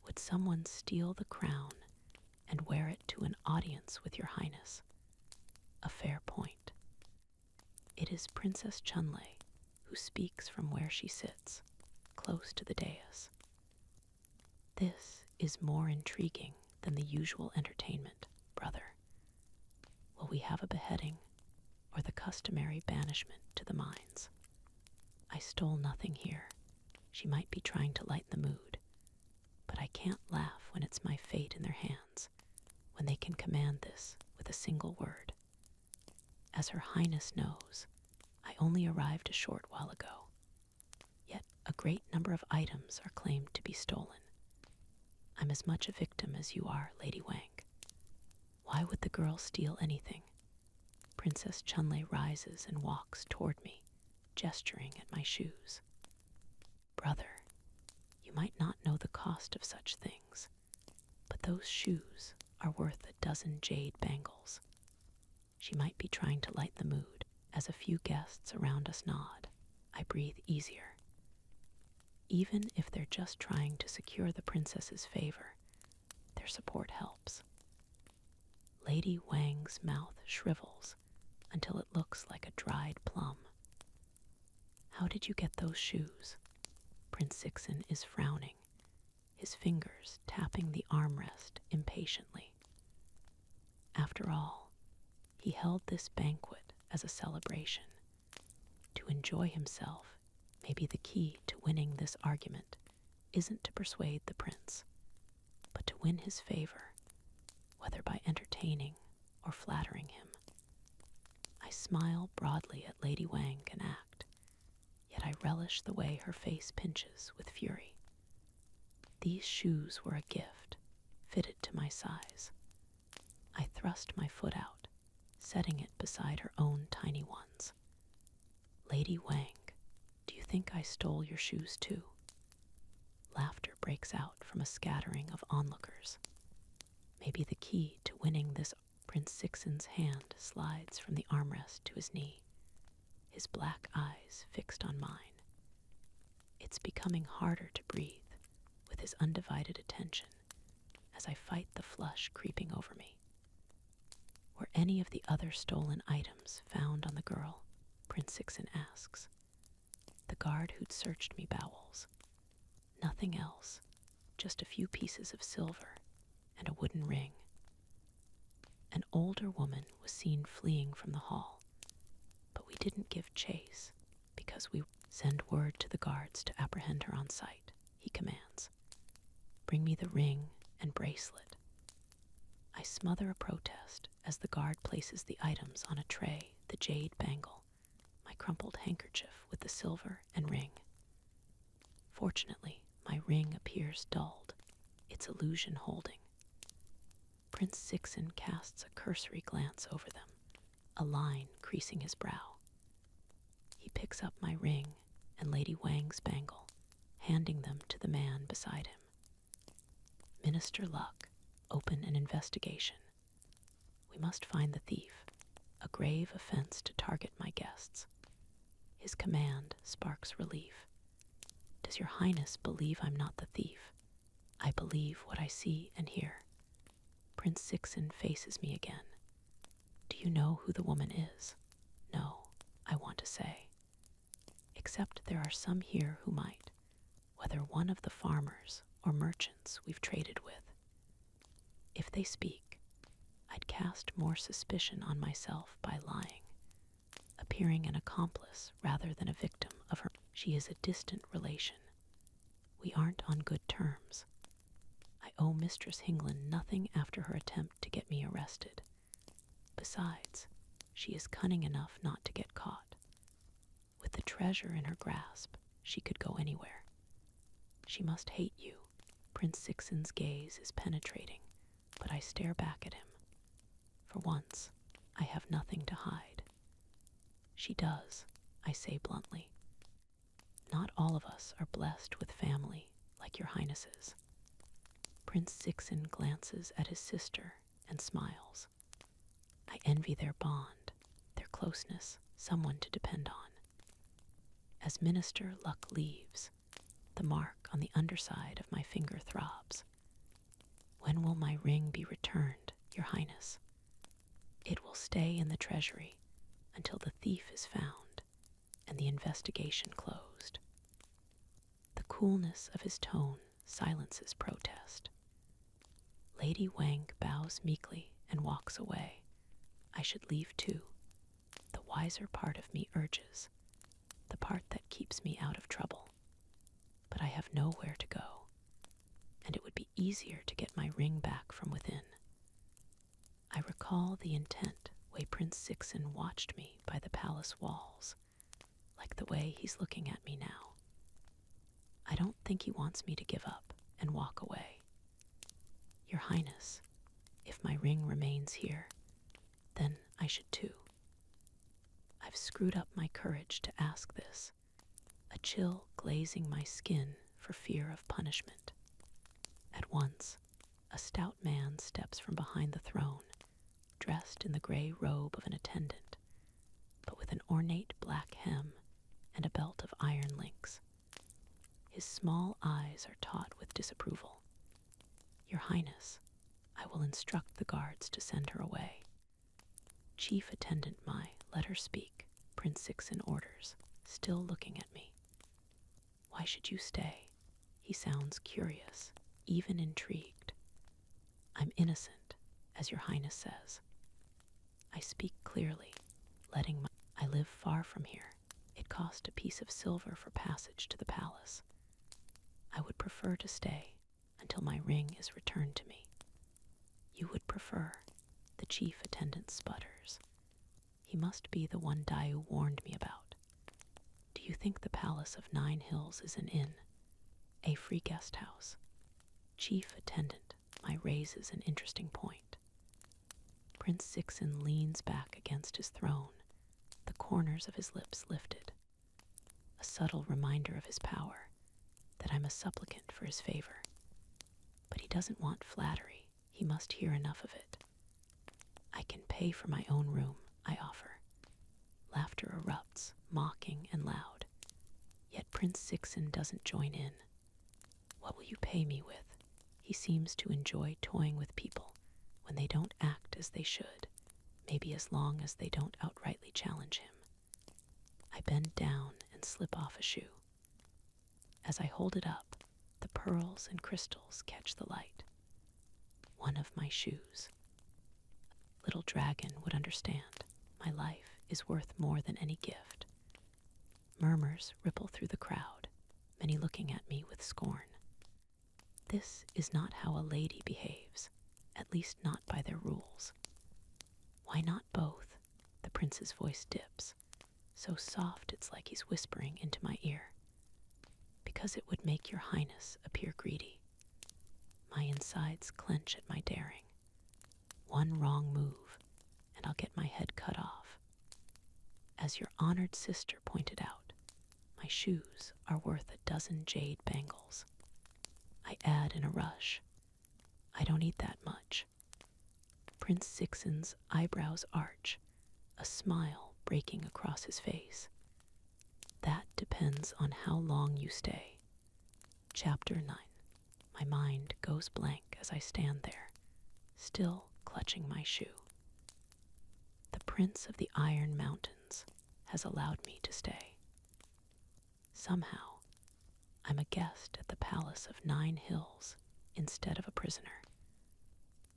Would someone steal the crown and wear it to an audience with your Highness? A fair point. It is Princess Chunlei who speaks from where she sits, close to the dais. This is more intriguing than the usual entertainment, brother. Will we have a beheading or the customary banishment to the mines. I stole nothing here. She might be trying to lighten the mood, but I can't laugh when it's my fate in their hands, when they can command this with a single word. As Her Highness knows, I only arrived a short while ago, yet a great number of items are claimed to be stolen. I'm as much a victim as you are, Lady Wang. Why would the girl steal anything? Princess Chunlei rises and walks toward me, gesturing at my shoes. Brother, you might not know the cost of such things, but those shoes are worth a dozen jade bangles. She might be trying to lighten the mood. As a few guests around us nod, I breathe easier. Even if they're just trying to secure the princess's favor, their support helps. Lady Wang's mouth shrivels until it looks like a dried plum. How did you get those shoes? Prince Sixen is frowning, his fingers tapping the armrest impatiently. After all, he held this banquet as a celebration. To enjoy himself may be the key to winning this argument isn't to persuade the prince, but to win his favor, whether by entertaining or flattering him. I smile broadly at Lady Wang and act, yet I relish the way her face pinches with fury. These shoes were a gift, fitted to my size. I thrust my foot out, setting it beside her own tiny ones. Lady Wang, do you think I stole your shoes too? Laughter breaks out from a scattering of onlookers. Maybe the key to winning this. Prince Sixen's hand slides from the armrest to his knee, his black eyes fixed on mine. It's becoming harder to breathe with his undivided attention as I fight the flush creeping over me. Were any of the other stolen items found on the girl? Prince Sixen asks. The guard who'd searched me bowels. Nothing else, just a few pieces of silver and a wooden ring. An older woman was seen fleeing from the hall, but we didn't give chase because we send word to the guards to apprehend her on sight, he commands. Bring me the ring and bracelet. I smother a protest as the guard places the items on a tray, the jade bangle, my crumpled handkerchief with the silver and ring. Fortunately, my ring appears dulled, its illusion holding. Prince Sixen casts a cursory glance over them, a line creasing his brow. He picks up my ring and Lady Wang's bangle, handing them to the man beside him. Minister Luck, open an investigation. We must find the thief, a grave offense to target my guests. His command sparks relief. Does your highness believe I'm not the thief? I believe what I see and hear. Prince Sixen faces me again. Do you know who the woman is? No, I want to say. Except there are some here who might, whether one of the farmers or merchants we've traded with. If they speak, I'd cast more suspicion on myself by lying, appearing an accomplice rather than a victim of her. She is a distant relation. We aren't on good terms. I owe Mistress Hinglin nothing after her attempt to get me arrested. Besides, she is cunning enough not to get caught. With the treasure in her grasp, she could go anywhere. She must hate you. Prince Sixen's gaze is penetrating, but I stare back at him. For once, I have nothing to hide. She does, I say bluntly. Not all of us are blessed with family like your highnesses. Prince Sixen glances at his sister and smiles. I envy their bond, their closeness, someone to depend on. As Minister Luck leaves, the mark on the underside of my finger throbs. When will my ring be returned, your highness? It will stay in the treasury until the thief is found and the investigation closed. The coolness of his tone silences protest. Lady Wang bows meekly and walks away. I should leave too. The wiser part of me urges, the part that keeps me out of trouble. But I have nowhere to go, and it would be easier to get my ring back from within. I recall the intent way Prince Sixen watched me by the palace walls, like the way he's looking at me now. I don't think he wants me to give up and walk away. Your Highness, if my ring remains here, then I should too. I've screwed up my courage to ask this, a chill glazing my skin for fear of punishment. At once, a stout man steps from behind the throne, dressed in the gray robe of an attendant, but with an ornate black hem and a belt of iron links. His small eyes are taut with disapproval. Your Highness, I will instruct the guards to send her away. Chief Attendant Mai, let her speak, Prince Sixen orders, still looking at me. Why should you stay? He sounds curious, even intrigued. I'm innocent, as your Highness says. I speak clearly, I live far from here. It cost a piece of silver for passage to the palace. I would prefer to stay until my ring is returned to me. You would prefer, the chief attendant sputters. He must be the one Dayu warned me about. Do you think the Palace of 9 Hills is an inn? A free guest house? Chief attendant, my raises an interesting point. Prince Sixen leans back against his throne, the corners of his lips lifted. A subtle reminder of his power, that I'm a supplicant for his favor. But he doesn't want flattery. He must hear enough of it. I can pay for my own room, I offer. Laughter erupts, mocking and loud. Yet Prince Sixen doesn't join in. What will you pay me with? He seems to enjoy toying with people when they don't act as they should, maybe as long as they don't outrightly challenge him. I bend down and slip off a shoe. As I hold it up, the pearls and crystals catch the light. One of my shoes. Little dragon would understand. My life is worth more than any gift. Murmurs ripple through the crowd, many looking at me with scorn. This is not how a lady behaves, at least not by their rules. Why not both? The prince's voice dips, so soft it's like he's whispering into my ear. Because it would make your Highness appear greedy. My insides clench at my daring. One wrong move, and I'll get my head cut off. As your honored sister pointed out, my shoes are worth a dozen jade bangles. I add in a rush, I don't eat that much. Prince Sixen's eyebrows arch, a smile breaking across his face. That depends on how long you stay. Chapter 9. My mind goes blank as I stand there, still clutching my shoe. The Prince of the Iron Mountains has allowed me to stay. Somehow, I'm a guest at the Palace of 9 Hills instead of a prisoner.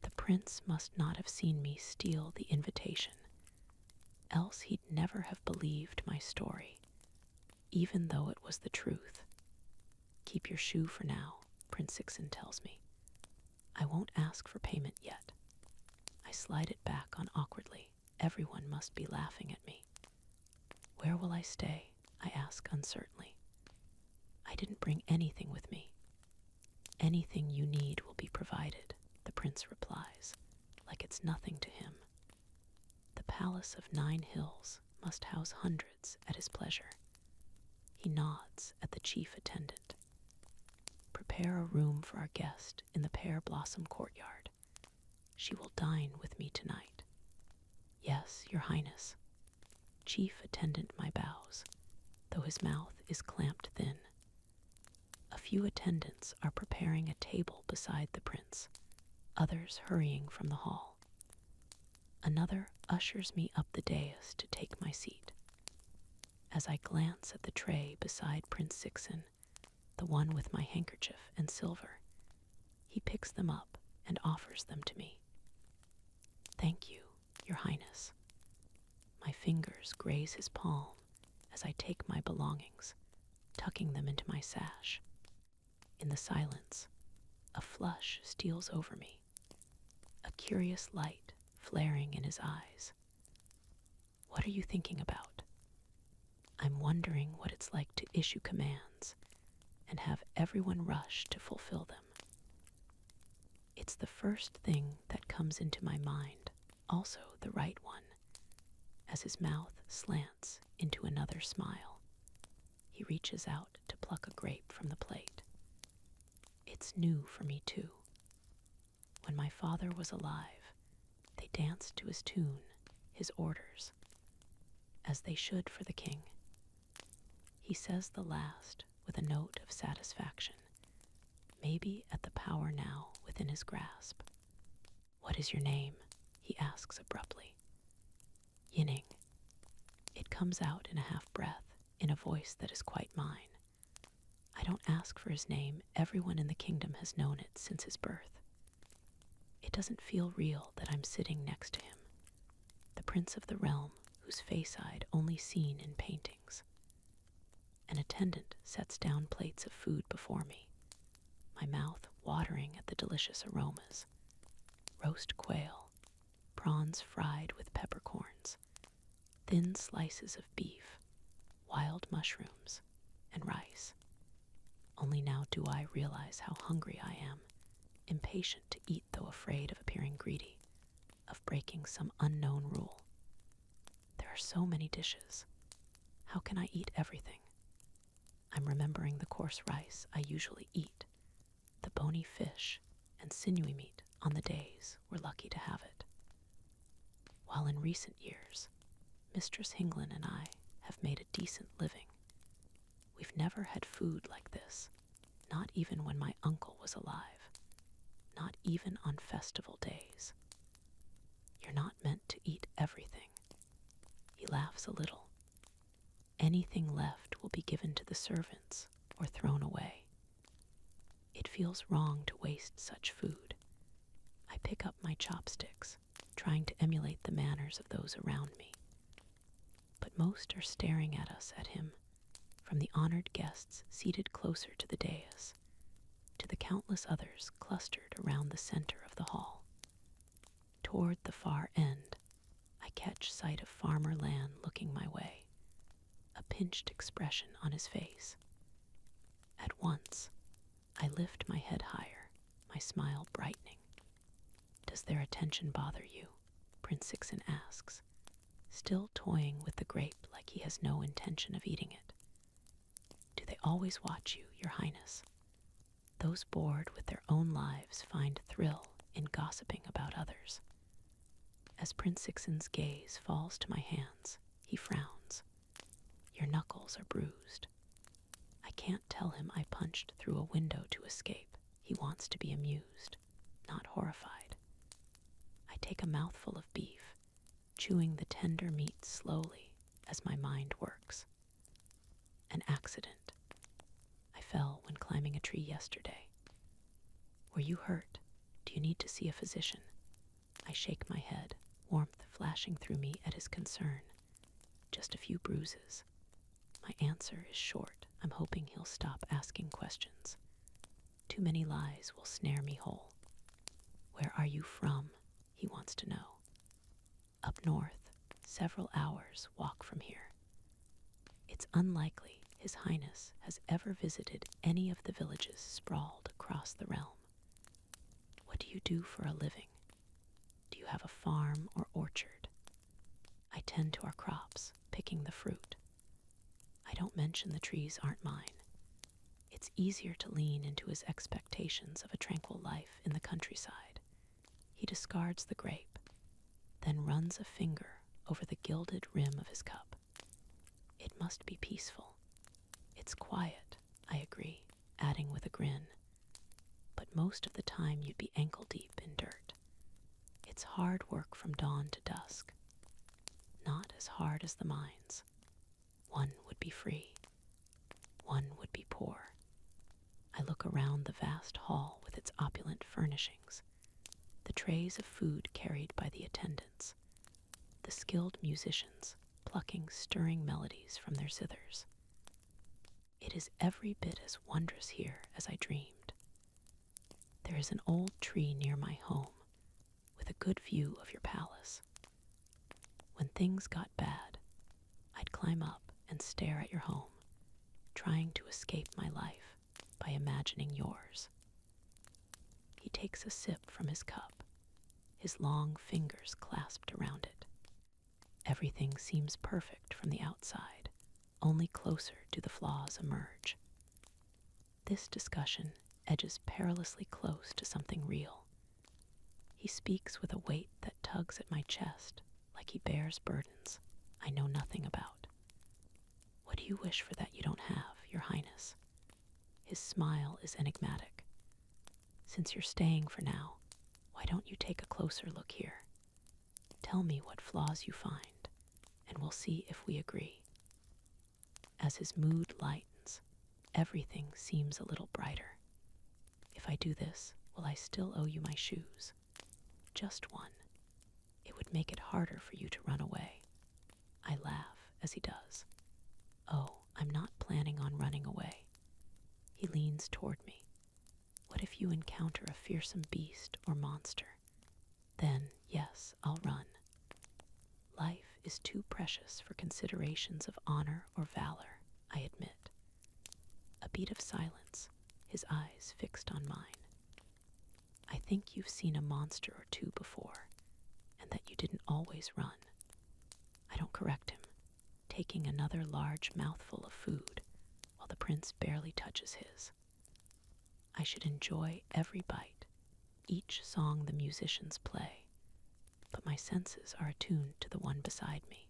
The prince must not have seen me steal the invitation, else he'd never have believed my story, even though it was the truth. Keep your shoe for now, Prince Sixen tells me. I won't ask for payment yet. I slide it back on awkwardly. Everyone must be laughing at me. Where will I stay? I ask uncertainly. I didn't bring anything with me. Anything you need will be provided, the prince replies, like it's nothing to him. The Palace of 9 Hills must house hundreds at his pleasure. He nods at the chief attendant. Prepare a room for our guest in the pear blossom courtyard. She will dine with me tonight. Yes, your Highness. Chief attendant my bows, though his mouth is clamped thin. A few attendants are preparing a table beside the prince, others hurrying from the hall. Another ushers me up the dais to take my seat. As I glance at the tray beside Prince Sixen, the one with my handkerchief and silver, he picks them up and offers them to me. Thank you, Your Highness. My fingers graze his palm as I take my belongings, tucking them into my sash. In the silence, a flush steals over me, a curious light flaring in his eyes. What are you thinking about? I'm wondering what it's like to issue commands and have everyone rush to fulfill them. It's the first thing that comes into my mind, also the right one, as his mouth slants into another smile. He reaches out to pluck a grape from the plate. It's new for me too. When my father was alive, they danced to his tune, his orders, as they should for the king. He says the last with a note of satisfaction, maybe at the power now within his grasp. What is your name? He asks abruptly. Yining. It comes out in a half breath, in a voice that is quite mine. I don't ask for his name. Everyone in the kingdom has known it since his birth. It doesn't feel real that I'm sitting next to him, the prince of the realm whose face I'd only seen in paintings. An attendant sets down plates of food before me, my mouth watering at the delicious aromas. Roast quail, prawns fried with peppercorns, thin slices of beef, wild mushrooms, and rice. Only now do I realize how hungry I am, impatient to eat though afraid of appearing greedy, of breaking some unknown rule. There are so many dishes. How can I eat everything? I'm remembering the coarse rice I usually eat, the bony fish and sinewy meat on the days we're lucky to have it. While in recent years, Mistress Hinglin and I have made a decent living, we've never had food like this, not even when my uncle was alive, not even on festival days. You're not meant to eat everything. He laughs a little. Anything left will be given to the servants or thrown away. It feels wrong to waste such food. I pick up my chopsticks, trying to emulate the manners of those around me. But most are staring at him, from the honored guests seated closer to the dais, to the countless others clustered around the center of the hall. Toward the far end, I catch sight of Farmer Lan looking my way, a pinched expression on his face. At once, I lift my head higher, my smile brightening. Does their attention bother you? Prince Sixen asks, still toying with the grape like he has no intention of eating it. Do they always watch you, Your Highness? Those bored with their own lives find thrill in gossiping about others. As Prince Sixen's gaze falls to my hands, he frowns. Your knuckles are bruised. I can't tell him I punched through a window to escape. He wants to be amused, not horrified. I take a mouthful of beef, chewing the tender meat slowly as my mind works. An accident. I fell when climbing a tree yesterday. Were you hurt? Do you need to see a physician? I shake my head, warmth flashing through me at his concern. Just a few bruises. My answer is short. I'm hoping he'll stop asking questions. Too many lies will snare me whole. Where are you from? He wants to know. Up north, several hours walk from here. It's unlikely His Highness has ever visited any of the villages sprawled across the realm. What do you do for a living? Do you have a farm or orchard? I tend to our crops, picking the fruit. I don't mention the trees aren't mine. It's easier to lean into his expectations of a tranquil life in the countryside. He discards the grape, then runs a finger over the gilded rim of his cup. It must be peaceful. It's quiet, I agree, adding with a grin. But most of the time you'd be ankle-deep in dirt. It's hard work from dawn to dusk. Not as hard as the mines. One would be free. One would be poor. I look around the vast hall with its opulent furnishings, the trays of food carried by the attendants, the skilled musicians plucking stirring melodies from their zithers. It is every bit as wondrous here as I dreamed. There is an old tree near my home, with a good view of your palace. When things got bad, I'd climb up and stare at your home, trying to escape my life by imagining yours. He takes a sip from his cup, his long fingers clasped around it. Everything seems perfect from the outside, only closer do the flaws emerge. This discussion edges perilously close to something real. He speaks with a weight that tugs at my chest like he bears burdens I know nothing about. What do you wish for that you don't have, Your Highness? His smile is enigmatic. Since you're staying for now, why don't you take a closer look here? Tell me what flaws you find, and we'll see if we agree. As his mood lightens, everything seems a little brighter. If I do this, will I still owe you my shoes? Just one. It would make it harder for you to run away. I laugh as he does. Oh, I'm not planning on running away. He leans toward me. What if you encounter a fearsome beast or monster? Then, yes, I'll run. Life is too precious for considerations of honor or valor, I admit. A beat of silence, his eyes fixed on mine. I think you've seen a monster or two before, and that you didn't always run. I don't correct him, taking another large mouthful of food while the prince barely touches his. I should enjoy every bite, each song the musicians play, but my senses are attuned to the one beside me.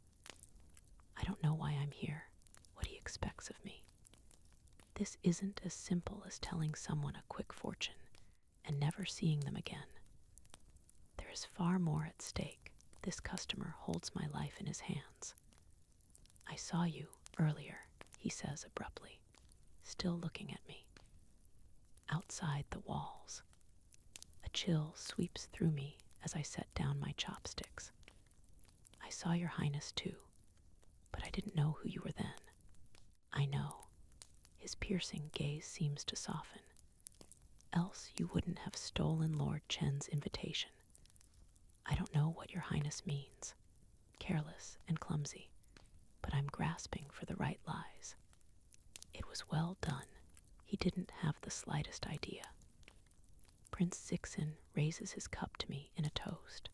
I don't know why I'm here, what he expects of me. This isn't as simple as telling someone a quick fortune and never seeing them again. There is far more at stake. This customer holds my life in his hands. I saw you earlier, he says abruptly, still looking at me. Outside the walls. A chill sweeps through me as I set down my chopsticks. I saw your highness too, but I didn't know who you were then. I know. His piercing gaze seems to soften. Else you wouldn't have stolen Lord Chen's invitation. I don't know what your highness means. Careless and clumsy, but I'm grasping for the right lies. It was well done. He didn't have the slightest idea. Prince Zixin raises his cup to me in a toast,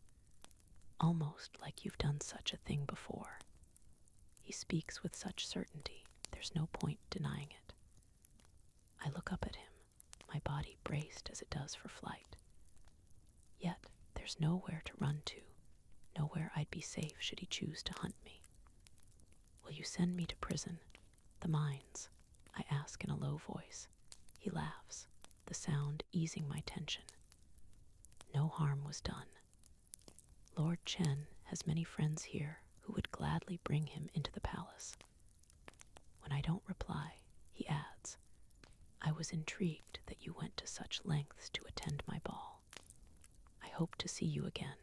almost like you've done such a thing before. He speaks with such certainty, there's no point denying it. I look up at him, my body braced as it does for flight. Yet there's nowhere to run to, nowhere I'd be safe should he choose to hunt me. Will you send me to prison, the mines? I ask in a low voice. He laughs, the sound easing my tension. No harm was done. Lord Chen has many friends here who would gladly bring him into the palace. When I don't reply, he adds, I was intrigued that you went to such lengths to attend my ball. I hope to see you again.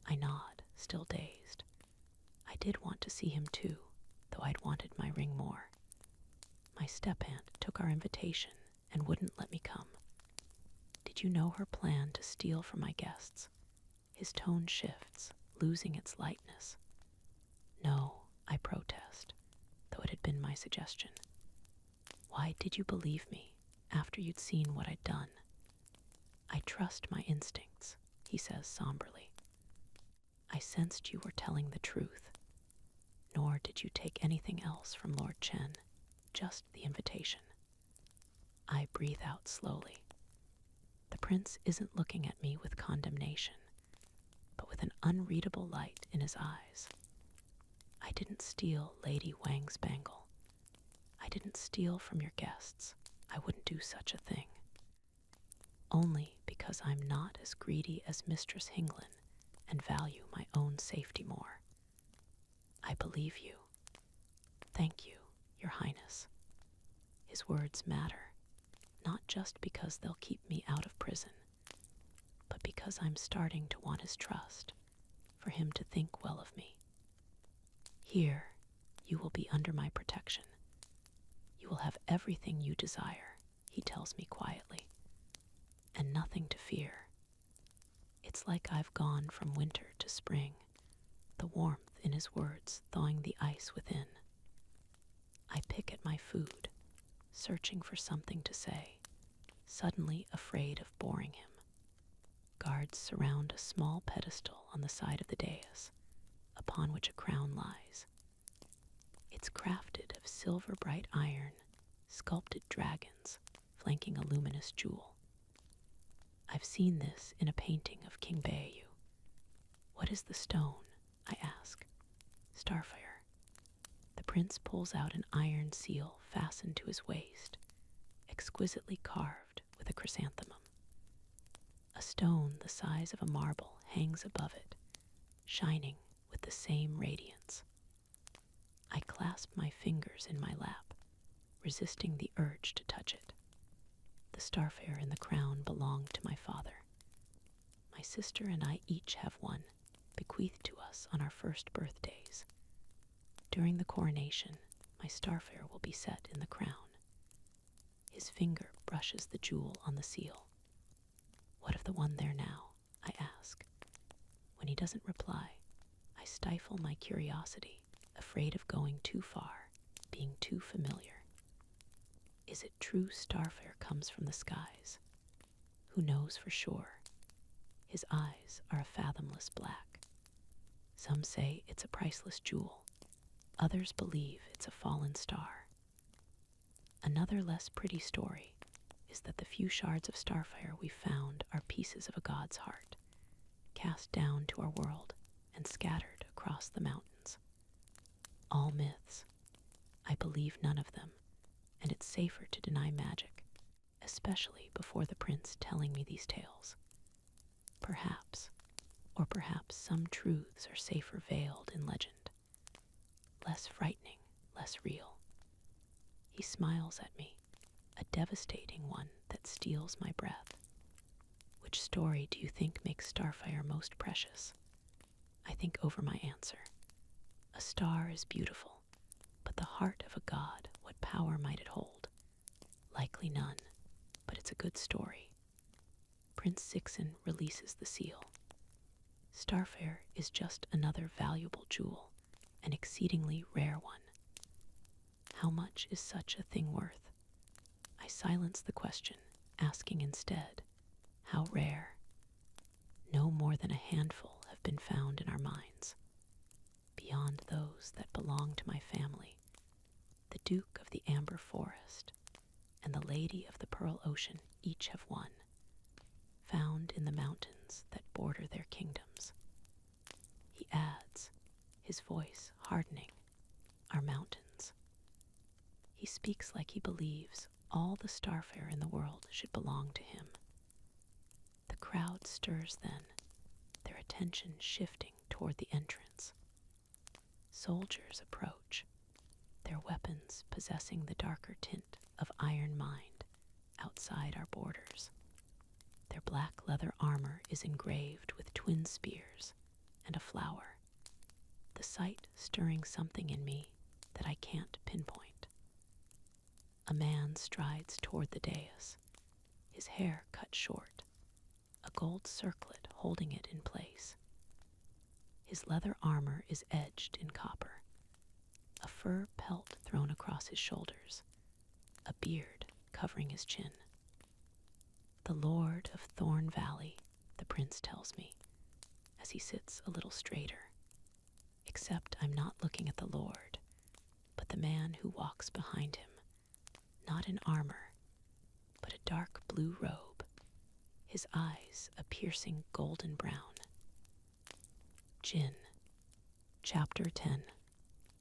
I nod, still dazed. I did want to see him too, though I'd wanted my ring more. My step-aunt took our invitation and wouldn't let me come. Did you know her plan to steal from my guests? His tone shifts, losing its lightness. No, I protest, though it had been my suggestion. Why did you believe me after you'd seen what I'd done? I trust my instincts, he says somberly. I sensed you were telling the truth. Nor did you take anything else from Lord Chen, just the invitation. I breathe out slowly. The prince isn't looking at me with condemnation, but with an unreadable light in his eyes. I didn't steal Lady Wang's bangle. I didn't steal from your guests. I wouldn't do such a thing. Only because I'm not as greedy as Mistress Hinglin and value my own safety more. I believe you. Thank you, Your Highness. His words matter, not just because they'll keep me out of prison, but because I'm starting to want his trust, for him to think well of me. Here, you will be under my protection. You will have everything you desire, he tells me quietly, and nothing to fear. It's like I've gone from winter to spring, the warmth in his words thawing the ice within. I pick at my food, searching for something to say, suddenly afraid of boring him. Guards surround a small pedestal on the side of the dais, upon which a crown lies. It's crafted of silver-bright iron, sculpted dragons flanking a luminous jewel. I've seen this in a painting of King Baeyu. What is the stone? I ask. Starfire. The prince pulls out an iron seal fastened to his waist, exquisitely carved with a chrysanthemum. A stone the size of a marble hangs above it, shining with the same radiance. I clasp my fingers in my lap, resisting the urge to touch it. The starfare in the crown belonged to my father. My sister and I each have one, bequeathed to us on our first birthdays. During the coronation, my starfare will be set in the crown. His finger brushes the jewel on the seal. What of the one there now? I ask. When he doesn't reply, I stifle my curiosity, afraid of going too far, being too familiar. Is it true starfare comes from the skies? Who knows for sure? His eyes are a fathomless black. Some say it's a priceless jewel. Others believe it's a fallen star. Another less pretty story is that the few shards of starfire we found are pieces of a god's heart, cast down to our world and scattered across the mountains. All myths. I believe none of them, and it's safer to deny magic, especially before the prince telling me these tales. Perhaps some truths are safer veiled in legend. Less frightening, less real. He smiles at me, a devastating one that steals my breath. Which story do you think makes starfire most precious? I think over my answer. A star is beautiful, but the heart of a god, what power might it hold? Likely none, but it's a good story. Prince Sixen releases the seal. Starfare is just another valuable jewel, an exceedingly rare one. How much is such a thing worth? I silence the question, asking instead, how rare? No more than a handful have been found in our mines. Beyond those that belong to my family, the Duke of the Amber Forest and the Lady of the Pearl Ocean each have one, found in the mountains that border their kingdoms. He adds, his voice hardening, our mountains. He speaks like he believes all the starfare in the world should belong to him. The crowd stirs then, their attention shifting toward the entrance. Soldiers approach, their weapons possessing the darker tint of iron mind outside our borders. Their black leather armor is engraved with twin spears and a flower, the sight stirring something in me that I can't pinpoint. A man strides toward the dais, his hair cut short, a gold circlet holding it in place. His leather armor is edged in copper, a fur pelt thrown across his shoulders, a beard covering his chin. The Lord of Thorn Valley, the prince tells me, as he sits a little straighter. Except I'm not looking at the Lord, but the man who walks behind him, not in armor, but a dark blue robe, his eyes a piercing golden brown. Jin. Chapter 10.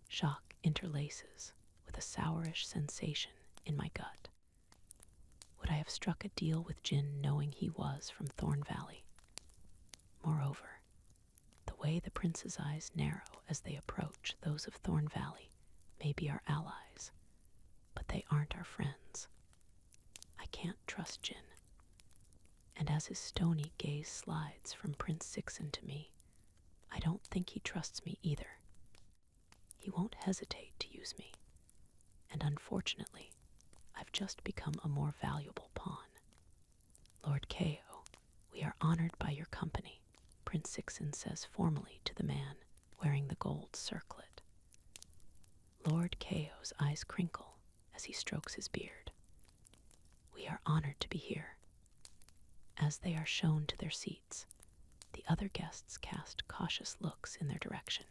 Shock interlaces with a sourish sensation in my gut. Would I have struck a deal with Jin knowing he was from Thorn Valley? Moreover, the way the prince's eyes narrow as they approach those of Thorn Valley may be our allies, but they aren't our friends. I can't trust Jin. And as his stony gaze slides from Prince Sixen to me, I don't think he trusts me either. He won't hesitate to use me, and unfortunately, I've just become a more valuable pawn. Lord Kao, we are honored by your company, Prince Sixen says formally to the man wearing the gold circlet. Lord Kao's eyes crinkle as he strokes his beard. We are honored to be here. As they are shown to their seats, the other guests cast cautious looks in their direction.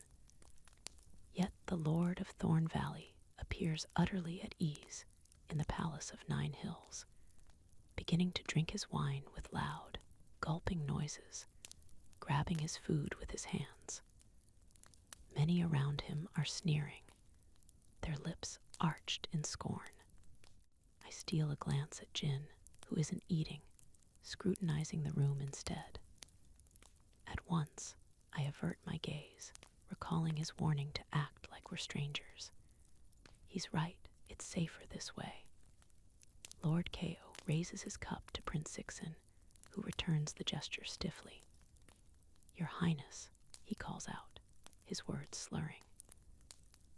Yet the Lord of Thorn Valley appears utterly at ease in the Palace of Nine Hills, beginning to drink his wine with loud, gulping noises, grabbing his food with his hands. Many around him are sneering, their lips arched in scorn. I steal a glance at Jin, who isn't eating, scrutinizing the room instead. At once, I avert my gaze, recalling his warning to act like we're strangers. He's right, it's safer this way. Lord Kao raises his cup to Prince Sixen, who returns the gesture stiffly. Your Highness, he calls out, his words slurring.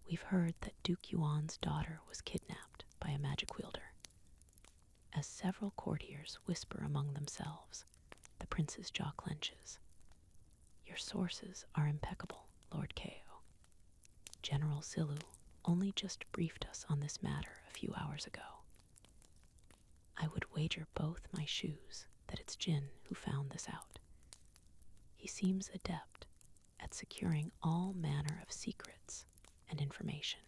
We've heard that Duke Yuan's daughter was kidnapped by a magic wielder. As several courtiers whisper among themselves, the prince's jaw clenches. Your sources are impeccable, Lord Kao. General Zilu only just briefed us on this matter a few hours ago. I would wager both my shoes that it's Jin who found this out. He seems adept at securing all manner of secrets and information.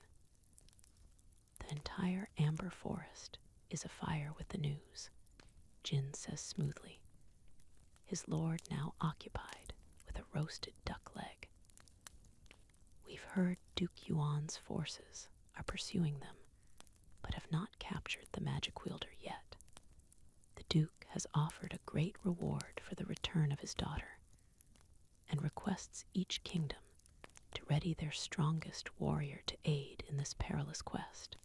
The entire amber forest is afire with the news, Jin says smoothly, his lord now occupied with a roasted duck leg. We've heard Duke Yuan's forces are pursuing them, but have not captured the magic wielder yet. The Duke has offered a great reward for the return of his daughter, and requests each kingdom to ready their strongest warrior to aid in this perilous quest.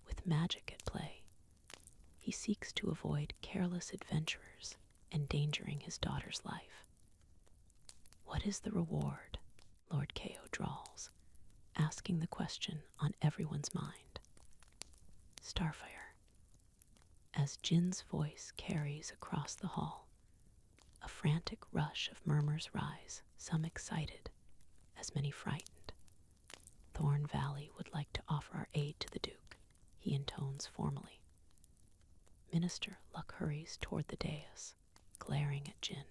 With magic at play, he seeks to avoid careless adventurers endangering his daughter's life. What is the reward? Lord Kao drawls, asking the question on everyone's mind. Starfire. As Jin's voice carries across the hall, a frantic rush of murmurs rise, some excited, as many frightened. Thorn Valley would like to offer our aid to the Duke, he intones formally. Minister Luck hurries toward the dais, glaring at Jin.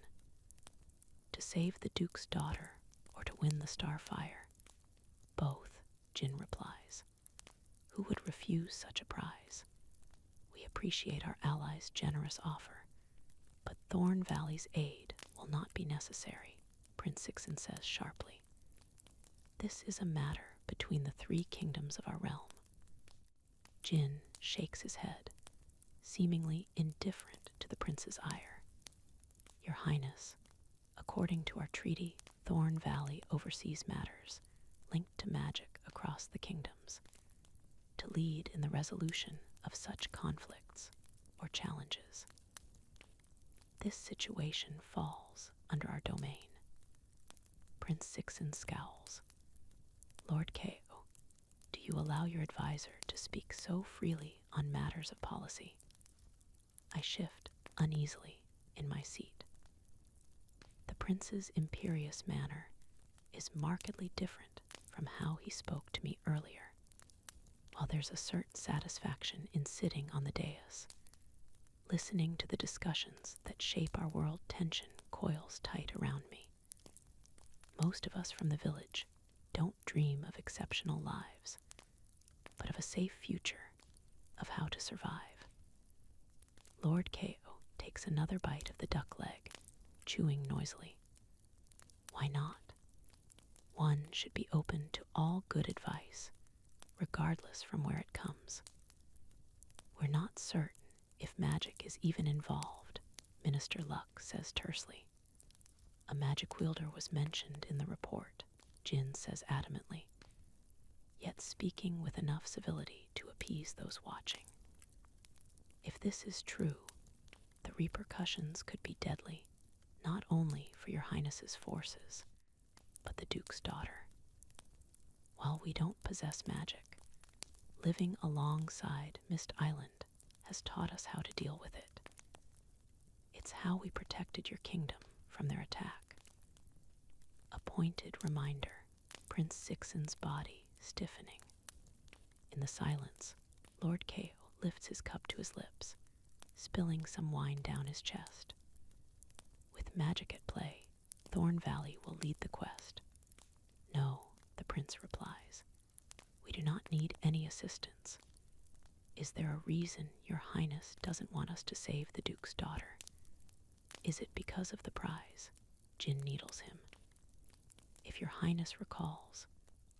To save the Duke's daughter or to win the Starfire? Both, Jin replies. Who would refuse such a prize? We appreciate our allies' generous offer, but Thorn Valley's aid will not be necessary, Prince Sixen says sharply. This is a matter between the three kingdoms of our realm. Jin shakes his head, seemingly indifferent to the prince's ire. Your Highness, according to our treaty, Thorn Valley oversees matters linked to magic across the kingdoms, to lead in the resolution of such conflicts or challenges. This situation falls under our domain. Prince Sixen scowls. Lord Kao, do you allow your advisor to speak so freely on matters of policy? I shift uneasily in my seat. The prince's imperious manner is markedly different from how he spoke to me earlier, while there's a certain satisfaction in sitting on the dais, listening to the discussions that shape our world. Tension coils tight around me. Most of us from the village don't dream of exceptional lives, but of a safe future, of how to survive. Lord Kao takes another bite of the duck leg, chewing noisily. Why not? One should be open to all good advice, regardless from where it comes. We're not certain if magic is even involved, Minister Luck says tersely. A magic wielder was mentioned in the report, Jin says adamantly, yet speaking with enough civility to appease those watching. If this is true, the repercussions could be deadly, not only for your Highness's forces, but the Duke's daughter. While we don't possess magic, living alongside Mist Island has taught us how to deal with it. It's how we protected your kingdom from their attack. A pointed reminder, Prince Sixen's body stiffening. In the silence, Lord Kao lifts his cup to his lips, spilling some wine down his chest. With magic at play, Thorn Valley will lead the quest. No, the prince replies. We do not need any assistance. Is there a reason your highness doesn't want us to save the duke's daughter? Is it because of the prize? Jin needles him. If your highness recalls,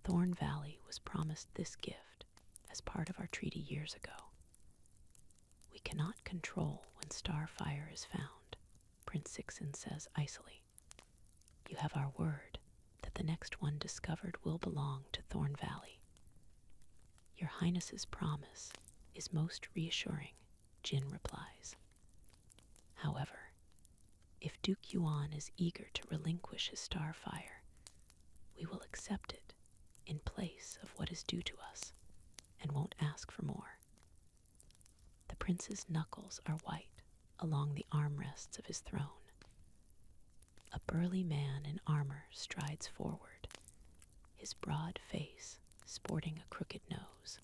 Thorn Valley was promised this gift as part of our treaty years ago. We cannot control when Starfire is found, Prince Sixen says icily. You have our word that the next one discovered will belong to Thorn Valley. Your highness's promise is most reassuring, Jin replies. However, if Duke Yuan is eager to relinquish his Starfire, we will accept it in place of what is due to us and won't ask for more. The prince's knuckles are white along the armrests of his throne. A burly man in armor strides forward, his broad face sporting a crooked nose.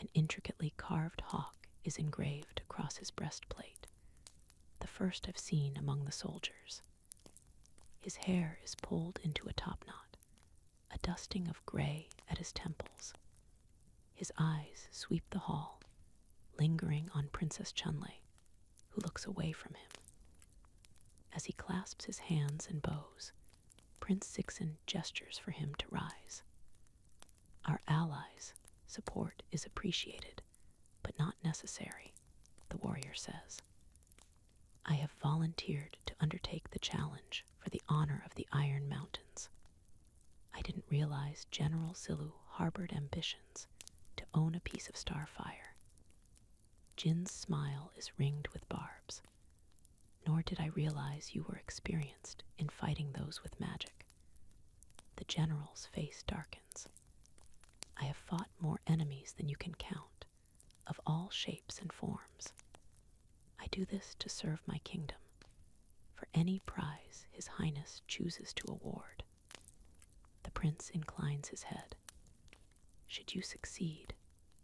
An intricately carved hawk is engraved across his breastplate, the first I've seen among the soldiers. His hair is pulled into a topknot, a dusting of gray at his temples. His eyes sweep the hall, lingering on Princess Chunlei, who looks away from him. As he clasps his hands and bows, Prince Sixen gestures for him to rise. Our allies' support is appreciated, but not necessary, the warrior says. I have volunteered to undertake the challenge for the honor of the Iron Mountains. I didn't realize General Silu harbored ambitions to own a piece of Starfire. Jin's smile is ringed with barbs. Nor did I realize you were experienced in fighting those with magic. The general's face darkens. I have fought more enemies than you can count, of all shapes and forms. I do this to serve my kingdom, for any prize His Highness chooses to award. The prince inclines his head. Should you succeed,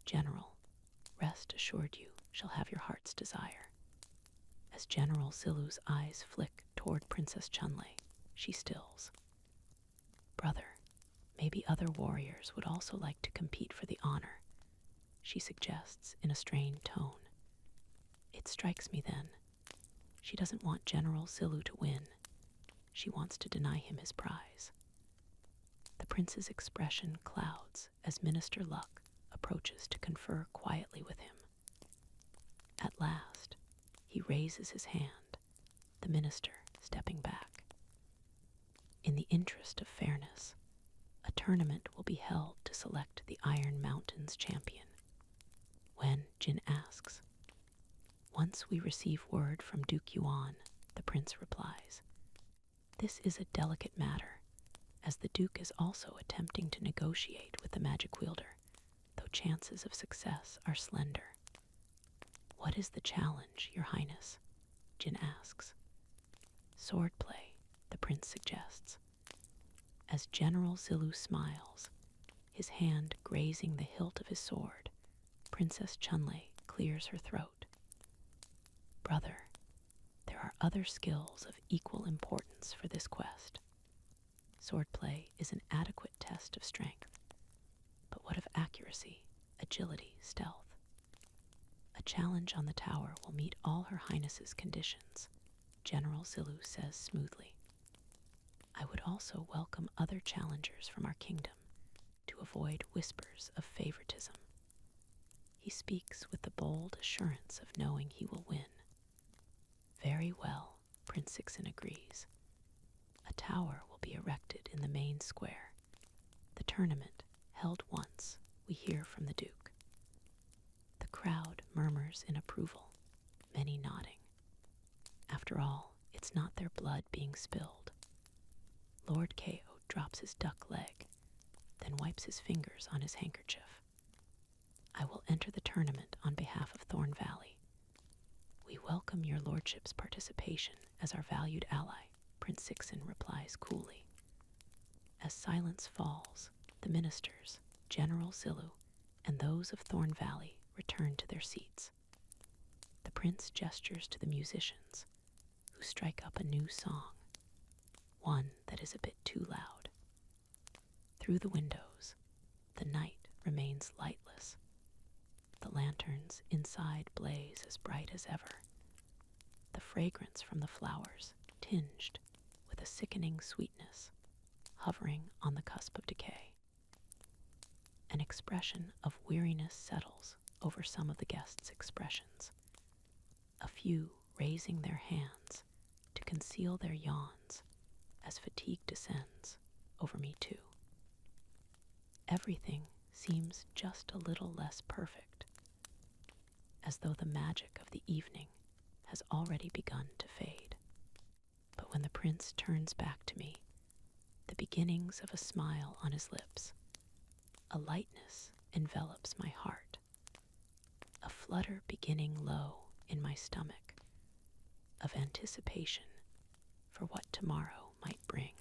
General, rest assured you shall have your heart's desire. As General Silu's eyes flick toward Princess Chunlei, she stills. Brother, maybe other warriors would also like to compete for the honor, she suggests in a strained tone. It strikes me then. She doesn't want General Silu to win. She wants to deny him his prize. The prince's expression clouds as Minister Luck approaches to confer quietly with him. At last, he raises his hand, the minister stepping back. In the interest of fairness, a tournament will be held to select the Iron Mountains champion. When, Jin asks. Once we receive word from Duke Yuan, the prince replies. This is a delicate matter, as the Duke is also attempting to negotiate with the magic wielder, though chances of success are slender. What is the challenge, Your Highness? Jin asks. Swordplay, the prince suggests. As General Zilu smiles, his hand grazing the hilt of his sword, Princess Chunlei clears her throat. Brother, there are other skills of equal importance for this quest. Swordplay is an adequate test of strength, but what of accuracy, agility, stealth? A challenge on the tower will meet all Her Highness's conditions, General Zilu says smoothly. I would also welcome other challengers from our kingdom to avoid whispers of favoritism. He speaks with the bold assurance of knowing he will win. Very well, Prince Sixen agrees. A tower will be erected in the main square. The tournament, held once, we hear from the Duke. The crowd murmurs in approval, many nodding. After all, it's not their blood being spilled. Lord Kao drops his duck leg, then wipes wipes his fingers on his handkerchief. I will enter the tournament on behalf of Thorn Valley. We welcome your lordship's participation as our valued ally, Prince Sixen replies coolly. As silence falls, the ministers, General Zilu, and those of Thorn Valley return to their seats. The prince gestures to the musicians, who strike up a new song, one that is a bit too loud. Through the windows, the night remains lightless. The lanterns inside blaze as bright as ever, the fragrance from the flowers tinged with a sickening sweetness, hovering on the cusp of decay. An expression of weariness settles over some of the guests' expressions, a few raising their hands to conceal their yawns as fatigue descends over me too. Everything seems just a little less perfect, as though the magic of the evening has already begun to fade. But when the prince turns back to me, the beginnings of a smile on his lips, a lightness envelops my heart, a flutter beginning low in my stomach, of anticipation for what tomorrow might bring.